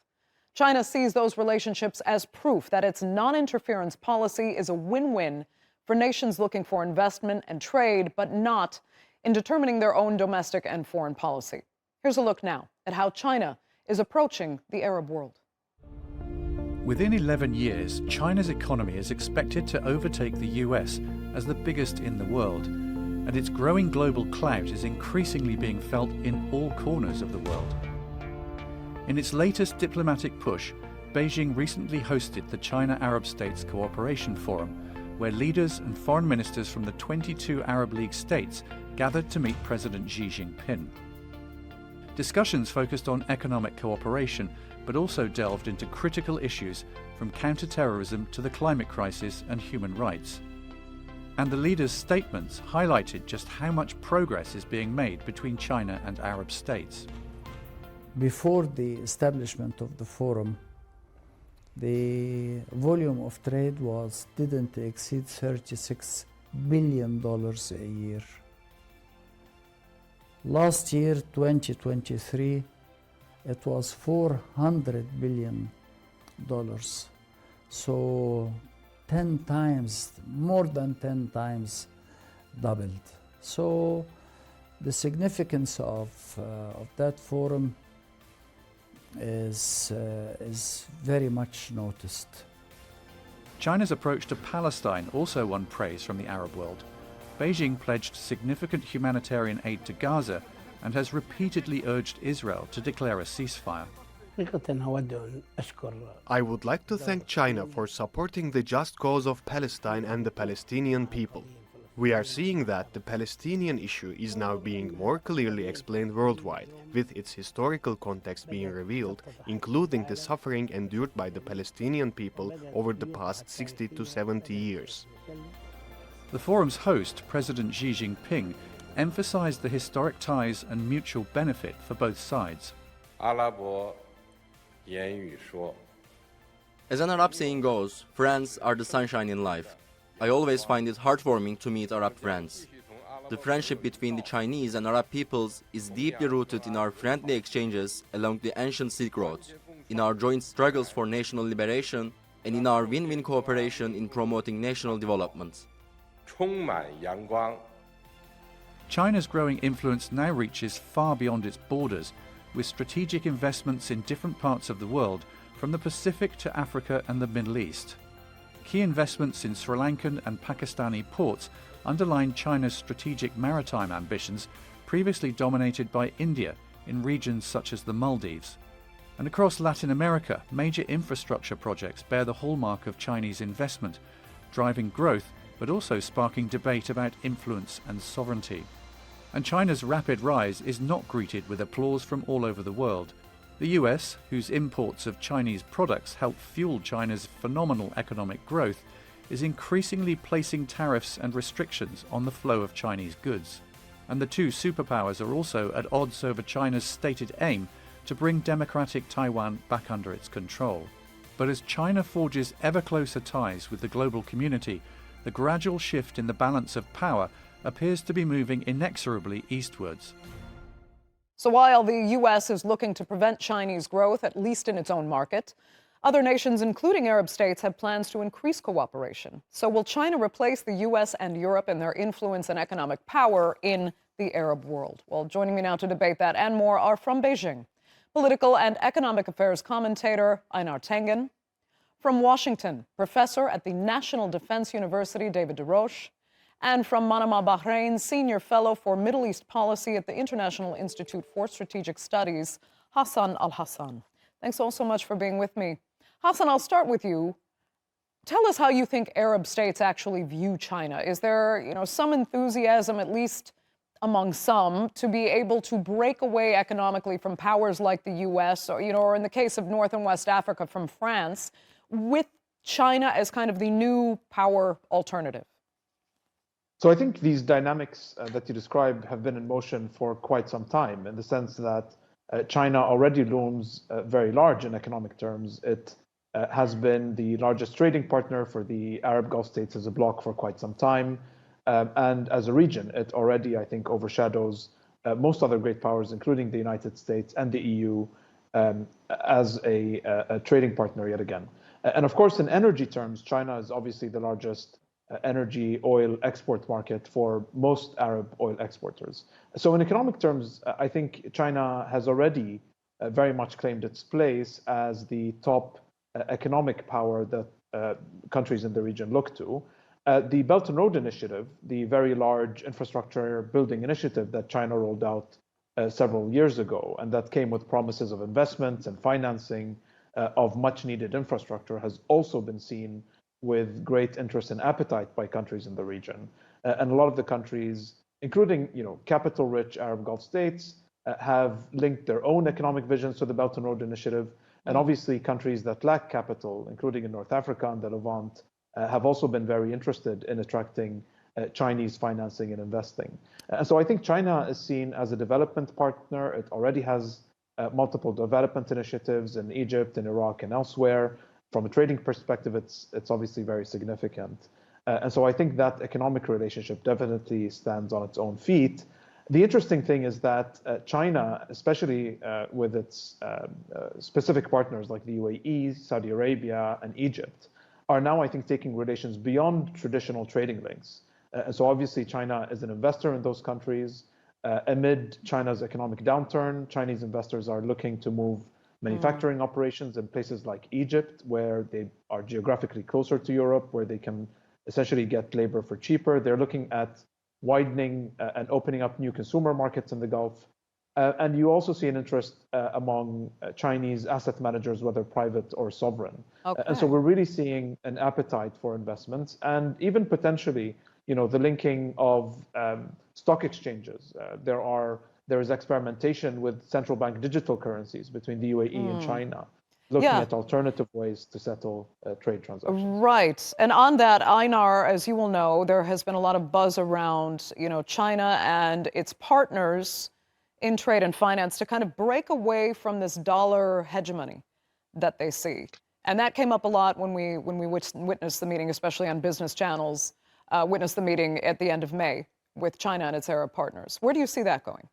China sees those relationships as proof that its non-interference policy is a win-win for nations looking for investment and trade, but not in determining their own domestic and foreign policy. Here's a look now at how China is approaching the Arab world. Within 11 years, China's economy is expected to overtake the US as the biggest in the world, and its growing global clout is increasingly being felt in all corners of the world. In its latest diplomatic push, Beijing recently hosted the China-Arab States Cooperation Forum, where leaders and foreign ministers from the 22 Arab League states gathered to meet President Xi Jinping. Discussions focused on economic cooperation, but also delved into critical issues from counter-terrorism to the climate crisis and human rights. And the leaders' statements highlighted just how much progress is being made between China and Arab states. Before the establishment of the forum, the volume of trade didn't exceed $36 billion a year. Last year, 2023, it was $400 billion. So 10 times, more than 10 times doubled. So the significance of that forum is very much noticed. China's approach to Palestine also won praise from the Arab world. Beijing pledged significant humanitarian aid to Gaza and has repeatedly urged Israel to declare a ceasefire. I would like to thank China for supporting the just cause of Palestine and the Palestinian people. We are seeing that the Palestinian issue is now being more clearly explained worldwide, with its historical context being revealed, including the suffering endured by the Palestinian people over the past 60 to 70 years. The forum's host, President Xi Jinping, emphasized the historic ties and mutual benefit for both sides. As an Arab saying goes, friends are the sunshine in life. I always find it heartwarming to meet Arab friends. The friendship between the Chinese and Arab peoples is deeply rooted in our friendly exchanges along the ancient Silk Road, in our joint struggles for national liberation, and in our win-win cooperation in promoting national development. China's growing influence now reaches far beyond its borders, with strategic investments in different parts of the world, from the Pacific to Africa and the Middle East. Key investments in Sri Lankan and Pakistani ports underline China's strategic maritime ambitions, previously dominated by India in regions such as the Maldives. And across Latin America, major infrastructure projects bear the hallmark of Chinese investment, driving growth but also sparking debate about influence and sovereignty. and China's rapid rise is not greeted with applause from all over the world. The US, whose imports of Chinese products help fuel China's phenomenal economic growth, is increasingly placing tariffs and restrictions on the flow of Chinese goods. And the two superpowers are also at odds over China's stated aim to bring democratic Taiwan back under its control. But as China forges ever closer ties with the global community, the gradual shift in the balance of power appears to be moving inexorably eastwards. So while the U.S. is looking to prevent Chinese growth, at least in its own market, other nations, including Arab states, have plans to increase cooperation. So will China replace the U.S. and Europe in their influence and economic power in the Arab world? Well, joining me now to debate that and more are from Beijing, political and economic affairs commentator Einar Tengen. From Washington, professor at the National Defense University, David DeRoche. And from Manama, Bahrain, senior fellow for Middle East policy at the International Institute for Strategic Studies, Hassan Al-Hassan. Thanks all so much for being with me. Hassan, I'll start with you. Tell us how you think Arab states actually view China. Is there, some enthusiasm, at least among some, to be able to break away economically from powers like the U.S. or in the case of North and West Africa from France, with China as kind of the new power alternative? So I think these dynamics that you describe have been in motion for quite some time, in the sense that China already looms very large in economic terms. It has been the largest trading partner for the Arab Gulf states as a bloc for quite some time. And as a region, it already, I think, overshadows most other great powers, including the United States and the EU, as a trading partner yet again. And of course, in energy terms, China is obviously the largest energy oil export market for most Arab oil exporters. So in economic terms, I think China has already very much claimed its place as the top economic power that countries in the region look to. The Belt and Road Initiative, the very large infrastructure building initiative that China rolled out several years ago, and that came with promises of investments and financing of much needed infrastructure, has also been seen with great interest and appetite by countries in the region. And a lot of the countries, including capital-rich Arab Gulf states, have linked their own economic visions to the Belt and Road Initiative. And obviously countries that lack capital, including in North Africa and the Levant, have also been very interested in attracting Chinese financing and investing. And so I think China is seen as a development partner. It already has multiple development initiatives in Egypt, in Iraq, and elsewhere. From a trading perspective, it's obviously very significant. And so I think that economic relationship definitely stands on its own feet. The interesting thing is that China, especially with its specific partners like the UAE, Saudi Arabia, and Egypt, are now, I think, taking relations beyond traditional trading links. And so obviously China is an investor in those countries. Amid China's economic downturn, Chinese investors are looking to move manufacturing operations in places like Egypt, where they are geographically closer to Europe, where they can essentially get labor for cheaper. They're looking at widening and opening up new consumer markets in the Gulf. And you also see an interest among Chinese asset managers, whether private or sovereign. Okay. And so we're really seeing an appetite for investments, and even potentially, the linking of stock exchanges. There is experimentation with central bank digital currencies between the UAE and China, looking at alternative ways to settle trade transactions. Right. And on that, Einar, as you will know, there has been a lot of buzz around, China and its partners in trade and finance to kind of break away from this dollar hegemony that they see. And that came up a lot when we witnessed the meeting, especially on business channels, witnessed the meeting at the end of May with China and its Arab partners. Where do you see that going?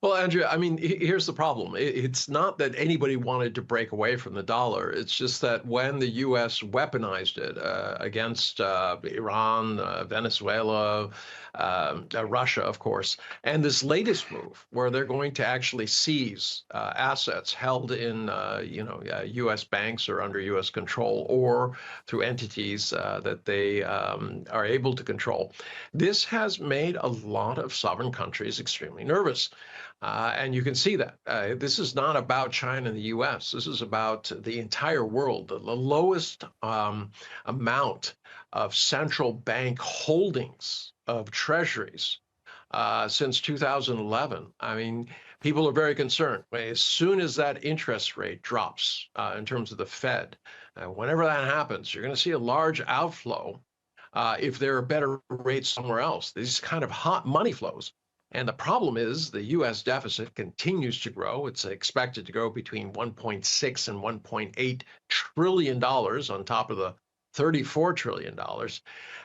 Well, Andrea, here's the problem. It's not that anybody wanted to break away from the dollar. It's just that when the U.S. weaponized it against Iran, Venezuela, Russia, of course, and this latest move where they're going to actually seize assets held in, U.S. banks or under U.S. control or through entities that they are able to control. This has made a lot of sovereign countries extremely nervous. And you can see that. This is not about China and the U.S. This is about the entire world. The lowest amount of central bank holdings of treasuries since 2011. I mean, people are very concerned. As soon as that interest rate drops in terms of the Fed, whenever that happens, you're going to see a large outflow if there are better rates somewhere else. These kind of hot money flows. And the problem is the U.S. deficit continues to grow. It's expected to grow between 1.6 and 1.8 trillion dollars on top of the $34 trillion.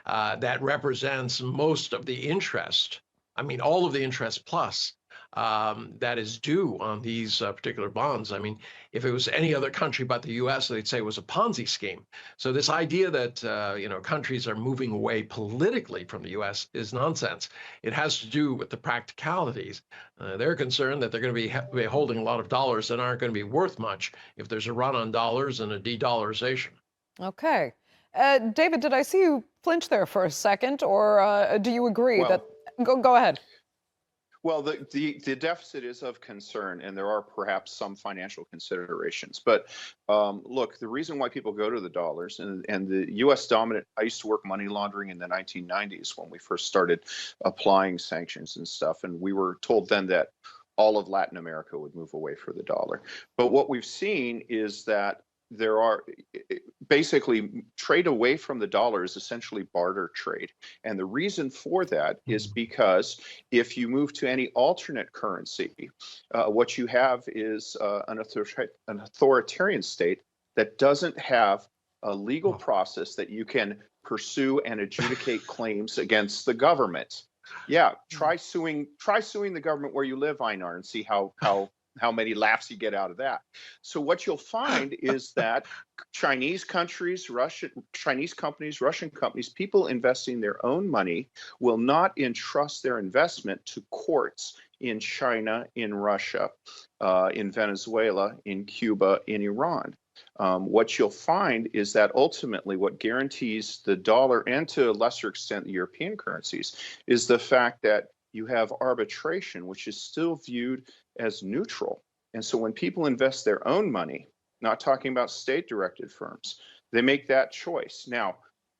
That represents most of the interest. I mean, all of the interest plus that is due on these particular bonds. I mean, if it was any other country but the U.S., they'd say it was a Ponzi scheme. So this idea that countries are moving away politically from the U.S. is nonsense. It has to do with the practicalities. They're concerned that they're going to be holding a lot of dollars that aren't going to be worth much if there's a run on dollars and a de-dollarization. Okay. David, did I see you flinch there for a second, or do you agree that? Go ahead. Well, the deficit is of concern, and there are perhaps some financial considerations. But look, the reason why people go to the dollars and the U.S. dominant, I used to work money laundering in the 1990s when we first started applying sanctions and stuff. And we were told then that all of Latin America would move away from the dollar. But what we've seen is that there are basically trade away from the dollar is essentially barter trade. And the reason for that is because if you move to any alternate currency, what you have is an authoritarian state that doesn't have a legal process that you can pursue and adjudicate claims against the government. Yeah, try suing the government where you live, Einar, and see how many laughs you get out of that. So what you'll find is that Chinese companies, Russian companies, people investing their own money will not entrust their investment to courts in China, in Russia, in Venezuela, in Cuba, in Iran. What you'll find is that ultimately what guarantees the dollar and to a lesser extent the European currencies is the fact that you have arbitration, which is still viewed as neutral. And so when people invest their own money, not talking about state-directed firms, they make that choice. Now,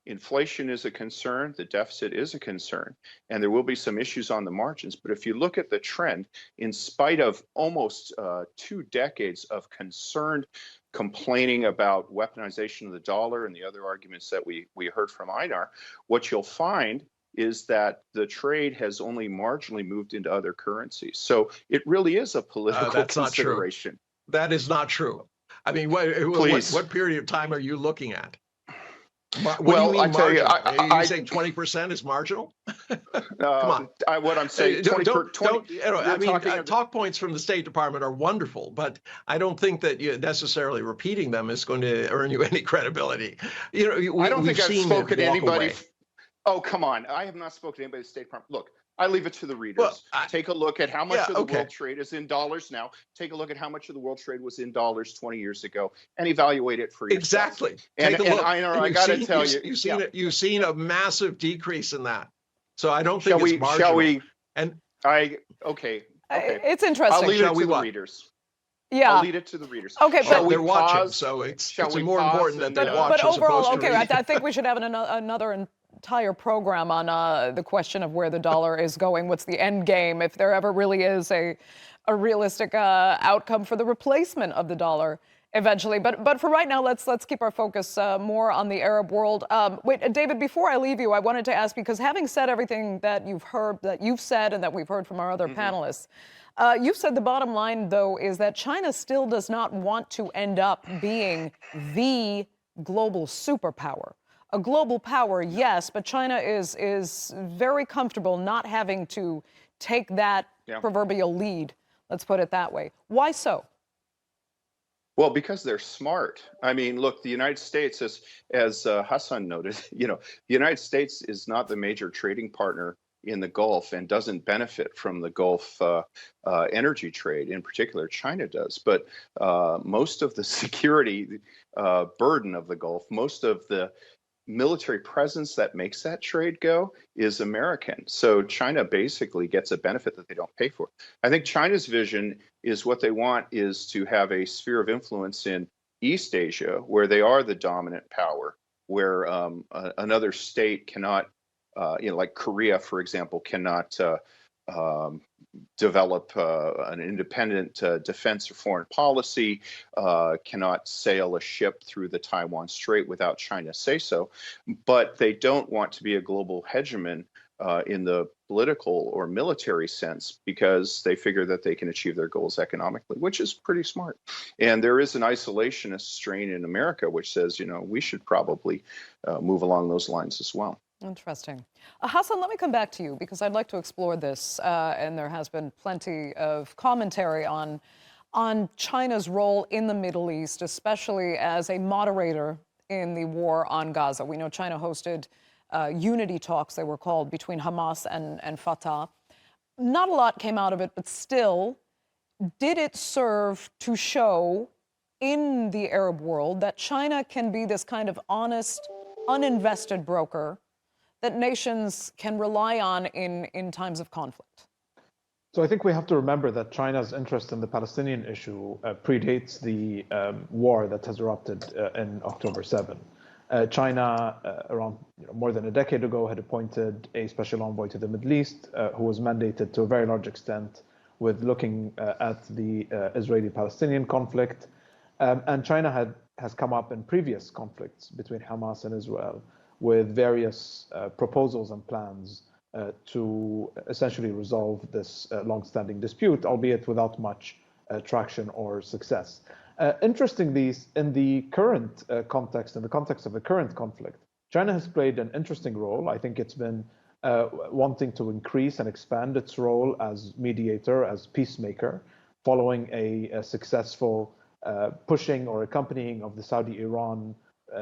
inflation is a concern, the deficit is a concern, and there will be some issues on the margins. But if you look at the trend, in spite of almost 2 decades of concerned complaining about weaponization of the dollar and the other arguments that we heard from Einar, what you'll find is that the trade has only marginally moved into other currencies. So it really is a political consideration. Not true. That is not true. I mean, what period of time are you looking at? What do you mean marginal? Are you saying 20% is marginal? Come on. What I'm saying, talk points from the State Department are wonderful, but I don't think that necessarily repeating them is going to earn you any credibility. I don't think I've spoken to anybody. Oh, come on. I have not spoken to anybody at the State Department. Look, I leave it to the readers. Well, take a look at how much of the world trade is in dollars now. Take a look at how much of the world trade was in dollars 20 years ago and evaluate it for yourself. Exactly. Take a look. I got to tell you. You've seen a massive decrease in that. So I don't think it's marginal. Shall we? Okay. It's interesting. I'll leave it to the readers. Yeah. I'll lead it to the readers. Okay, but they're watching, so it's more important that they watch. But overall, okay, I think we should have another entire program on the question of where the dollar is going. What's the end game? If there ever really is a realistic outcome for the replacement of the dollar eventually. But for right now, let's keep our focus more on the Arab world. Wait, David, before I leave you, I wanted to ask, because having said everything that you've heard, that you've said, and that we've heard from our other panelists, you've said the bottom line, though, is that China still does not want to end up being the global superpower. A global power, yes, but China is very comfortable not having to take that proverbial lead. Let's put it that way. Why so? Well, because they're smart. I mean, look, the United States, as Hassan noted, the United States is not the major trading partner in the Gulf and doesn't benefit from the Gulf energy trade. In particular, China does. But most of the security burden of the Gulf, most of the military presence that makes that trade go is American. So China basically gets a benefit that they don't pay for. I think China's vision is what they want is to have a sphere of influence in East Asia, where they are the dominant power, where another state cannot, like Korea, for example, cannot develop an independent defense or foreign policy, cannot sail a ship through the Taiwan Strait without China say so, but they don't want to be a global hegemon in the political or military sense because they figure that they can achieve their goals economically, which is pretty smart. And there is an isolationist strain in America which says, we should probably move along those lines as well. Interesting. Hassan, let me come back to you because I'd like to explore this, and there has been plenty of commentary on China's role in the Middle East, especially as a moderator in the war on Gaza. We know China hosted unity talks, they were called, between Hamas and Fatah. Not a lot came out of it, but still, did it serve to show in the Arab world that China can be this kind of honest, uninvested broker that nations can rely on in times of conflict? So I think we have to remember that China's interest in the Palestinian issue predates the war that has erupted in October 7. China, around more than a decade ago, had appointed a special envoy to the Middle East who was mandated to a very large extent with looking at the Israeli-Palestinian conflict. And China has come up in previous conflicts between Hamas and Israel with various proposals and plans to essentially resolve this long-standing dispute, albeit without much traction or success. Interestingly, in the current context, in the context of the current conflict, China has played an interesting role. I think it's been wanting to increase and expand its role as mediator, as peacemaker, following a successful pushing or accompanying of the Saudi-Iran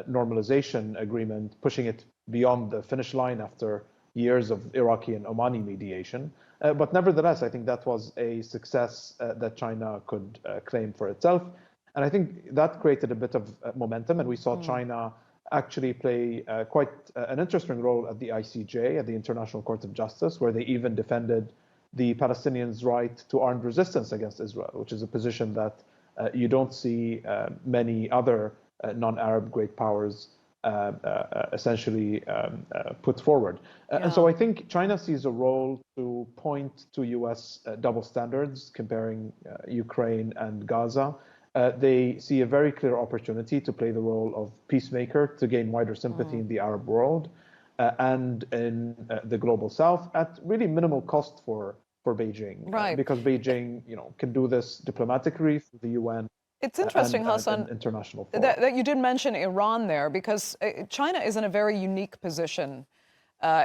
normalization agreement, pushing it beyond the finish line after years of Iraqi and Omani mediation. But nevertheless, I think that was a success that China could claim for itself. And I think that created a bit of momentum. And we saw China actually play quite an interesting role at the ICJ, at the International Court of Justice, where they even defended the Palestinians' right to armed resistance against Israel, which is a position that you don't see many other non-Arab great powers essentially put forward. And so I think China sees a role to point to U.S. Double standards comparing Ukraine and Gaza. They see a very clear opportunity to play the role of peacemaker to gain wider sympathy in the Arab world and in the global South at really minimal cost for Beijing, right? Because Beijing, can do this diplomatically through the UN. It's interesting, Hassan, international that you did mention Iran there, because China is in a very unique position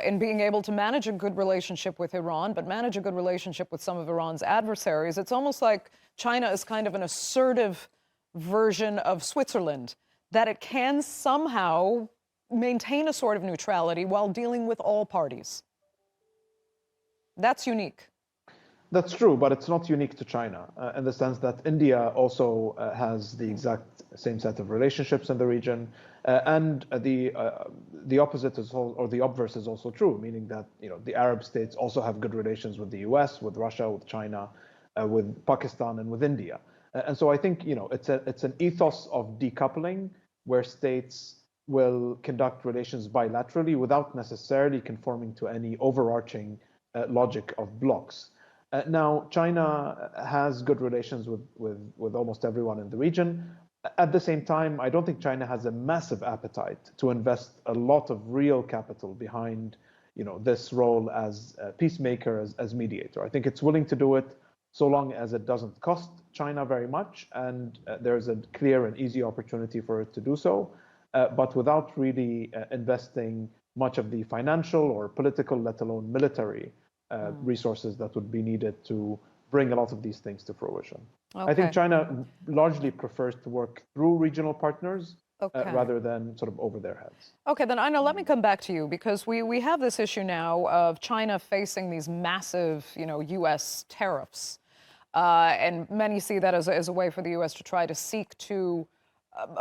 in being able to manage a good relationship with Iran, but manage a good relationship with some of Iran's adversaries. It's almost like China is kind of an assertive version of Switzerland, that it can somehow maintain a sort of neutrality while dealing with all parties. That's unique. That's true, but it's not unique to China in the sense that India also has the exact same set of relationships in the region, and the opposite is or the obverse is also true, meaning that the Arab states also have good relations with the U.S., with Russia, with China, with Pakistan, and with India. And so I think it's an ethos of decoupling where states will conduct relations bilaterally without necessarily conforming to any overarching logic of blocs. Now, China has good relations with almost everyone in the region. At the same time, I don't think China has a massive appetite to invest a lot of real capital behind, this role as a peacemaker, as mediator. I think it's willing to do it so long as it doesn't cost China very much, and there's a clear and easy opportunity for it to do so, but without really investing much of the financial or political, let alone military resources that would be needed to bring a lot of these things to fruition. Okay. I think China largely prefers to work through regional partners rather than sort of over their heads. Okay, then Aina, let me come back to you, because we have this issue now of China facing these massive, U.S. tariffs. And many see that as a way for the U.S. to try to seek to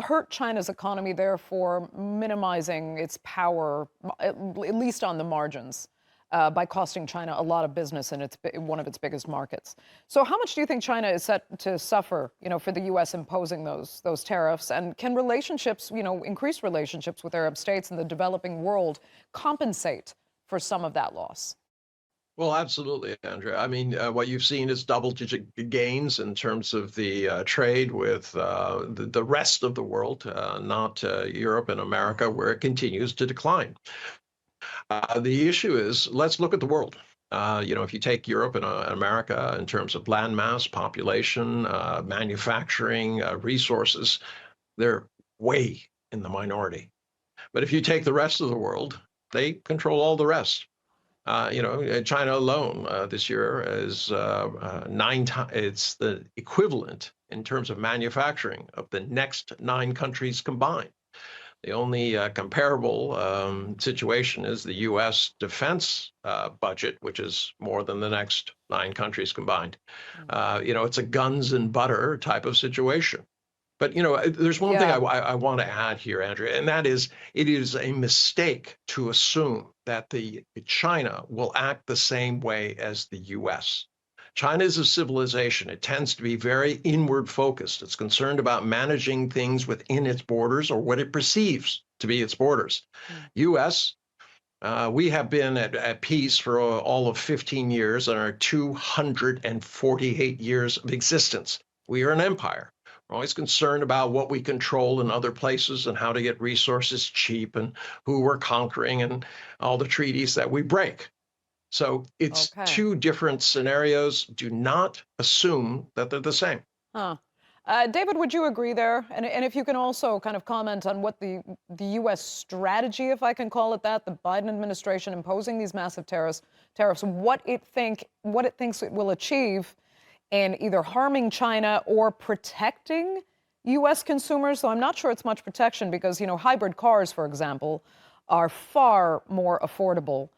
hurt China's economy, therefore minimizing its power, at least on the margins. By costing China a lot of business in one of its biggest markets. So how much do you think China is set to suffer, for the U.S. imposing those tariffs? And can relationships, increased relationships with Arab states and the developing world compensate for some of that loss? Well, absolutely, Andrea. I mean, what you've seen is double-digit gains in terms of the trade with the rest of the world, not Europe and America, where it continues to decline. The issue is, let's look at the world. If you take Europe and America in terms of land mass, population, manufacturing, resources, they're way in the minority. But if you take the rest of the world, they control all the rest. China alone this year is 9 times. It's the equivalent in terms of manufacturing of the next 9 countries combined. The only comparable situation is the U.S. defense budget, which is more than the next 9 countries combined. It's a guns and butter type of situation. But, there's one thing I want to add here, Andrea, and that is it is a mistake to assume that China will act the same way as the U.S. China is a civilization. It tends to be very inward focused. It's concerned about managing things within its borders or what it perceives to be its borders. U.S., we have been at peace for all of 15 years in our 248 years of existence. We are an empire. We're always concerned about what we control in other places and how to get resources cheap and who we're conquering and all the treaties that we break. So it's 2 different scenarios. Do not assume that they're the same. David, would you agree there? And if you can also kind of comment on what the U.S. strategy, if I can call it that, the Biden administration imposing these massive tariffs, what it thinks it will achieve in either harming China or protecting U.S. consumers. So I'm not sure it's much protection because, hybrid cars, for example, are far more affordable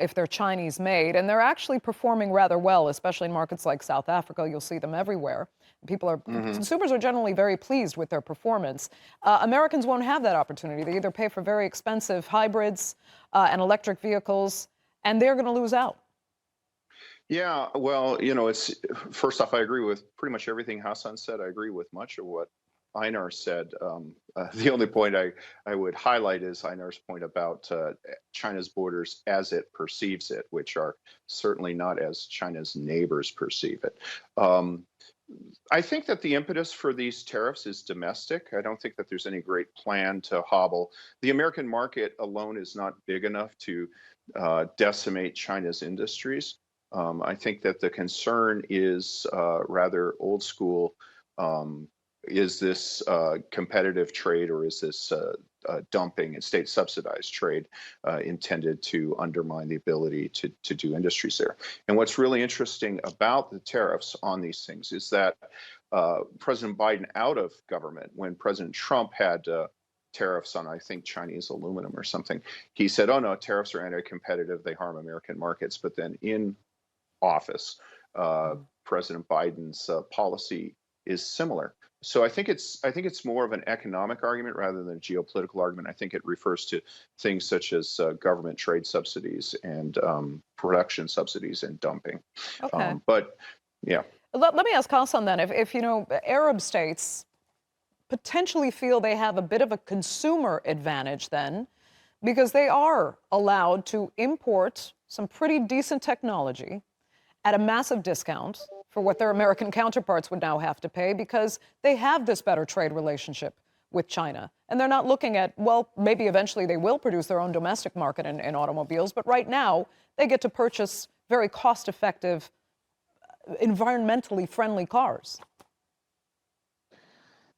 if they're Chinese made. And they're actually performing rather well, especially in markets like South Africa. You'll see them everywhere. Consumers are generally very pleased with their performance. Americans won't have that opportunity. They either pay for very expensive hybrids and electric vehicles, and they're going to lose out. Yeah, well, it's first off, I agree with pretty much everything Hassan said. I agree with much of what Einar said. The only point I would highlight is Einar's point about China's borders as it perceives it, which are certainly not as China's neighbors perceive it. I think that the impetus for these tariffs is domestic. I don't think that there's any great plan to hobble. The American market alone is not big enough to decimate China's industries. I think that the concern is rather old school. Is this competitive trade or is this dumping and state subsidized trade intended to undermine the ability to do industries there? And what's really interesting about the tariffs on these things is that President Biden out of government, when President Trump had tariffs on, I think, Chinese aluminum or something, he said, oh no, tariffs are anti-competitive, they harm American markets. But then in office, President Biden's policy is similar. So I think it's more of an economic argument rather than a geopolitical argument. I think it refers to things such as government trade subsidies and production subsidies and dumping. Okay. But yeah. Let me ask Hassan then, if Arab states potentially feel they have a bit of a consumer advantage then, because they are allowed to import some pretty decent technology at a massive discount for what their American counterparts would now have to pay because they have this better trade relationship with China. And they're not looking at, well, maybe eventually they will produce their own domestic market in automobiles, but right now they get to purchase very cost-effective, environmentally friendly cars.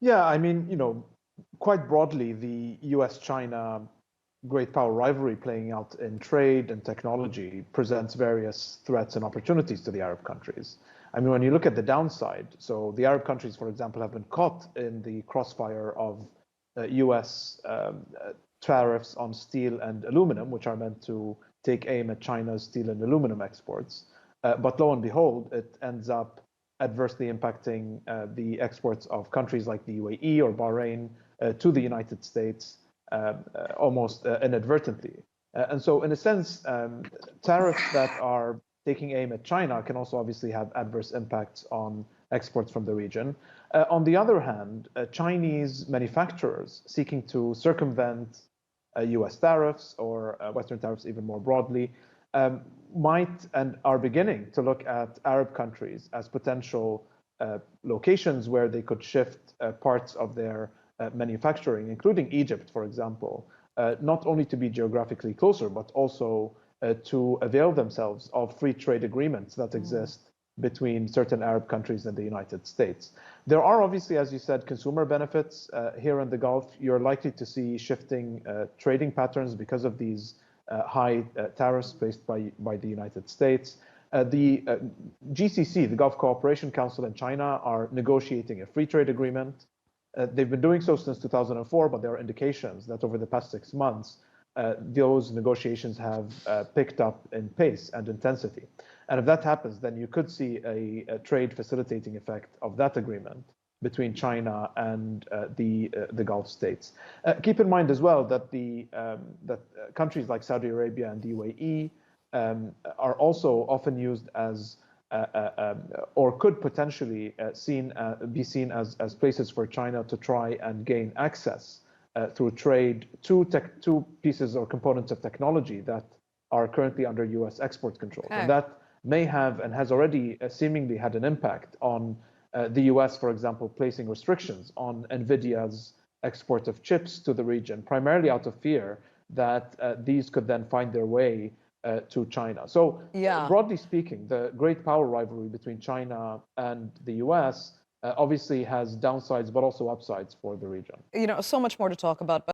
Yeah, I mean, quite broadly, the US-China great power rivalry playing out in trade and technology presents various threats and opportunities to the Arab countries. I mean, when you look at the downside, so the Arab countries, for example, have been caught in the crossfire of US tariffs on steel and aluminum, which are meant to take aim at China's steel and aluminum exports. But lo and behold, it ends up adversely impacting the exports of countries like the UAE or Bahrain to the United States almost inadvertently. And so in a sense, tariffs that are taking aim at China can also obviously have adverse impacts on exports from the region. On the other hand, Chinese manufacturers seeking to circumvent US tariffs or Western tariffs even more broadly might and are beginning to look at Arab countries as potential locations where they could shift parts of their manufacturing, including Egypt, for example, not only to be geographically closer, but also to avail themselves of free trade agreements that exist between certain Arab countries and the United States. There are obviously, as you said, consumer benefits here in the Gulf. You're likely to see shifting trading patterns because of these high tariffs placed by the United States. The GCC, the Gulf Cooperation Council, and China are negotiating a free trade agreement. They've been doing so since 2004, but there are indications that over the past 6 months, those negotiations have picked up in pace and intensity. And if that happens, then you could see a trade facilitating effect of that agreement between China and the Gulf states. Keep in mind as well that that countries like Saudi Arabia and the UAE are also often used as or could potentially be seen as places for China to try and gain access through trade to pieces or components of technology that are currently under U.S. export controls. Okay. And that may have and has already seemingly had an impact on the U.S., for example, placing restrictions on NVIDIA's export of chips to the region, primarily out of fear that these could then find their way to China. So broadly speaking, the great power rivalry between China and the U.S. Obviously has downsides, but also upsides for the region. You know, so much more to talk about. But